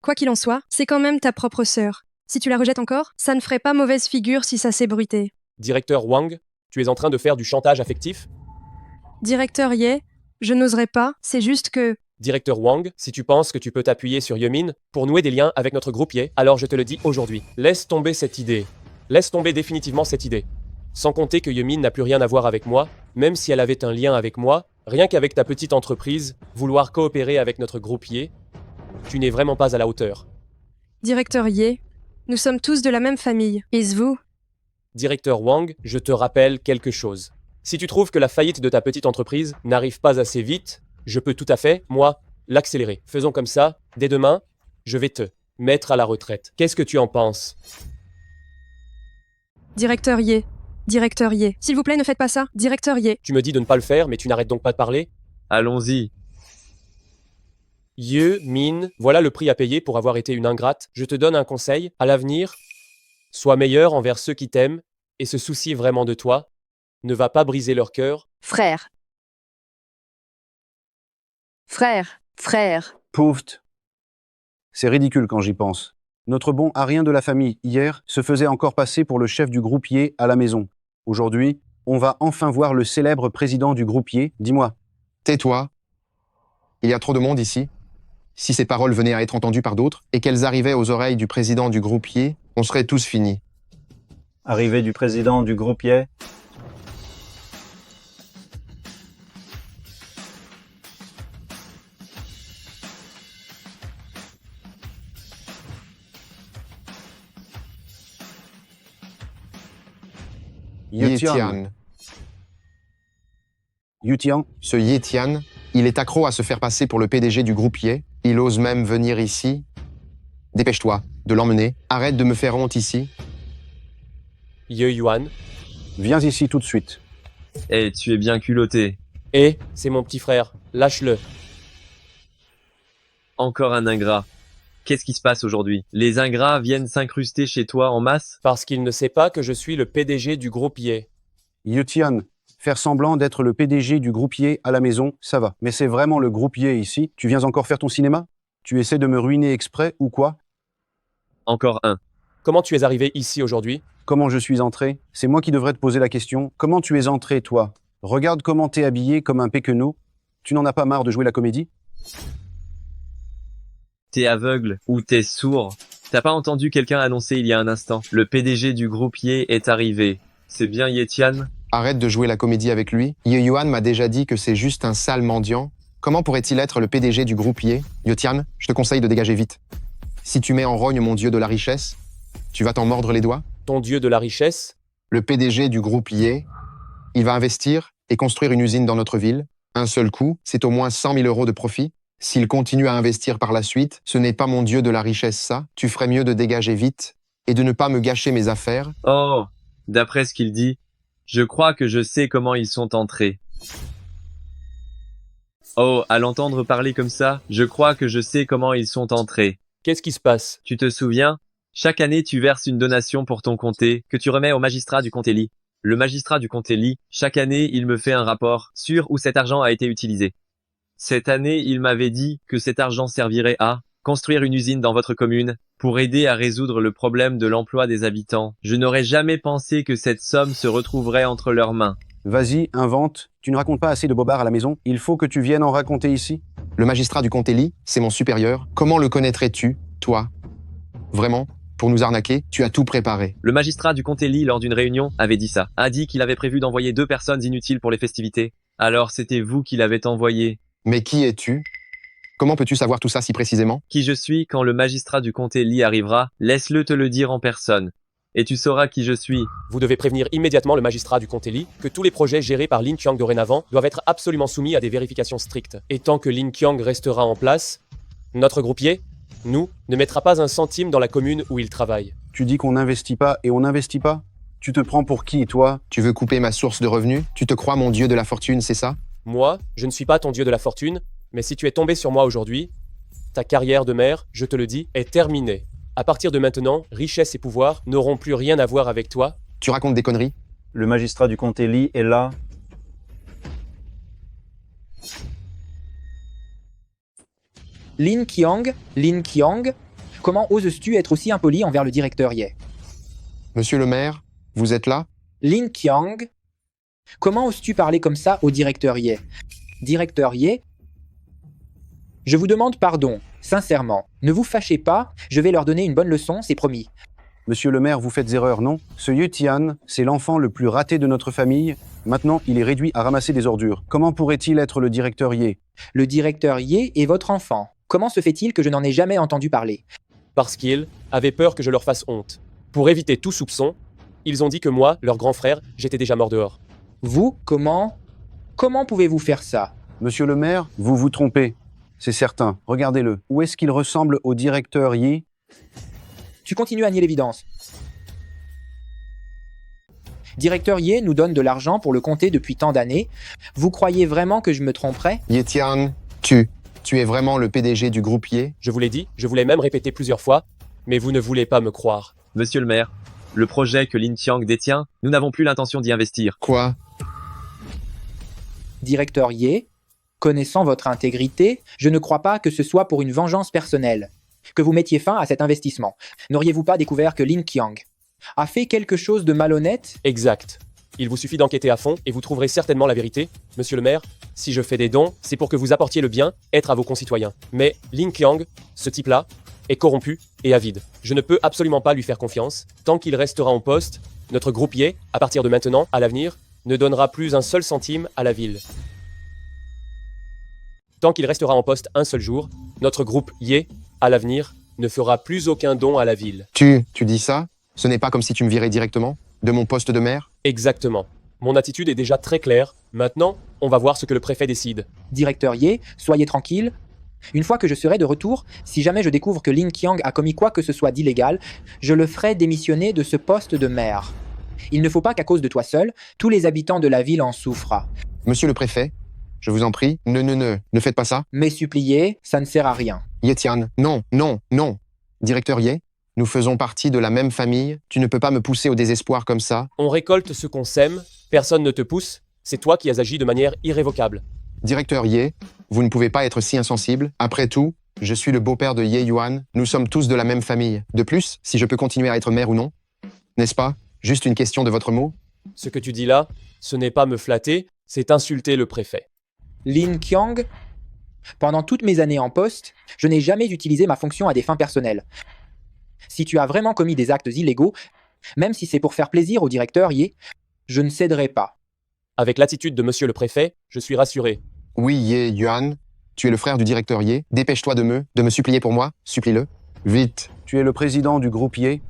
quoi qu'il en soit, c'est quand même ta propre sœur. Si tu la rejettes encore, ça ne ferait pas mauvaise figure si ça s'ébruitait. Directeur Wang, tu es en train de faire du chantage affectif? Directeur Ye, je n'oserais pas, c'est juste que... Directeur Wang, si tu penses que tu peux t'appuyer sur Yumin pour nouer des liens avec notre groupe Ye, alors je te le dis aujourd'hui, laisse tomber cette idée. Laisse tomber définitivement cette idée. Sans compter que Yumin n'a plus rien à voir avec moi, même si elle avait un lien avec moi, rien qu'avec ta petite entreprise, vouloir coopérer avec notre groupe Ye, tu n'es vraiment pas à la hauteur. Directeur Ye, nous sommes tous de la même famille. Is-vous? Directeur Wang, je te rappelle quelque chose. Si tu trouves que la faillite de ta petite entreprise n'arrive pas assez vite, je peux tout à fait, moi, l'accélérer. Faisons comme ça, dès demain, je vais te mettre à la retraite. Qu'est-ce que tu en penses? Directeur Ye, s'il vous plaît, ne faites pas ça. Directeur Ye. Tu me dis de ne pas le faire, mais tu n'arrêtes donc pas de parler? Allons-y. Min, voilà le prix à payer pour avoir été une ingrate. Je te donne un conseil, à l'avenir, sois meilleur envers ceux qui t'aiment et se soucient vraiment de toi. Ne va pas briser leur cœur. Frère. Pouft. C'est ridicule quand j'y pense. Notre bon Arien de la famille, hier, se faisait encore passer pour le chef du groupe Ye à la maison. Aujourd'hui, on va enfin voir le célèbre président du groupe Ye. Dis-moi. Tais-toi. Il y a trop de monde ici. Si ces paroles venaient à être entendues par d'autres et qu'elles arrivaient aux oreilles du président du groupe Ye, on serait tous finis. Arrivée du président du groupe Ye. Ye Tian. Yutian. Ce Ye Tian, il est accro à se faire passer pour le PDG du groupe Ye. Il ose même venir ici. Dépêche-toi de l'emmener. Arrête de me faire honte ici. Ye Yuan. Viens ici tout de suite. Eh, tu es bien culotté. Eh, c'est mon petit frère, lâche-le. Encore un ingrat. Qu'est-ce qui se passe aujourd'hui? Les ingrats viennent s'incruster chez toi en masse? Parce qu'il ne sait pas que je suis le PDG du groupe Ye. Yutian, faire semblant d'être le PDG du groupe Ye à la maison, ça va. Mais c'est vraiment le groupe Ye ici. Tu viens encore faire ton cinéma? Tu essaies de me ruiner exprès ou quoi? Encore un. Comment tu es arrivé ici aujourd'hui? comment je suis entré? C'est moi qui devrais te poser la question. Comment tu es entré, toi? Regarde comment t'es habillé comme un péquenot. Tu n'en as pas marre de jouer la comédie? T'es aveugle ou t'es sourd? T'as pas entendu quelqu'un annoncer il y a un instant? Le PDG du groupe Ye est arrivé. C'est bien Yetian? Arrête de jouer la comédie avec lui. Ye Yuan m'a déjà dit que c'est juste un sale mendiant. Comment pourrait-il être le PDG du groupe Ye? Yotian, je te conseille de dégager vite. Si tu mets en rogne mon dieu de la richesse, tu vas t'en mordre les doigts. Ton dieu de la richesse? Le PDG du groupe Ye, il va investir et construire une usine dans notre ville. Un seul coup, c'est au moins 100 000 euros de profit. S'il continue à investir par la suite, ce n'est pas mon dieu de la richesse ça. Tu ferais mieux de dégager vite et de ne pas me gâcher mes affaires. Oh, d'après ce qu'il dit, je crois que je sais comment ils sont entrés. Oh, à l'entendre parler comme ça, je crois que je sais comment ils sont entrés. Qu'est-ce qui se passe? Tu te souviens? Chaque année, tu verses une donation pour ton comté, que tu remets au magistrat du comté Li. Le magistrat du comté Li, chaque année, il me fait un rapport sur où cet argent a été utilisé. Cette année, il m'avait dit que cet argent servirait à construire une usine dans votre commune pour aider à résoudre le problème de l'emploi des habitants. Je n'aurais jamais pensé que cette somme se retrouverait entre leurs mains. Vas-y, invente. Tu ne racontes pas assez de bobards à la maison. Il faut que tu viennes en raconter ici. Le magistrat du comté Li, c'est mon supérieur. Comment le connaîtrais-tu, toi? Vraiment? Pour nous arnaquer, tu as tout préparé. Le magistrat du comté Li, lors d'une réunion, avait dit ça. A dit qu'il avait prévu d'envoyer 2 personnes inutiles pour les festivités. Alors c'était vous qui l'avez envoyé. Mais qui es-tu? Comment peux-tu savoir tout ça si précisément? Qui je suis quand le magistrat du comté Li arrivera, laisse-le te le dire en personne. Et tu sauras qui je suis. Vous devez prévenir immédiatement le magistrat du comté Li que tous les projets gérés par Lin Qiang dorénavant doivent être absolument soumis à des vérifications strictes. Et tant que Lin Qiang restera en place, notre groupier, nous, ne mettra pas un centime dans la commune où il travaille. Tu dis qu'on n'investit pas et on n'investit pas? Tu te prends pour qui, toi? Tu veux couper ma source de revenus? Tu te crois mon dieu de la fortune, c'est ça? Moi, je ne suis pas ton dieu de la fortune, mais si tu es tombé sur moi aujourd'hui, ta carrière de maire, je te le dis, est terminée. À partir de maintenant, richesse et pouvoir n'auront plus rien à voir avec toi. Tu racontes des conneries? Le magistrat du comté Li est là. Lin Qiang, comment oses-tu être aussi impoli envers le directeur Ye? Monsieur le maire, vous êtes là? Lin Qiang, comment oses-tu parler comme ça au directeur Ye? Directeur Ye, je vous demande pardon, sincèrement. Ne vous fâchez pas, je vais leur donner une bonne leçon, c'est promis. Monsieur le maire, vous faites erreur, non? Ce Yetian, c'est l'enfant le plus raté de notre famille. Maintenant, il est réduit à ramasser des ordures. Comment pourrait-il être le directeur Ye? Le directeur Ye est votre enfant. Comment se fait-il que je n'en ai jamais entendu parler? Parce qu'ils avaient peur que je leur fasse honte. Pour éviter tout soupçon, ils ont dit que moi, leur grand frère, j'étais déjà mort dehors. Vous, comment pouvez-vous faire ça? Monsieur le maire, vous vous trompez. C'est certain. Regardez-le. Où est-ce qu'il ressemble au directeur Ye? Tu continues à nier l'évidence. Directeur Ye nous donne de l'argent pour le comté depuis tant d'années. Vous croyez vraiment que je me tromperais? Yetian, tu es vraiment le PDG du groupe Ye? Je vous l'ai dit, je vous l'ai même répété plusieurs fois, mais vous ne voulez pas me croire. Monsieur le maire, le projet que Lin Qiang détient, nous n'avons plus l'intention d'y investir. Quoi? Directeur Ye, connaissant votre intégrité, je ne crois pas que ce soit pour une vengeance personnelle que vous mettiez fin à cet investissement. N'auriez-vous pas découvert que Lin Qiang a fait quelque chose de malhonnête? Exact. Il vous suffit d'enquêter à fond et vous trouverez certainement la vérité. Monsieur le maire, si je fais des dons, c'est pour que vous apportiez le bien-être à vos concitoyens. Mais Lin Qiang, ce type-là, est corrompu et avide. Je ne peux absolument pas lui faire confiance. Tant qu'il restera en poste, notre groupe Ye, à partir de maintenant, à l'avenir, ne donnera plus un seul centime à la ville. Tant qu'il restera en poste un seul jour, notre groupe Ye, à l'avenir, ne fera plus aucun don à la ville. Tu dis ça? Ce n'est pas comme si tu me virais directement de mon poste de maire? Exactement. Mon attitude est déjà très claire. Maintenant, on va voir ce que le préfet décide. Directeur Ye, soyez tranquille. Une fois que je serai de retour, si jamais je découvre que Lin Qiang a commis quoi que ce soit d'illégal, je le ferai démissionner de ce poste de maire. Il ne faut pas qu'à cause de toi seul, tous les habitants de la ville en souffrent. Monsieur le préfet, je vous en prie, ne faites pas ça. Mais supplier, ça ne sert à rien. Yetian, non. Directeur Ye, nous faisons partie de la même famille. Tu ne peux pas me pousser au désespoir comme ça. On récolte ce qu'on sème, personne ne te pousse, c'est toi qui as agi de manière irrévocable. Directeur Ye, vous ne pouvez pas être si insensible. Après tout, je suis le beau-père de Ye Yuan. Nous sommes tous de la même famille. De plus, si je peux continuer à être maire ou non, n'est-ce pas? Juste une question de votre mot? Ce que tu dis là, ce n'est pas me flatter, c'est insulter le préfet. Lin Qiang, pendant toutes mes années en poste, je n'ai jamais utilisé ma fonction à des fins personnelles. Si tu as vraiment commis des actes illégaux, même si c'est pour faire plaisir au directeur Ye, je ne céderai pas. Avec l'attitude de monsieur le préfet, je suis rassuré. Oui, Ye Yuan, tu es le frère du directeur Ye. Dépêche-toi de me supplier pour moi. Supplie-le. Vite. Tu es le président du groupe Ye.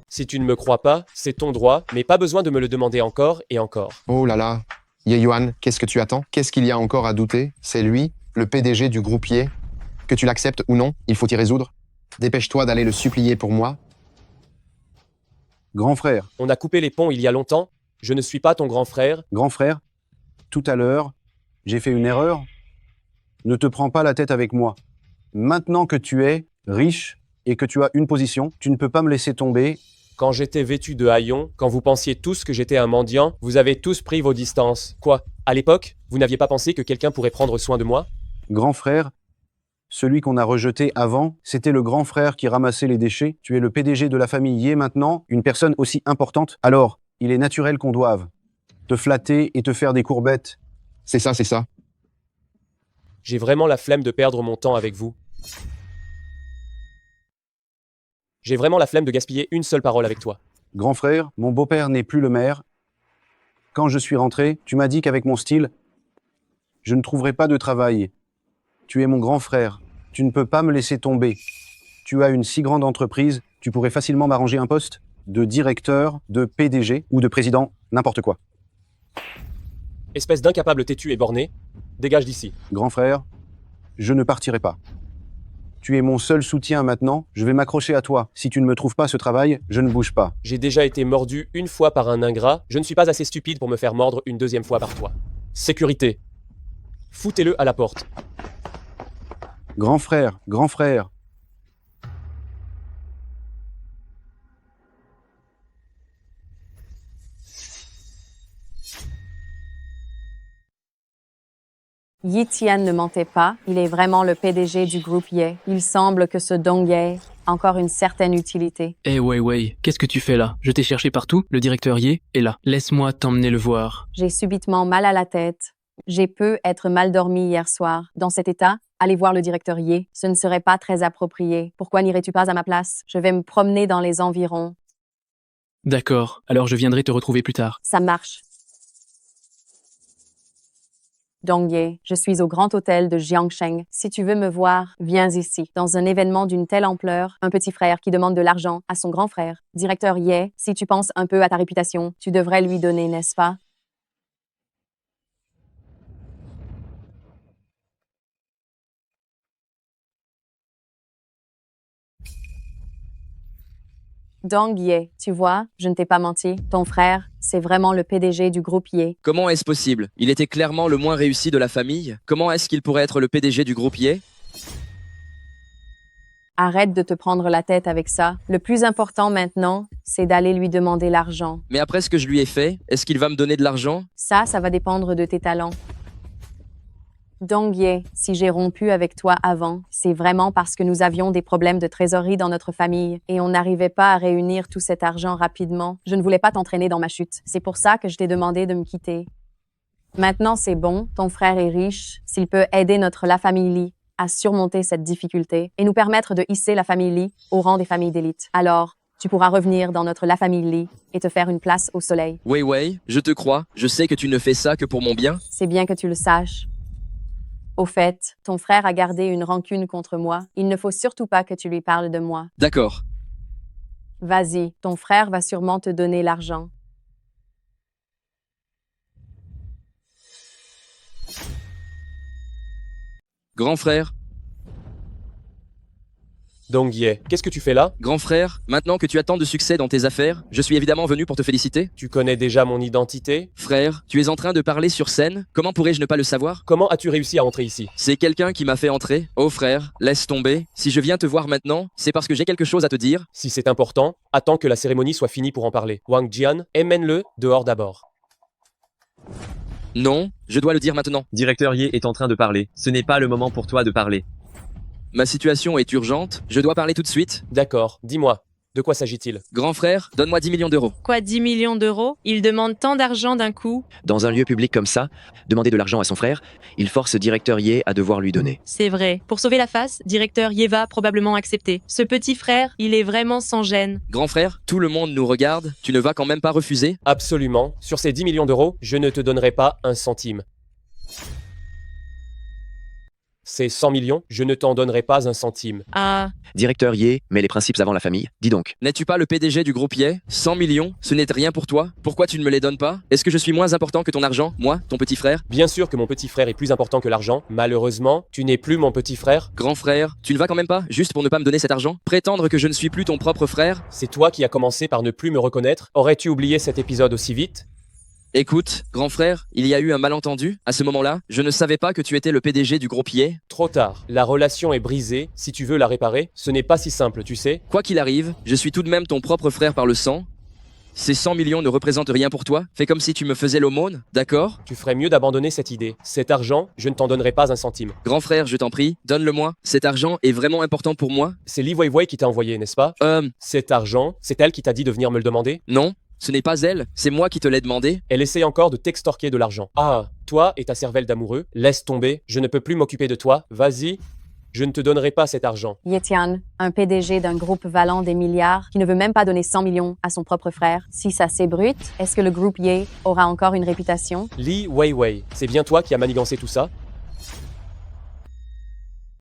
Si tu ne me crois pas, c'est ton droit, mais pas besoin de me le demander encore et encore. Oh là là. Ye Yuan, qu'est-ce que tu attends? Qu'est-ce qu'il y a encore à douter? C'est lui, le PDG du groupe Ye. Que tu l'acceptes ou non, il faut y résoudre. Dépêche-toi d'aller le supplier pour moi. Grand frère. On a coupé les ponts il y a longtemps. Je ne suis pas ton grand frère. Grand frère, tout à l'heure, j'ai fait une erreur. Ne te prends pas la tête avec moi. Maintenant que tu es riche et que tu as une position, tu ne peux pas me laisser tomber. Quand j'étais vêtu de haillons, quand vous pensiez tous que j'étais un mendiant, vous avez tous pris vos distances. Quoi? À l'époque, vous n'aviez pas pensé que quelqu'un pourrait prendre soin de moi? Grand frère, celui qu'on a rejeté avant, c'était le grand frère qui ramassait les déchets. Tu es le PDG de la famille Ye maintenant, une personne aussi importante. Alors, il est naturel qu'on doive te flatter et te faire des courbettes. C'est ça, c'est ça. J'ai vraiment la flemme de perdre mon temps avec vous. J'ai vraiment la flemme de gaspiller une seule parole avec toi. Grand frère, mon beau-père n'est plus le maire. Quand je suis rentré, tu m'as dit qu'avec mon style, je ne trouverai pas de travail. Tu es mon grand frère. Tu ne peux pas me laisser tomber. Tu as une si grande entreprise, tu pourrais facilement m'arranger un poste de directeur, de PDG ou de président, n'importe quoi. Espèce d'incapable têtu et borné, dégage d'ici. Grand frère, je ne partirai pas. Tu es mon seul soutien maintenant, je vais m'accrocher à toi. Si tu ne me trouves pas ce travail, je ne bouge pas. J'ai déjà été mordu une fois par un ingrat, je ne suis pas assez stupide pour me faire mordre une deuxième fois par toi. Sécurité. Foutez-le à la porte. Grand frère, grand frère. Ye Tian ne mentait pas, il est vraiment le PDG du groupe Ye. Il semble que ce Dong Ye a encore une certaine utilité. Eh Wei, qu'est-ce que tu fais là? Je t'ai cherché partout, le directeur Ye est là. Laisse-moi t'emmener le voir. J'ai subitement mal à la tête. J'ai peu être mal dormi hier soir. Dans cet état, aller voir le directeur Ye, ce ne serait pas très approprié. Pourquoi n'irais-tu pas à ma place? Je vais me promener dans les environs. D'accord, alors je viendrai te retrouver plus tard. Ça marche. Dong Ye, je suis au grand hôtel de Jiangsheng. Si tu veux me voir, viens ici. Dans un événement d'une telle ampleur, un petit frère qui demande de l'argent à son grand frère. Directeur Ye, si tu penses un peu à ta réputation, tu devrais lui donner, n'est-ce pas? Dong Ye, tu vois, je ne t'ai pas menti. Ton frère, c'est vraiment le PDG du groupe Ye. Comment est-ce possible? Il était clairement le moins réussi de la famille. Comment est-ce qu'il pourrait être le PDG du groupe Ye? Arrête de te prendre la tête avec ça. Le plus important maintenant, c'est d'aller lui demander l'argent. Mais après ce que je lui ai fait, est-ce qu'il va me donner de l'argent? Ça va dépendre de tes talents. Dong Ye, si j'ai rompu avec toi avant, c'est vraiment parce que nous avions des problèmes de trésorerie dans notre famille et on n'arrivait pas à réunir tout cet argent rapidement. Je ne voulais pas t'entraîner dans ma chute. C'est pour ça que je t'ai demandé de me quitter. Maintenant, c'est bon, ton frère est riche. S'il peut aider notre La Famille Li à surmonter cette difficulté et nous permettre de hisser la famille Li au rang des familles d'élite, alors tu pourras revenir dans notre La Famille Li et te faire une place au soleil. Wei, je te crois. Je sais que tu ne fais ça que pour mon bien. C'est bien que tu le saches. Au fait, ton frère a gardé une rancune contre moi. Il ne faut surtout pas que tu lui parles de moi. D'accord. Vas-y, ton frère va sûrement te donner l'argent. Grand frère. Dong Ye, qu'est-ce que tu fais là? Grand frère, maintenant que tu as tant de succès dans tes affaires, je suis évidemment venu pour te féliciter. Tu connais déjà mon identité? Frère, tu es en train de parler sur scène? Comment pourrais-je ne pas le savoir? Comment as-tu réussi à entrer ici? C'est quelqu'un qui m'a fait entrer. Oh frère, laisse tomber. Si je viens te voir maintenant, c'est parce que j'ai quelque chose à te dire. Si c'est important, attends que la cérémonie soit finie pour en parler. Wang Jian, emmène-le dehors d'abord. Non, je dois le dire maintenant. Directeur Ye est en train de parler. Ce n'est pas le moment pour toi de parler. Ma situation est urgente, je dois parler tout de suite. D'accord, dis-moi. De quoi s'agit-il? Grand frère, donne-moi 10 millions d'euros. Quoi, 10 millions d'euros? Il demande tant d'argent d'un coup. Dans un lieu public comme ça, demander de l'argent à son frère, il force directeur Ye à devoir lui donner. C'est vrai. Pour sauver la face, directeur Ye va probablement accepter. Ce petit frère, il est vraiment sans gêne. Grand frère, tout le monde nous regarde, tu ne vas quand même pas refuser? Absolument. Sur ces 10 millions d'euros, je ne te donnerai pas un centime. Ces 100 millions, je ne t'en donnerai pas un centime. Ah. Directeur Ye, met les principes avant la famille. Dis donc. N'es-tu pas le PDG du groupe Ye? 100 millions, ce n'est rien pour toi? Pourquoi tu ne me les donnes pas? Est-ce que je suis moins important que ton argent, moi, ton petit frère? Bien sûr que mon petit frère est plus important que l'argent. Malheureusement, tu n'es plus mon petit frère. Grand frère, tu ne vas quand même pas, juste pour ne pas me donner cet argent? Prétendre que je ne suis plus ton propre frère? C'est toi qui as commencé par ne plus me reconnaître. Aurais-tu oublié cet épisode aussi vite? Écoute, grand frère, il y a eu un malentendu. À ce moment-là, je ne savais pas que tu étais le PDG du groupe Ye. Trop tard. La relation est brisée. Si tu veux la réparer, ce n'est pas si simple, tu sais. Quoi qu'il arrive, je suis tout de même ton propre frère par le sang. Ces 100 millions ne représentent rien pour toi. Fais comme si tu me faisais l'aumône, d'accord? Tu ferais mieux d'abandonner cette idée. Cet argent, je ne t'en donnerai pas un centime. Grand frère, je t'en prie, donne-le-moi. Cet argent est vraiment important pour moi. C'est Li Weiwei qui t'a envoyé, n'est-ce pas? Cet argent, c'est elle qui t'a dit de venir me le demander? Non. Ce n'est pas elle, c'est moi qui te l'ai demandé. Elle essaie encore de t'extorquer de l'argent. Ah, toi et ta cervelle d'amoureux, laisse tomber, je ne peux plus m'occuper de toi, vas-y, je ne te donnerai pas cet argent. Ye Tian, un PDG d'un groupe valant des milliards qui ne veut même pas donner 100 millions à son propre frère. Si ça c'est brut, est-ce que le groupe Ye aura encore une réputation? Li Weiwei, c'est bien toi qui as manigancé tout ça?